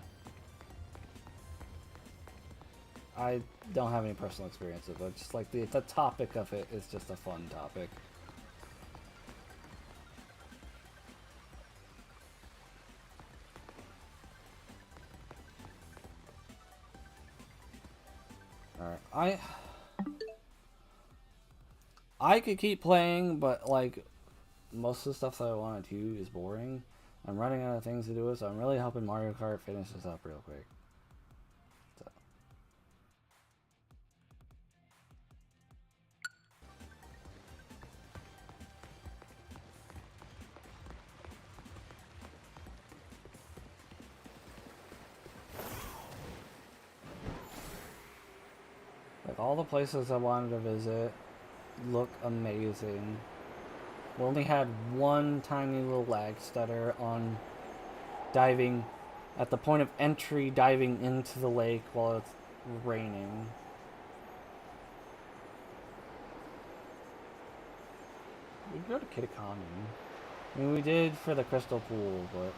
I don't have any personal experience with it, just like the topic of it is just a fun topic. Alright, I could keep playing, but like most of the stuff that I want to do is boring. I'm running out of things to do, so I'm really hoping Mario Kart finishes up real quick. So. Like, all the places I wanted to visit look amazing. We only had one tiny little lag stutter on diving at the point of entry, diving into the lake while it's raining. We go to Kitakami. I mean, we did for the crystal pool, but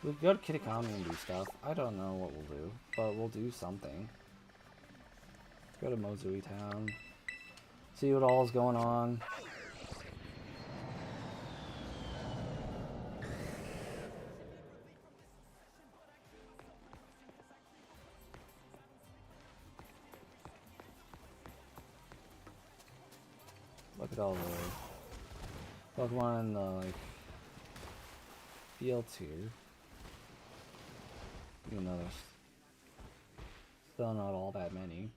we go to Kitakami and do stuff. I don't know what we'll do, but we'll do something. Go to Mozui Town. See what all's going on. Look at all the Pokemon in the like fields here. Even though there's still not all that many.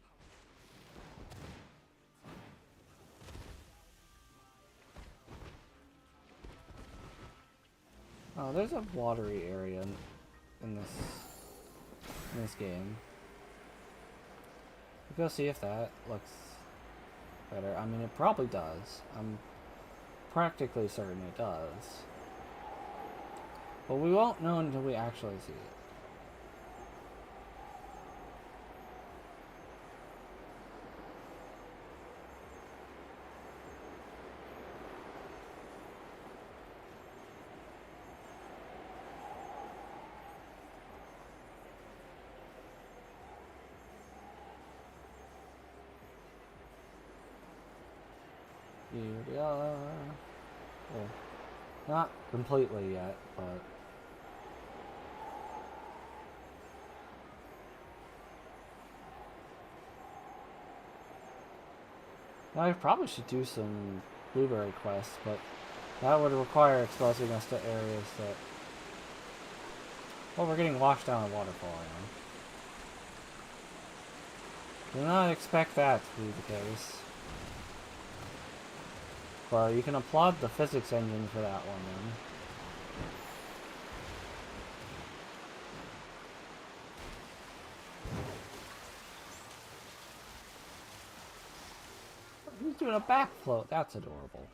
Oh, there's a watery area in this game. We'll go see if that looks better. I mean, it probably does. I'm practically certain it does. But we won't know until we actually see it. Here we are. Well, not completely yet, but I probably should do some blueberry quests, but that would require exposing us to areas that... Well, we're getting washed down a waterfall now. Do not expect that to be the case. But you can applaud the physics engine for that one, then. He's doing a back float. That's adorable.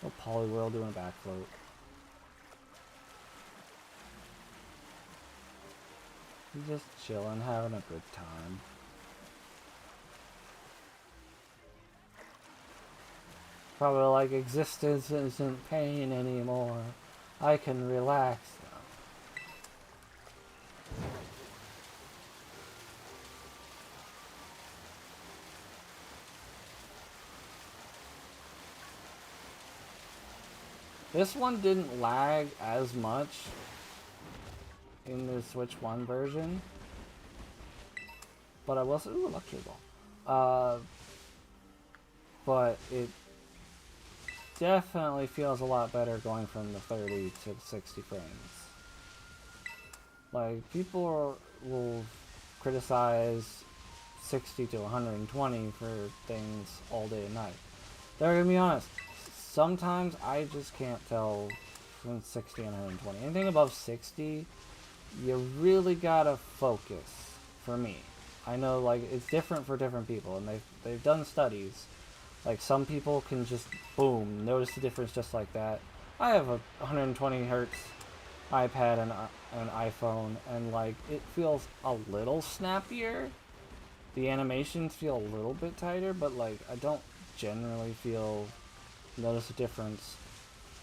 Little Poliwhirl doing a back float. He's just chilling, having a good time. Probably like, existence isn't pain anymore. I can relax now. This one didn't lag as much in the Switch 1 version. But I was... Ooh, Luxury Ball. But it definitely feels a lot better going from the 30 to 60 frames. Like, people will criticize 60 to 120 for things all day and night. They're gonna be honest. Sometimes I just can't tell from 60 and 120. Anything above 60, you really gotta focus, for me. I know, like, it's different for different people, and they've done studies. Like, some people can just, boom, notice the difference just like that. I have a 120 hertz iPad and an iPhone, and, like, it feels a little snappier. The animations feel a little bit tighter, but, like, I don't generally notice a difference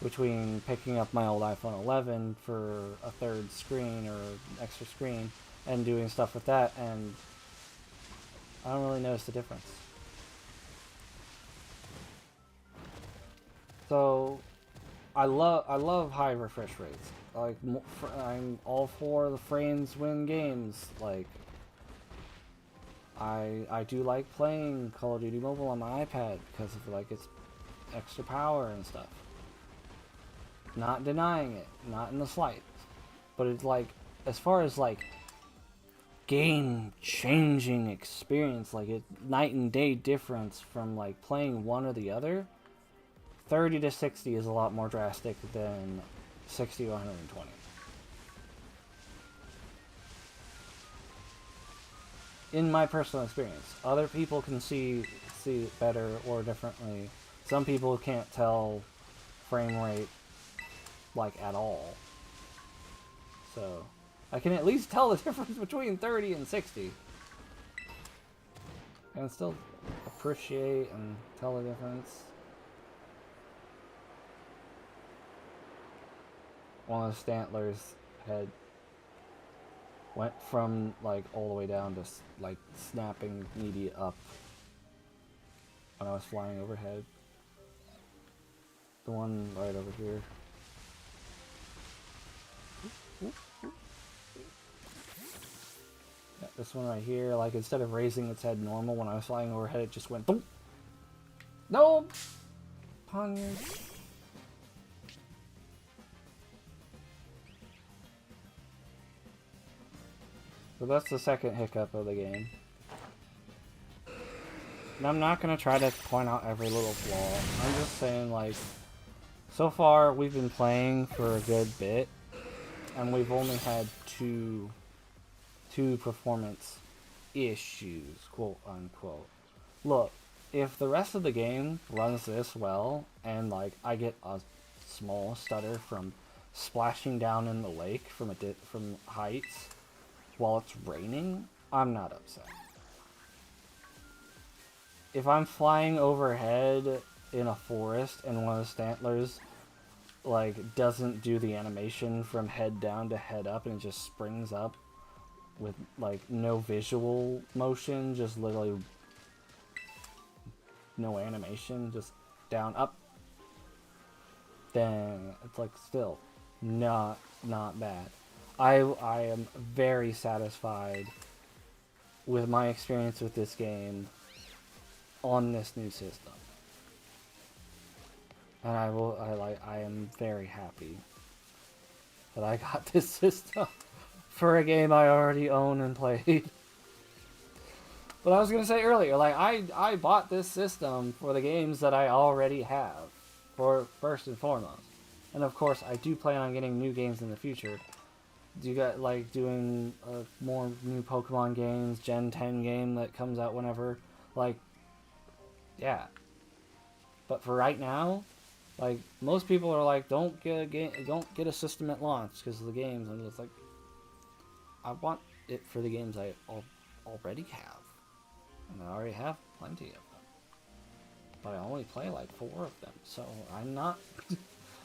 between picking up my old iPhone 11 for a third screen or an extra screen and doing stuff with that, and I don't really notice the difference. So I love high refresh rates. Like, I'm all for the frames win games. Like, I do like playing Call of Duty Mobile on my iPad because of, like, its extra power and stuff. Not denying it, not in the slightest. But it's like, as far as like game-changing experience, like it night and day difference from like playing one or the other, 30 to 60 is a lot more drastic than 60 to 120. In my personal experience, other people can see it better or differently. Some people can't tell frame rate like at all. So I can at least tell the difference between 30 and 60. I can still appreciate and tell the difference. One of the Stantlers had went from like all the way down to like snapping media up when I was flying overhead. The one right over here. Yeah, this one right here, like instead of raising its head normal when I was flying overhead, it just went boom. No! Poniard. So that's the second hiccup of the game. And I'm not going to try to point out every little flaw. I'm just saying, like, so far we've been playing for a good bit, and we've only had two performance issues, quote unquote. Look, if the rest of the game runs this well, and like I get a small stutter from splashing down in the lake from heights while it's raining, I'm not upset. If I'm flying overhead in a forest and one of the Stantlers like doesn't do the animation from head down to head up and it just springs up with like no visual motion, just literally no animation, just down up, then it's like still not bad. I am very satisfied with my experience with this game on this new system. And I am very happy that I got this system for a game I already own and played. But I was gonna say earlier, like I bought this system for the games that I already have, for first and foremost, and of course I do plan on getting new games in the future. Do you got like doing more new Pokemon games, Gen 10 game that comes out whenever, like, yeah. But for right now, like most people are like, don't get a game, don't get a system at launch because of the games. And it's like, I want it for the games I already have, and I already have plenty of them. But I only play like 4 of them, so I'm not,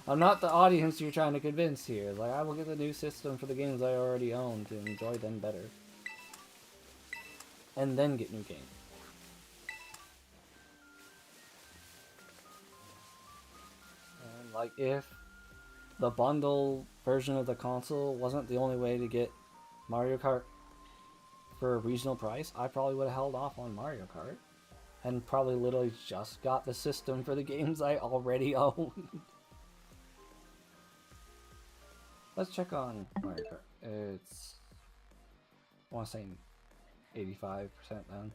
I'm not the audience you're trying to convince here. Like I will get the new system for the games I already own to enjoy them better, and then get new games. And like if the bundle version of the console wasn't the only way to get Mario Kart for a reasonable price, I probably would have held off on Mario Kart and probably literally just got the system for the games I already own. Let's check on Mario Kart. It's, I want to say 85% done.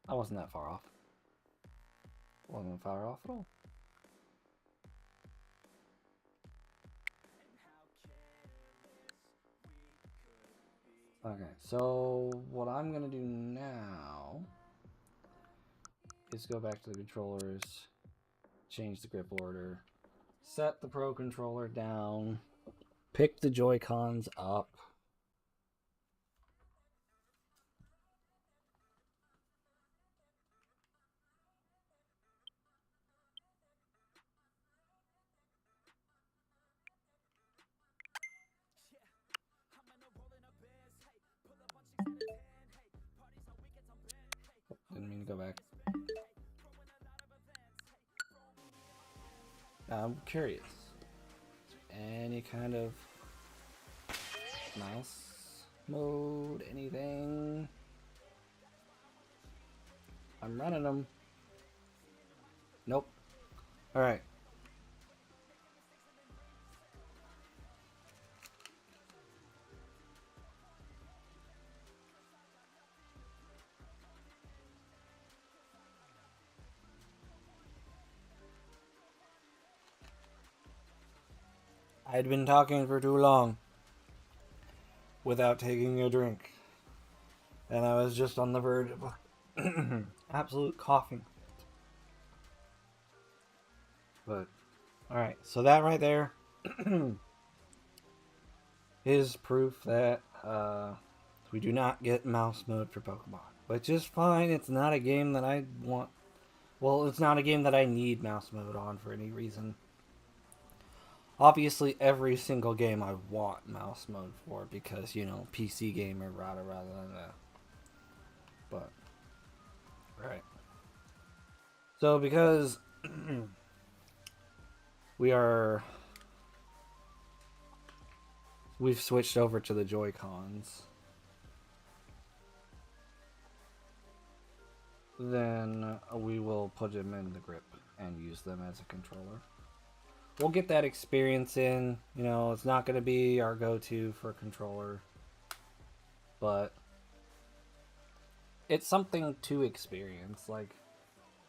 I wasn't that far off. Wasn't far off at all. Okay, so what I'm gonna do now is go back to the controllers, change the grip order, set the Pro controller down, pick the Joy-Cons up. Didn't mean to go back. I'm curious. Any kind of mouse mode, anything? I'm running them. Nope. Alright. I'd been talking for too long without taking a drink, and I was just on the verge of absolute coughing. But, alright, so that right there is proof that we do not get mouse mode for Pokemon. Which is fine, it's not a game that I want. Well, it's not a game that I need mouse mode on for any reason. Obviously, every single game I want mouse mode for because, you know, PC gamer, rather than that. But, right. So, because we've switched over to the Joy-Cons, then we will put them in the grip and use them as a controller. We'll get that experience in. You know, it's not going to be our go-to for controller, but it's something to experience. Like,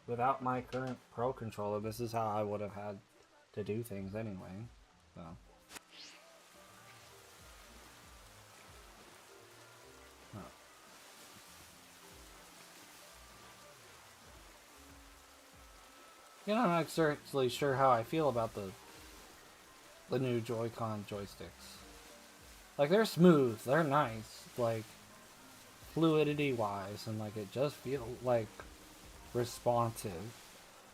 without my current Pro controller, this is how I would have had to do things anyway. So. You know, I'm not exactly sure how I feel about the new Joy-Con joysticks. Like, they're smooth, they're nice, like, fluidity-wise, and, like, it just feels, like, responsive.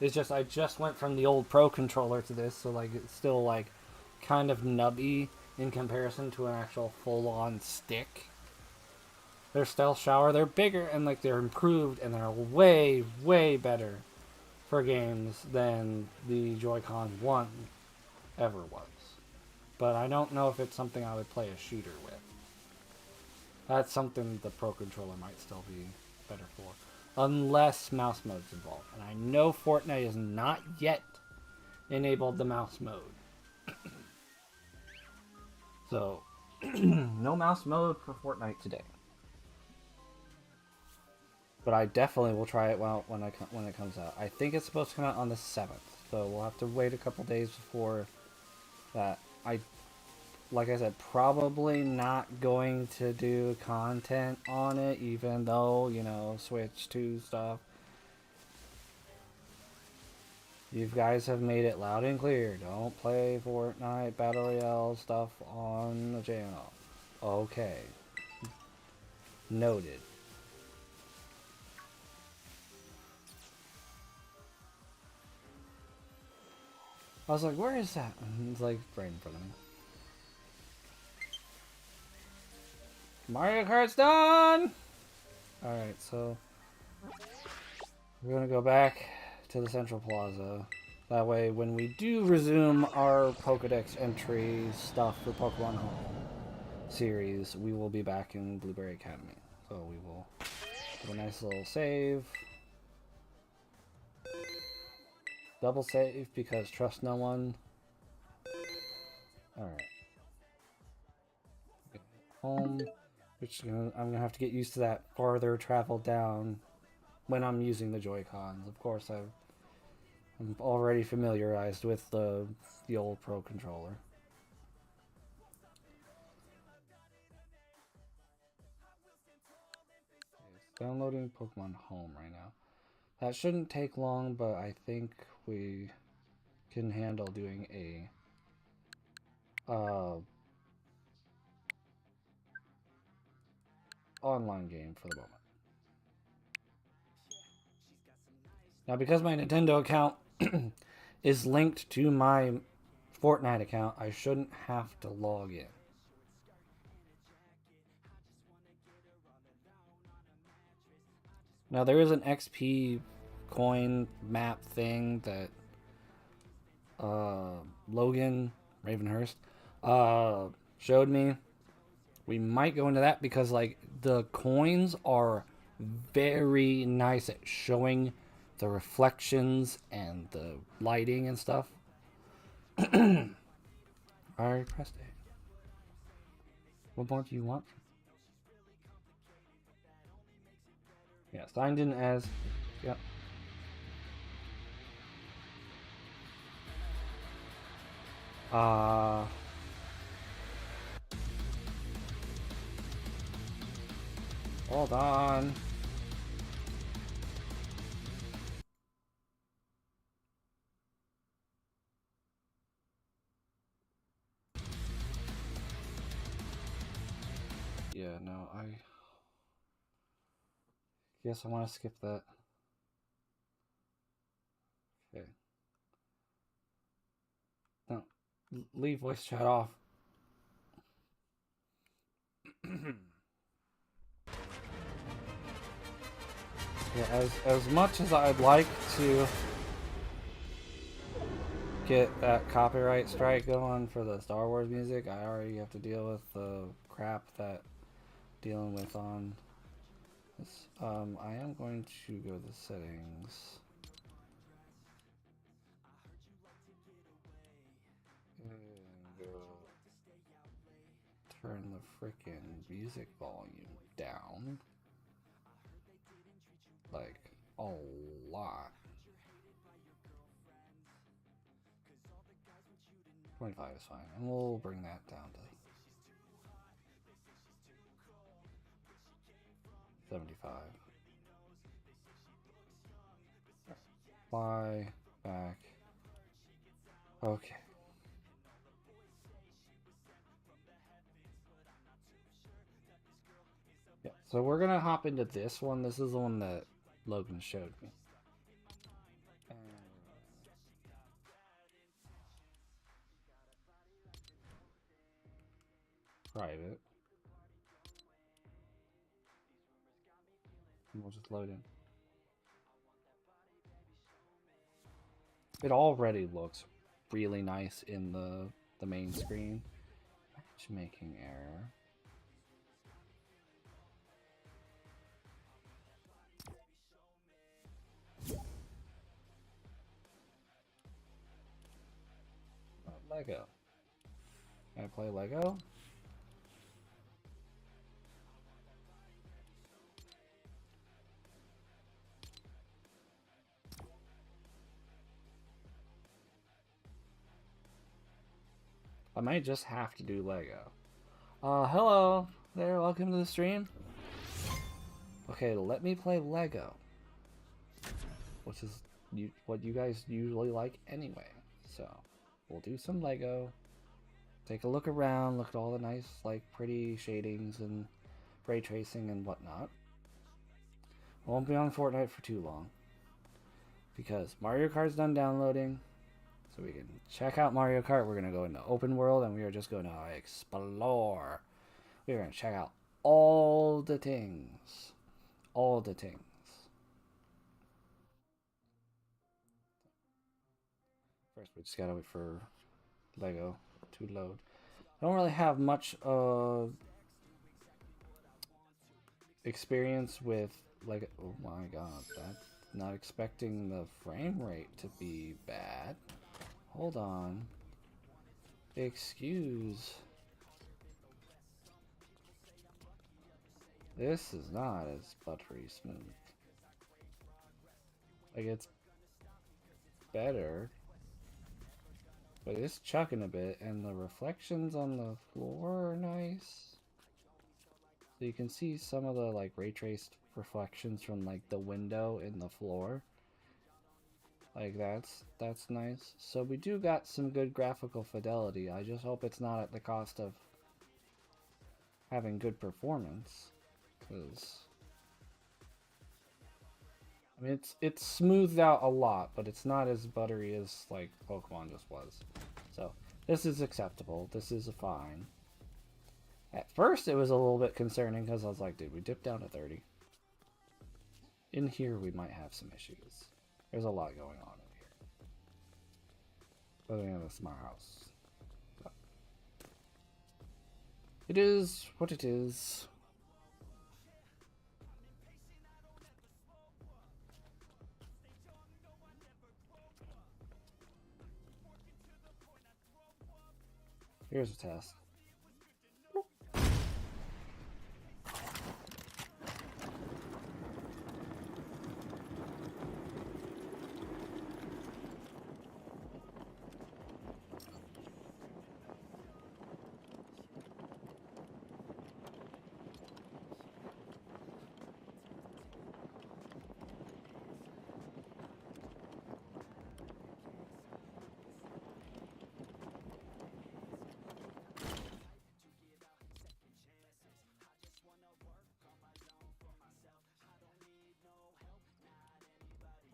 It's just, I just went from the old Pro controller to this, so, like, it's still, like, kind of nubby in comparison to an actual full-on stick. Their Stealth Shower, they're bigger, and, like, they're improved, and they're way, way better for games than the Joy-Con 1 ever was. But I don't know if it's something I would play a shooter with. That's something the Pro controller might still be better for. Unless mouse mode's involved. And I know Fortnite has not yet enabled the mouse mode. So, No mouse mode for Fortnite today. But I definitely will try it when it comes out. I think it's supposed to come out on the 7th, so we'll have to wait a couple days before that. Like I said, probably not going to do content on it, even though, you know, Switch 2 stuff. You guys have made it loud and clear. Don't play Fortnite Battle Royale stuff on the channel. Okay. Noted. I was like, where is that? And it's like right in front of me. Mario Kart's done! Alright, so we're gonna go back to the Central Plaza. That way, when we do resume our Pokedex entry stuff for Pokemon Home series, we will be back in Blueberry Academy. So we will do a nice little save. Double save because trust no one. Alright. Home. Which I'm gonna have to get used to that farther travel down when I'm using the Joy-Cons. Of course, I'm already familiarized with the old Pro controller. It's downloading Pokemon Home right now. That shouldn't take long, but I think we can handle doing a online game for the moment. Now, because my Nintendo account is linked to my Fortnite account, I shouldn't have to log in. Now, there is an XP coin map thing that Logan Ravenhurst showed me. We might go into that because like the coins are very nice at showing the reflections and the lighting and stuff. I already pressed it. What more do you want? Yeah, signed in as. Yep. Hold on. Yeah, no, I guess I want to skip that. Okay. No, leave voice chat off. Yeah, as much as I'd like to get that copyright strike going for the Star Wars music, I already have to deal with the crap that dealing with on this. I am going to go to settings. And go turn the freaking music volume down. Like, a lot. 25 is fine, and we'll bring that down to 75. Fly back. Okay. Yeah, so we're gonna hop into this one. This is the one that Logan showed me. Private. And we'll just load in. It already looks really nice in the main screen. Matchmaking error. Lego. Can I play Lego? I might just have to do Lego. Hello there, welcome to the stream. Okay, let me play Lego. Which is what you guys usually like anyway. So, we'll do some Lego. Take a look around, look at all the nice, like, pretty shadings and ray tracing and whatnot. I won't be on Fortnite for too long. Because Mario Kart's done downloading. So we can check out Mario Kart. We're going to go into open world and we are just going to explore. We're going to check out all the things. All the things. First, we just got to wait for Lego to load. I don't really have much experience with like, oh my god, that's not expecting the frame rate to be bad. Hold on. Excuse. This is not as buttery smooth. Like, it's better, but it's chucking a bit, and the reflections on the floor are nice. So you can see some of the like ray traced reflections from like the window in the floor. Like that's nice. So we do got some good graphical fidelity. I just hope it's not at the cost of having good performance, because I mean it's smoothed out a lot, but it's not as buttery as like Pokemon just was. So this is acceptable. This is fine. At first it was a little bit concerning because I was like, dude, we dipped down to 30. In here we might have some issues. There's a lot going on in here. But we have a smart house. So. It is what it is. Here's a test.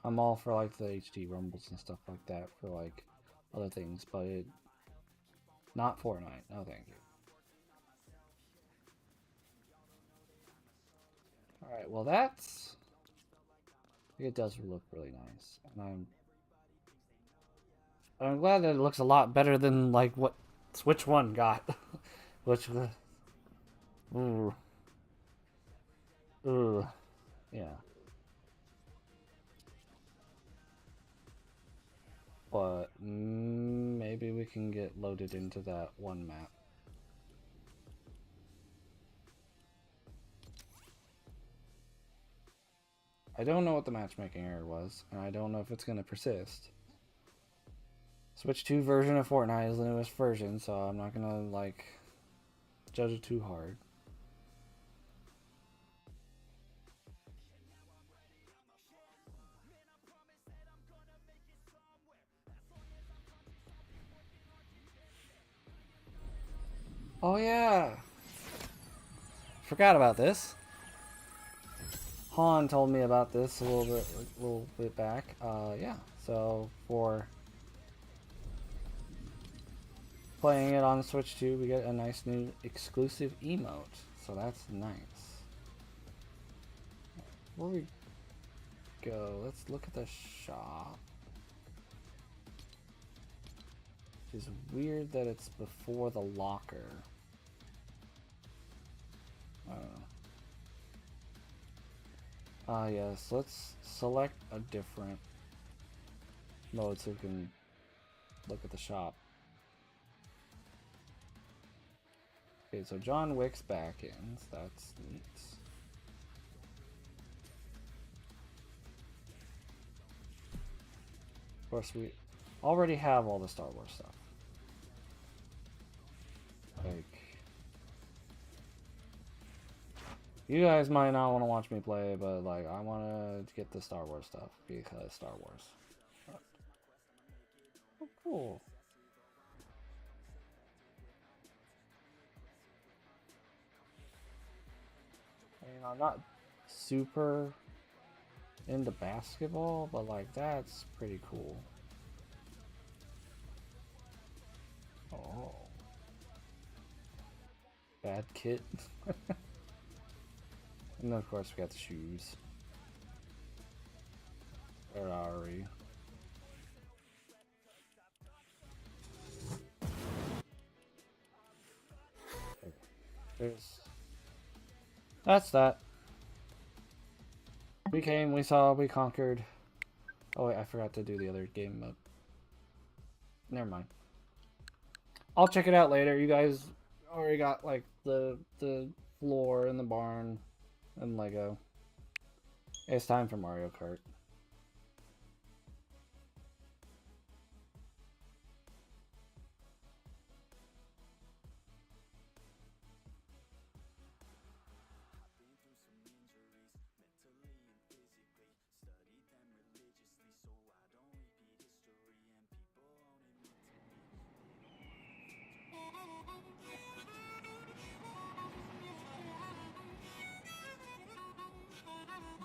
I'm all for like the HD rumbles and stuff like that for like other things, but not Fortnite. No, thank you. All right, well that's it does look really nice, and I'm glad that it looks a lot better than like what Switch 1 got, which was ooh yeah. But maybe we can get loaded into that one map. I don't know what the matchmaking error was, and I don't know if it's going to persist. Switch 2 version of Fortnite is the newest version, so I'm not going to, like, judge it too hard. Oh yeah! Forgot about this. Han told me about this a little bit back. Yeah. So for playing it on Switch 2, we get a nice new exclusive emote. So that's nice. Where we go? Let's look at the shop. It's weird that it's before the locker. I don't know. Yes, let's select a different mode so we can look at the shop. Okay, so John Wick's back in, so that's neat. Of course, we already have all the Star Wars stuff. You guys might not want to watch me play, but like I want to get the Star Wars stuff because Star Wars. Oh, cool. I mean, I'm not super into basketball, but like that's pretty cool. Oh, bad kit. And then of course we got the shoes. Ferrari. There's. That's that. We came, we saw, we conquered. Oh wait, I forgot to do the other game mode. Never mind. I'll check it out later. You guys already got like the floor and the barn and Lego. It's time for Mario Kart.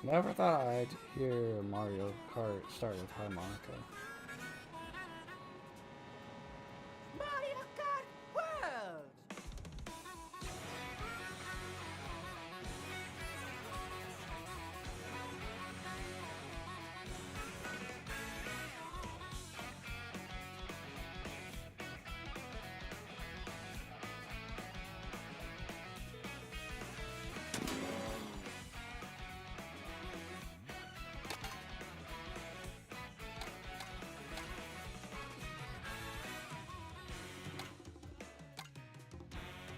Never thought I'd hear Mario Kart start with harmonica. Mario Kart World!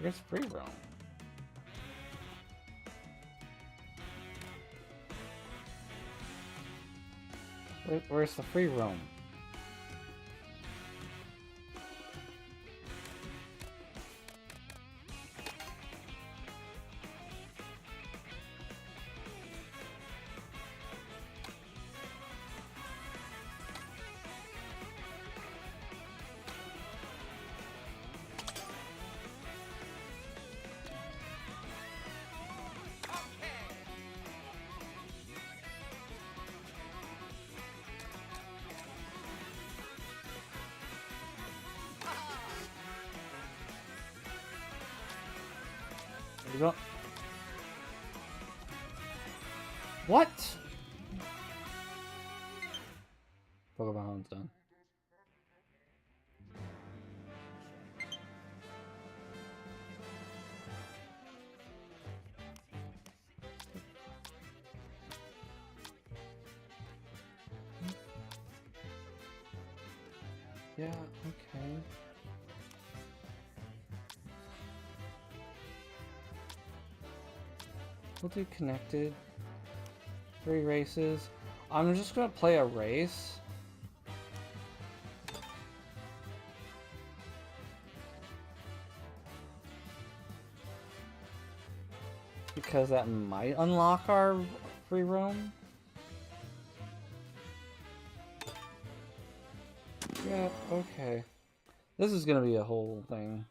Where's free roam? Where's the free roam? There we go. What? Pokemon's done. Yeah, okay. We'll do connected. 3 races. I'm just gonna play a race. Because that might unlock our free roam. Yeah, okay. This is gonna be a whole thing.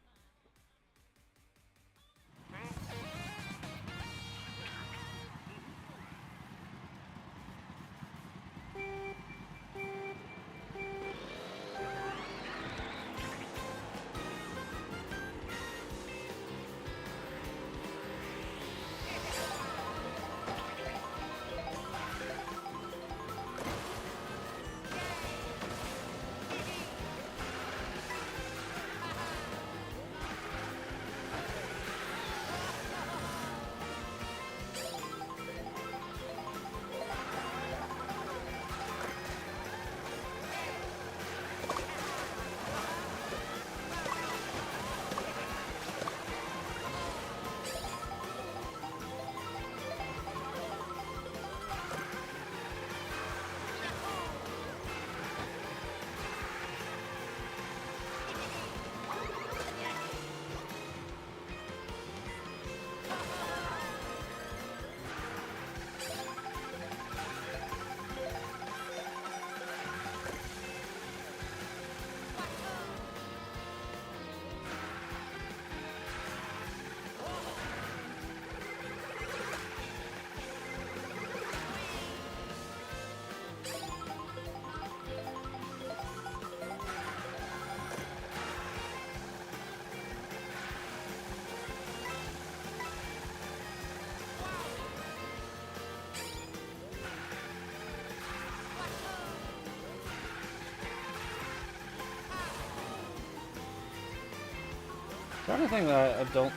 Trying to think that I don't.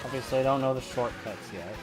Obviously, I don't know the shortcuts yet.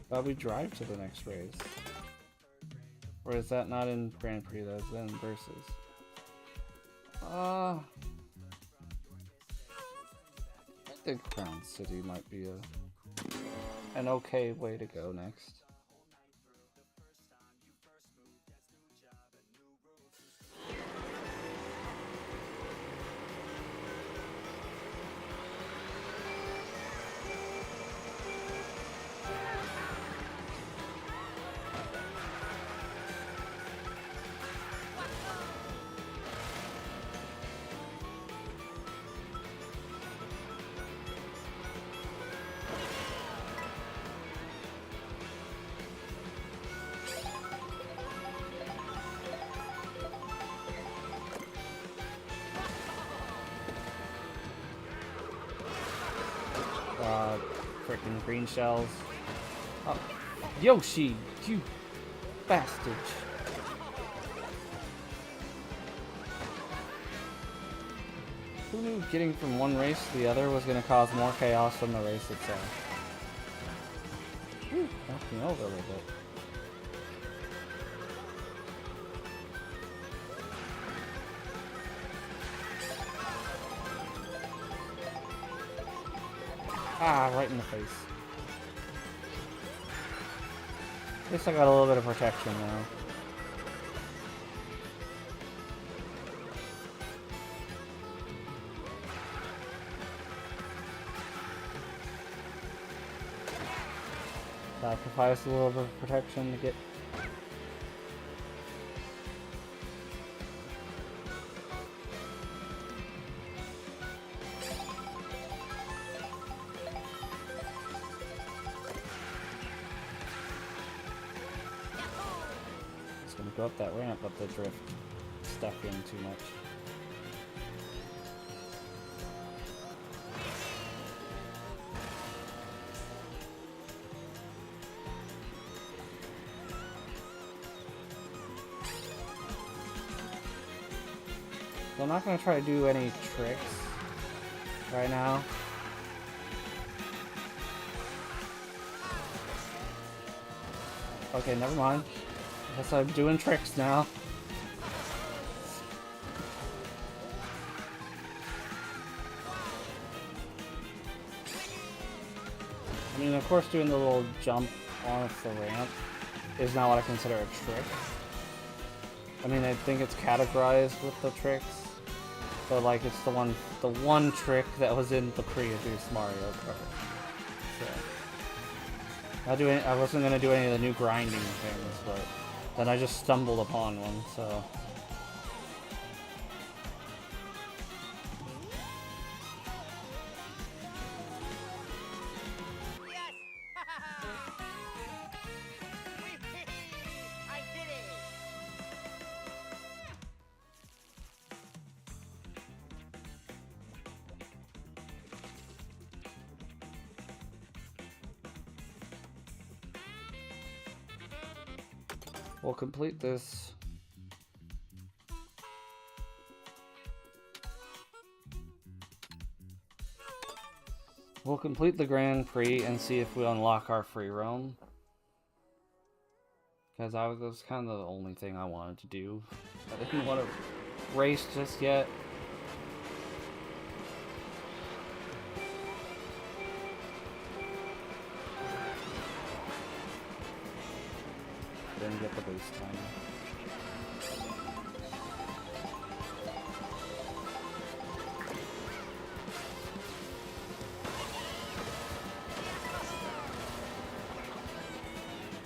Thought we drive to the next race. Or is that not in Grand Prix, that's in Versus? I think Crown City might be an okay way to go next. Freaking green shells. Oh, Yoshi, you bastard. Who knew getting from one race to the other was going to cause more chaos than the race itself? Whew, knocked me over a little bit. Ah, right in the face. At least I got a little bit of protection now. Sacrifice a little bit of protection to get. Go up that ramp, but the drift stuck in too much. So I'm not going to try to do any tricks right now. Okay, never mind. Guess I'm doing tricks now. I mean, of course, doing the little jump off the ramp is not what I consider a trick. I mean, I think it's categorized with the tricks, but like it's the one trick that was in the previous Mario Kart. So I wasn't gonna do any of the new grinding things, but then I just stumbled upon one, so. Yes! I did it! We'll complete this. We'll complete the Grand Prix and see if we unlock our free roam. Because that was kind of the only thing I wanted to do. I didn't want to race just yet. Didn't get the boost time.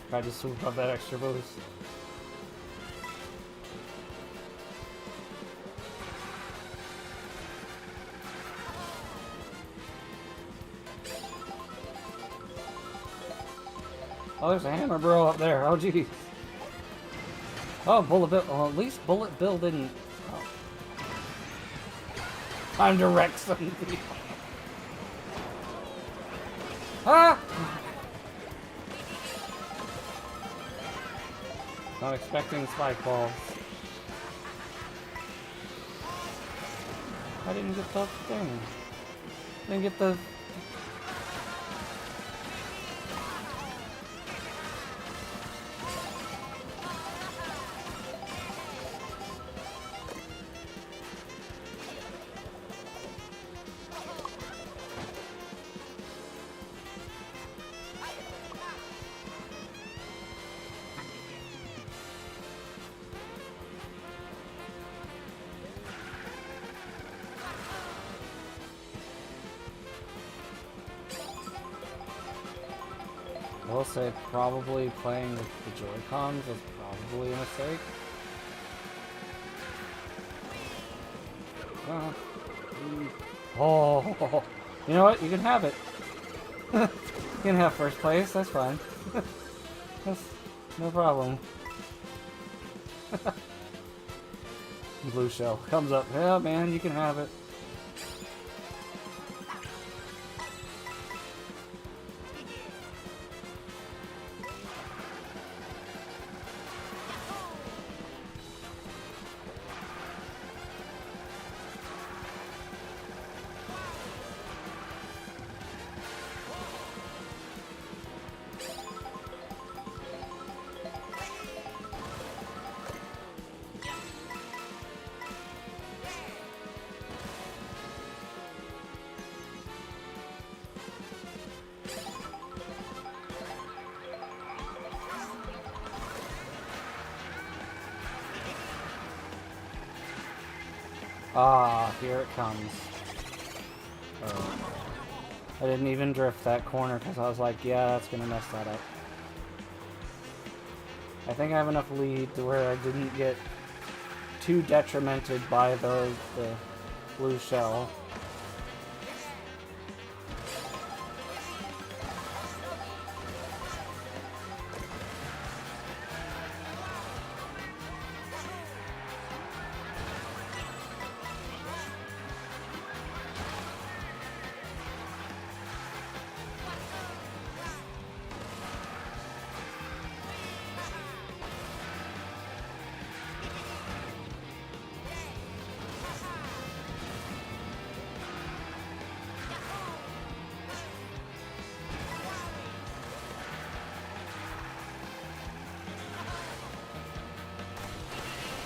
Tried to swoop up that extra boost. Oh, there's a hammer bro up there. Oh, jeez. Oh, Bullet Bill. Well, at least Bullet Bill didn't. Oh. Time to wreck some people. Ah! Not expecting spike balls. I didn't get the thing. Didn't get the. I will say probably playing with the Joy-Cons was probably a mistake. Oh, you know what? You can have it. You can have first place. That's fine. That's no problem. Blue shell comes up. Yeah, man, you can have it. Ah, here it comes. Oh. I didn't even drift that corner because I was like, yeah, that's gonna mess that up. I think I have enough lead to where I didn't get too detrimented by the blue shell.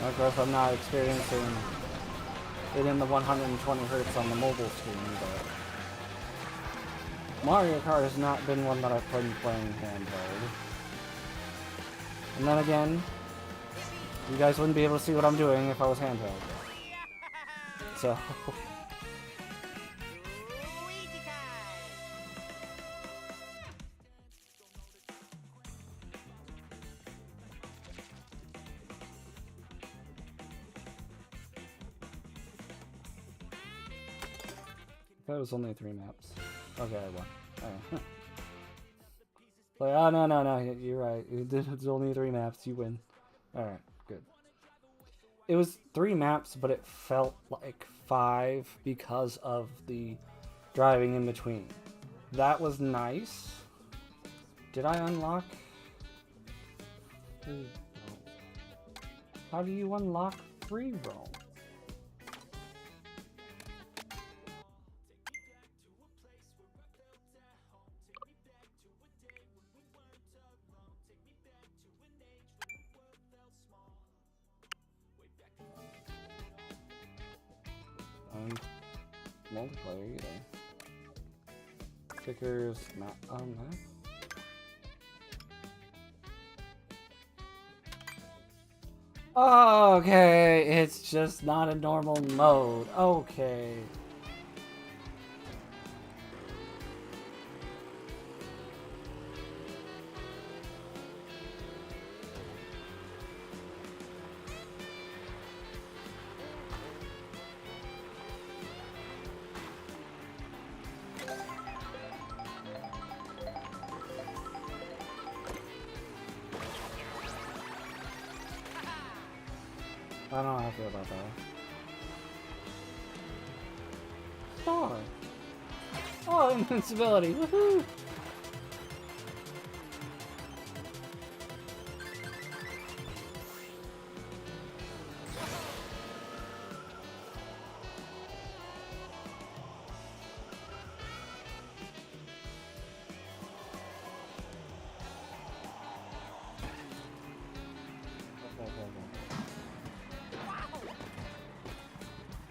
Of course, I'm not experiencing it in the 120 Hz on the mobile screen, but Mario Kart has not been one that I've been playing handheld. And then again, you guys wouldn't be able to see what I'm doing if I was handheld. So... That was only 3 maps. Okay, I won. Alright. Like, oh, no, you're right. It's only 3 maps, you win. Alright, good. It was 3 maps, but it felt like 5 because of the driving in between. That was nice. Did I unlock? How do you unlock free roam? multiplayer either. Stickers, map. Map. Okay, it's just not a normal mode. Okay. I don't know how I feel about that. Star! Oh, invincibility! Woohoo!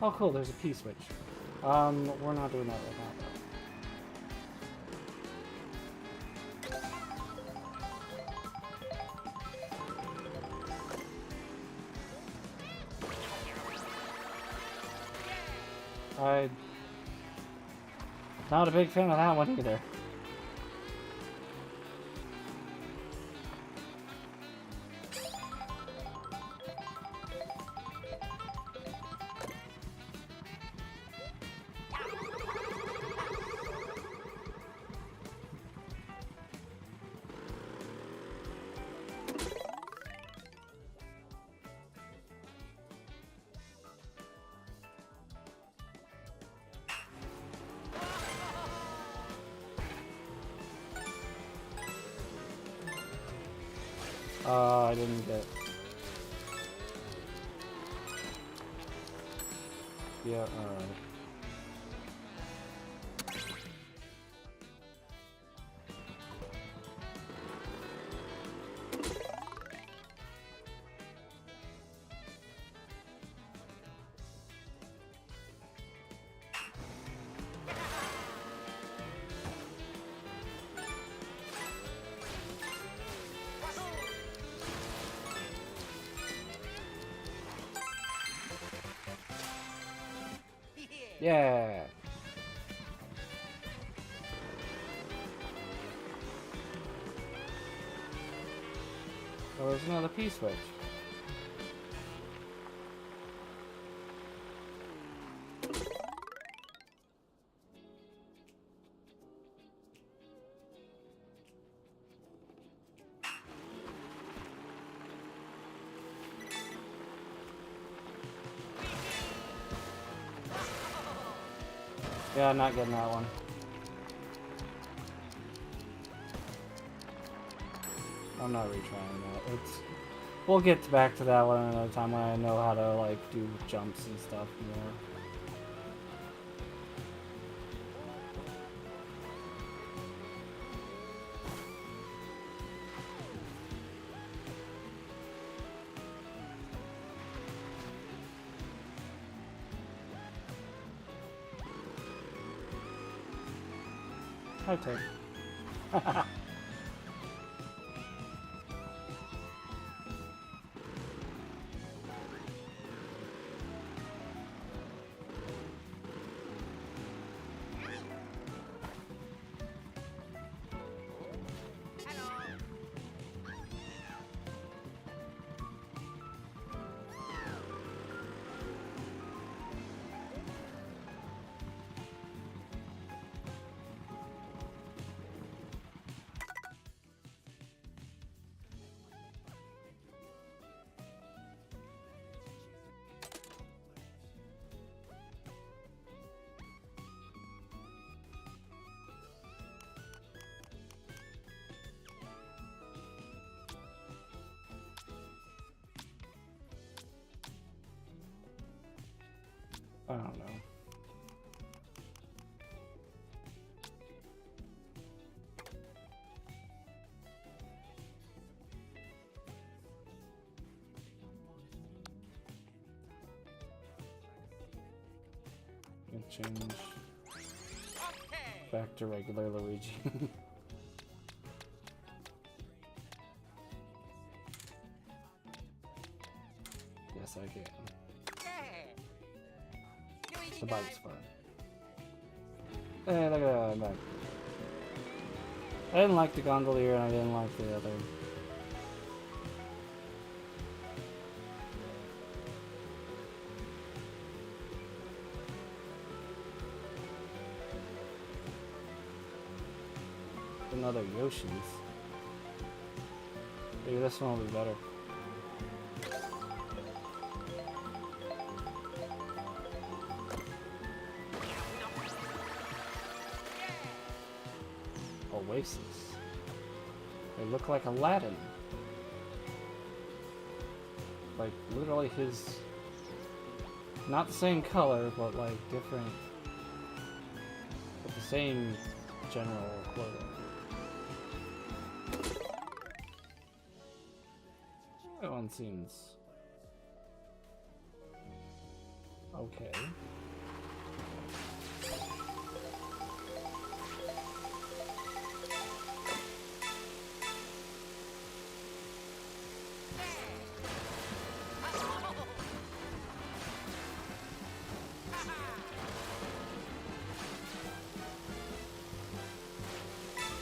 Oh, cool, there's a P switch. We're not doing that right now, though. I'm not a big fan of that one either. I didn't get... Yeah, alright. Yeah! Oh, there's another P switch. Yeah, I'm not getting that one. I'm not retrying that. We'll get back to that one another time when I know how to like do jumps and stuff more. Hi, Ted. I don't know. Change. back to regular Luigi. Yes, I can. The bike's fun. Hey, look at that, I'm back. I didn't like the gondolier and I didn't like the other. Another Yoshi's. Maybe this one will be better. Oasis. They look like Aladdin. Like literally his, not the same color, but like different, but the same general clothing. That one seems okay.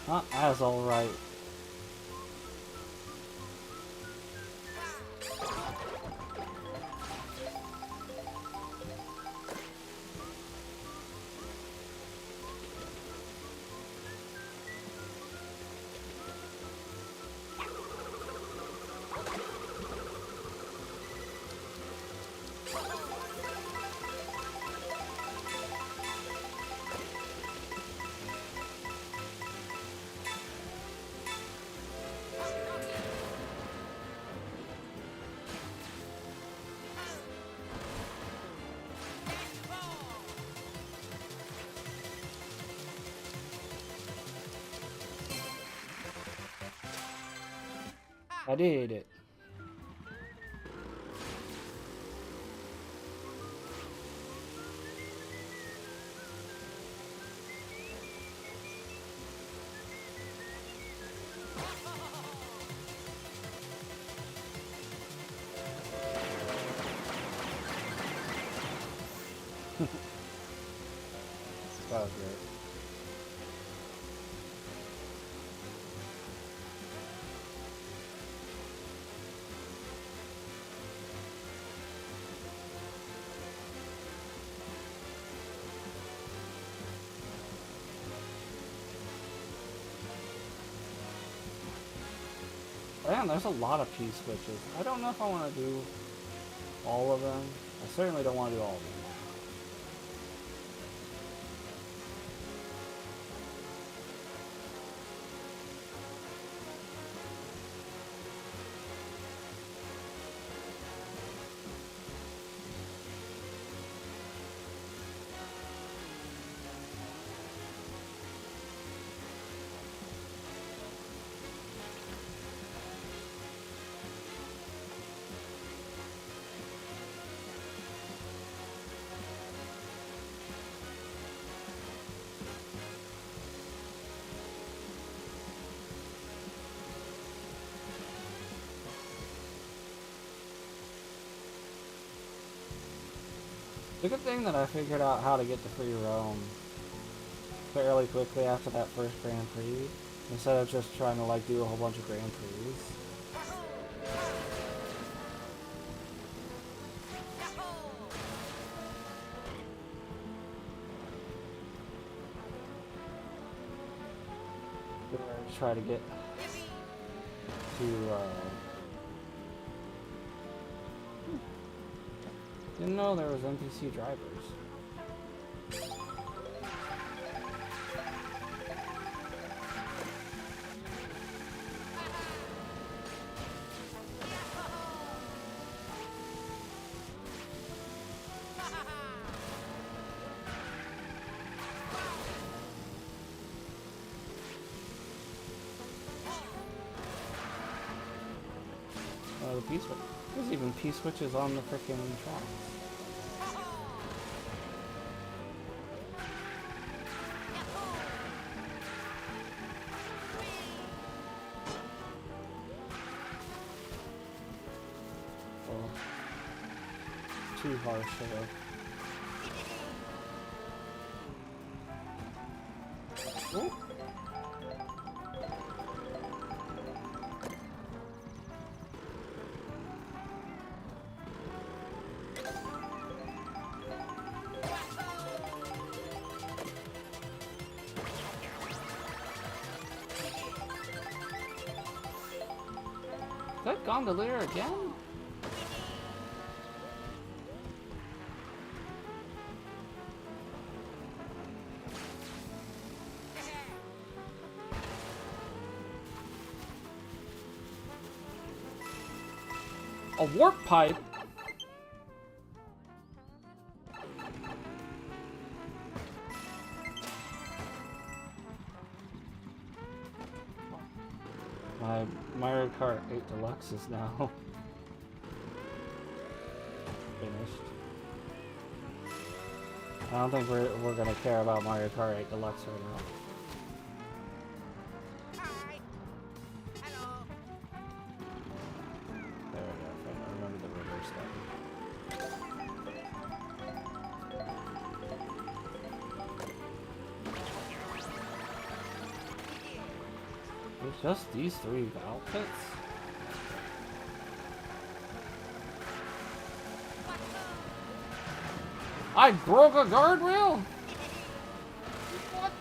Not as alright. I did it. That was great. Man, there's a lot of P switches. I don't know if I want to do all of them. I certainly don't want to do all of them. The good thing that I figured out how to get to free roam fairly quickly after that first Grand Prix, instead of just trying to like do a whole bunch of Grand Prix. Try to get to didn't know there was NPC drivers. The P switch. There's even P switches on the frickin' tracks. too harsh here. Ooh. That gondolier again? A warp pipe? My Mario Kart 8 Deluxe is now finished. I don't think we're gonna care about Mario Kart 8 Deluxe right now. Hi. Hello. There we go. If I remember the reverse button. There's just these three outfits? I broke a guardrail? What?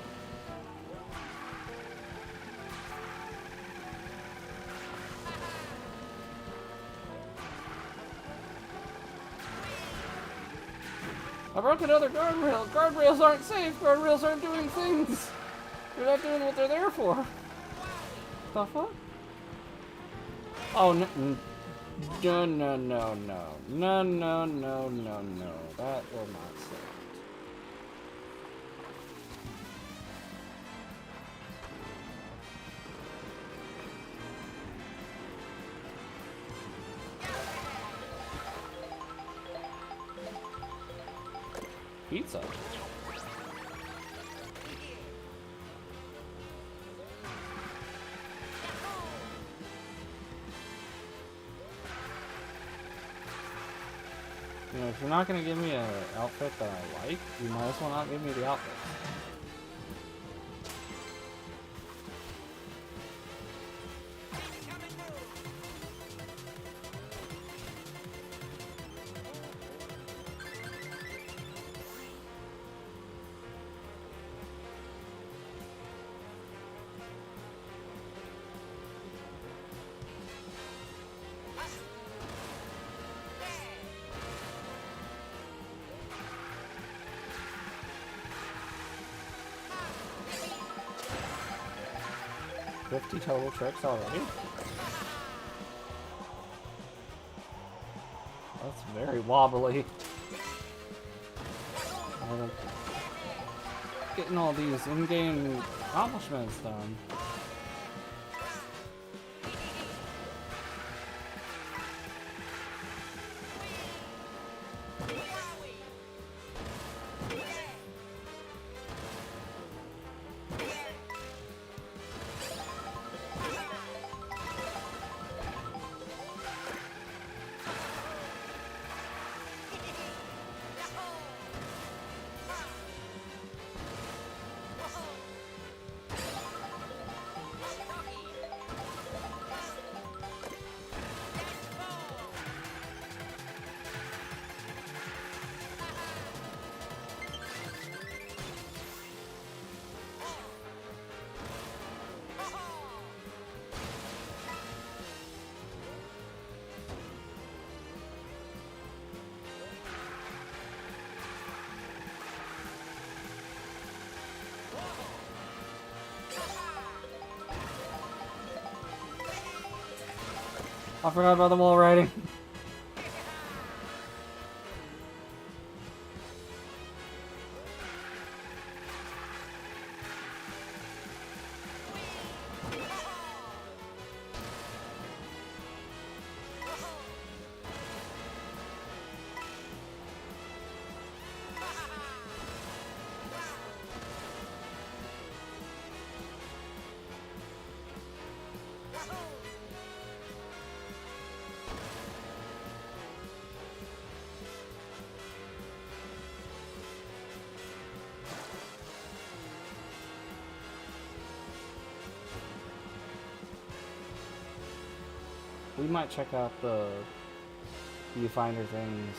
I broke another guardrail. Guardrails aren't safe. Guardrails aren't doing things. They're not doing what they're there for. The fuck? Oh, no, no, no, no, no. No, no, no, no, no. That will not save. Pizza. You know, if you're not gonna give me an outfit that I like, you might as well not give me the outfit. $50 total tricks already? That's very wobbly. Getting all these in-game accomplishments done. I forgot about the wall riding. we might check out the viewfinder things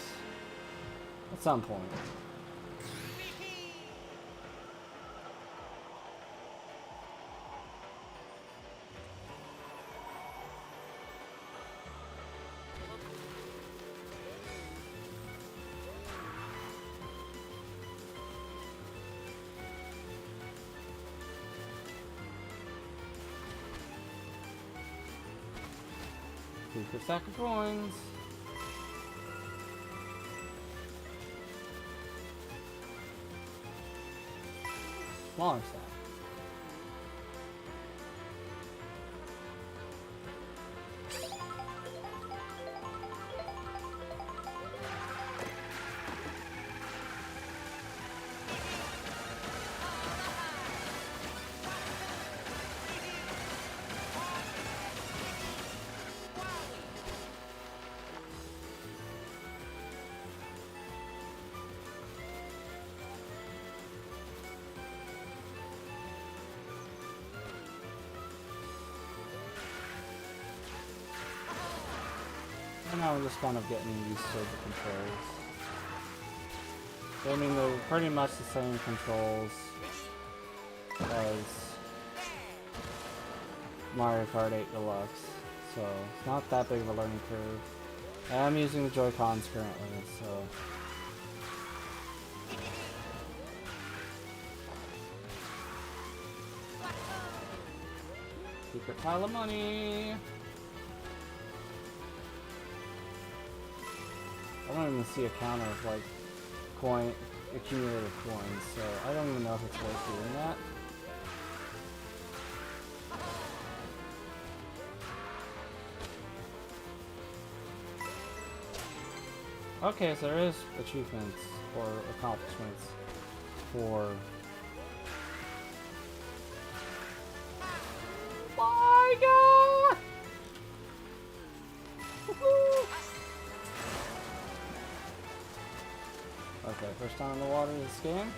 at some point. Secret stack of coins. Smaller stack. And now we're just kind of getting used to the controls. I mean, they're pretty much the same controls as Mario Kart 8 Deluxe, so it's not that big of a learning curve. I'm using the Joy-Cons currently, so... Secret pile of money! I don't even see a counter of, like, accumulated coins, so I don't even know if it's worth doing that. Okay, so there is achievements or accomplishments for... My God! Woohoo! Okay, first time in the water this game.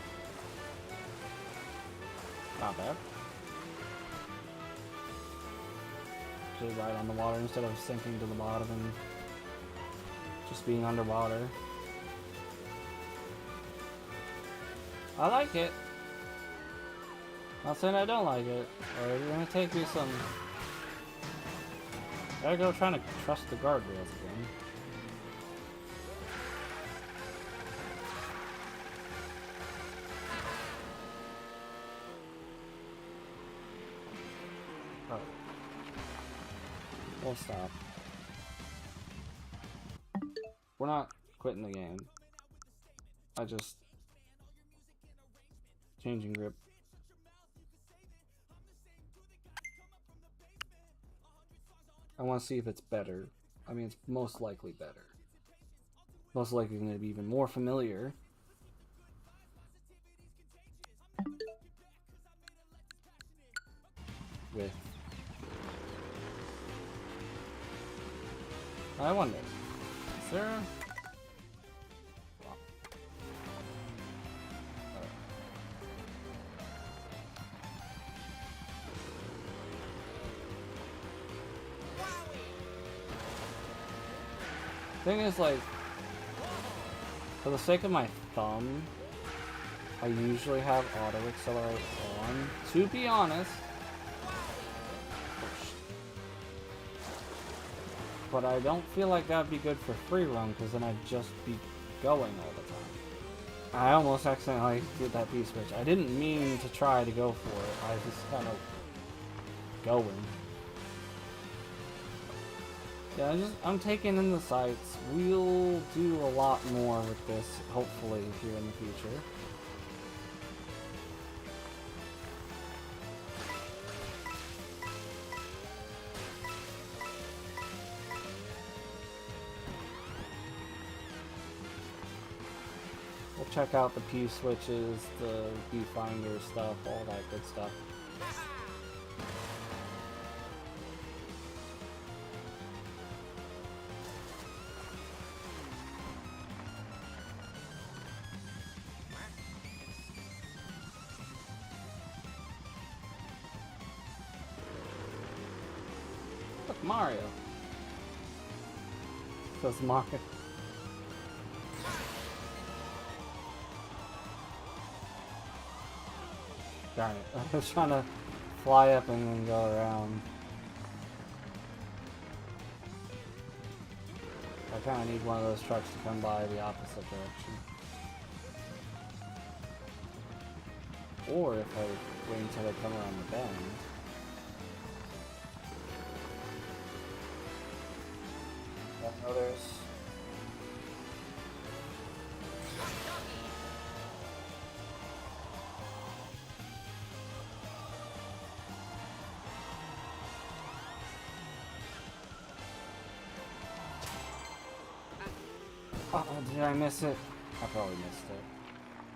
Not bad. Actually right on the water instead of sinking to the bottom and just being underwater. I like it. Not saying I don't like it. Or it's gonna take me some... Gotta go trying to trust the guardrails again. Oh. We'll stop. We're not quitting the game. I just... Changing grip. I want to see if it's better. I mean, it's most likely better. Most likely going to be even more familiar. With... I wonder. Is there a... Thing is, like, for the sake of my thumb, I usually have auto accelerate on, to be honest. But I don't feel like that'd be good for free roam, because then I'd just be going all the time. I almost accidentally did that B-switch. I didn't mean to try to go for it, I was just kind of going. Yeah, I'm taking in the sights. We'll do a lot more with this, hopefully, here in the future. We'll check out the P-switches, the viewfinder stuff, all that good stuff. Mario. Because Mario. Darn it. I was trying to fly up and then go around. I kind of need one of those trucks to come by the opposite direction. Or if I wait until they come around the bend. I know there's... Oh, did I miss it? I probably missed it.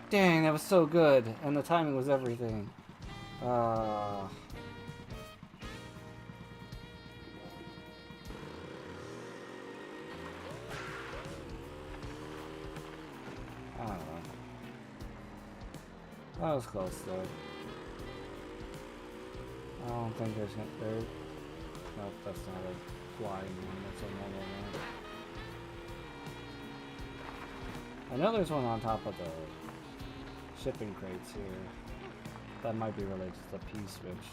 Dang, that was so good, and the timing was everything. I don't know. That was close though. I don't think there's there. Nope, that's not a flying one. That's a normal one. I know there's one on top of the shipping crates here. That might be related to the P-switch.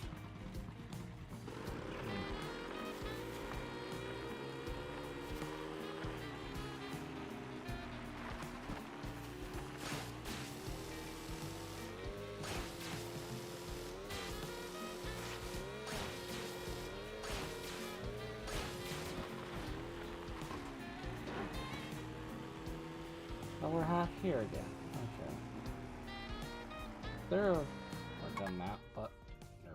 Oh, we're half here again. Okay. There like a map, but no.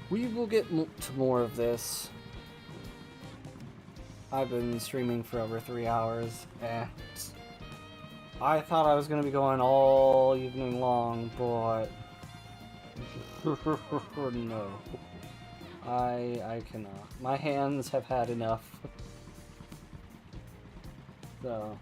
We will get to more of this. I've been streaming for over 3 hours, and I thought I was going to be going all evening long, but no. I cannot. My hands have had enough. So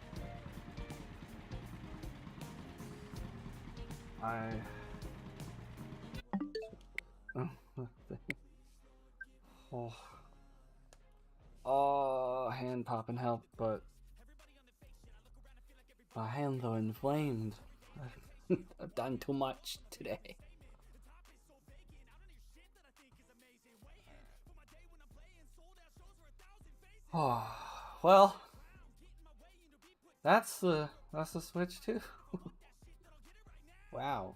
oh, hand popping help, but my hands are inflamed. I've done too much today. Oh, well, that's the Switch too. Wow.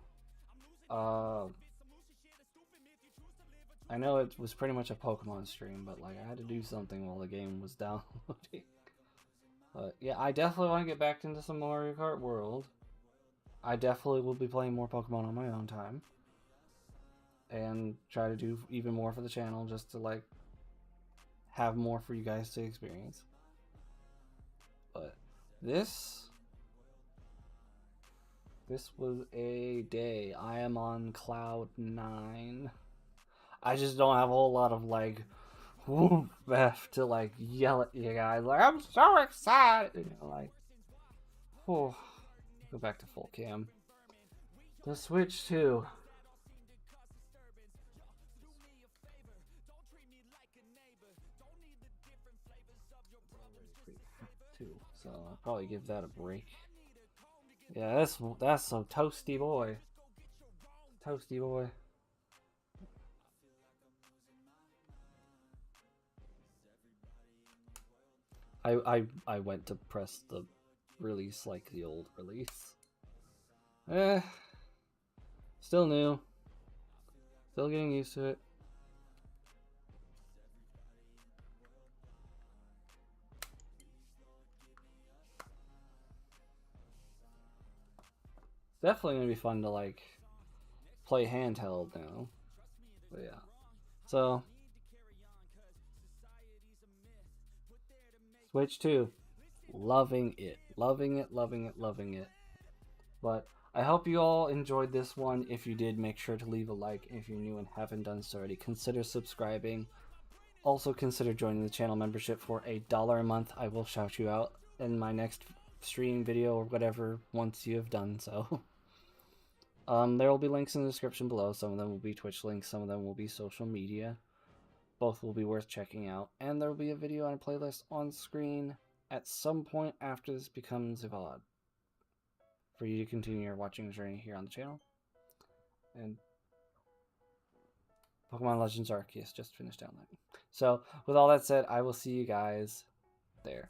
I know it was pretty much a Pokemon stream, but like I had to do something while the game was downloading. But yeah, I definitely want to get back into some Mario Kart World. I definitely will be playing more Pokemon on my own time. And try to do even more for the channel just to like have more for you guys to experience. But this was a day. I am on cloud 9. I just don't have a whole lot of like left to like yell at you guys like I'm so excited, you know, like oh, go back to full cam. The Switch 2. So I'll probably give that a break. Yeah, that's so toasty boy. Toasty boy. I went to press the release like the old release. Still new. Still getting used to it. Definitely gonna be fun to like play handheld now. But yeah. So Switch 2. Loving it. Loving it, loving it, loving it. But I hope you all enjoyed this one. If you did, make sure to leave a like. If you're new and haven't done so already, consider subscribing. also consider joining the channel membership for $1 a month. I will shout you out in my next stream video or whatever once you have done so. There will be links in the description below. Some of them will be Twitch links, some of them will be social media. Both will be worth checking out. And there will be a video and a playlist on screen at some point after this becomes a VOD for you to continue your watching journey here on the channel. And Pokemon Legends Arceus just finished downloading. So, with all that said, I will see you guys there.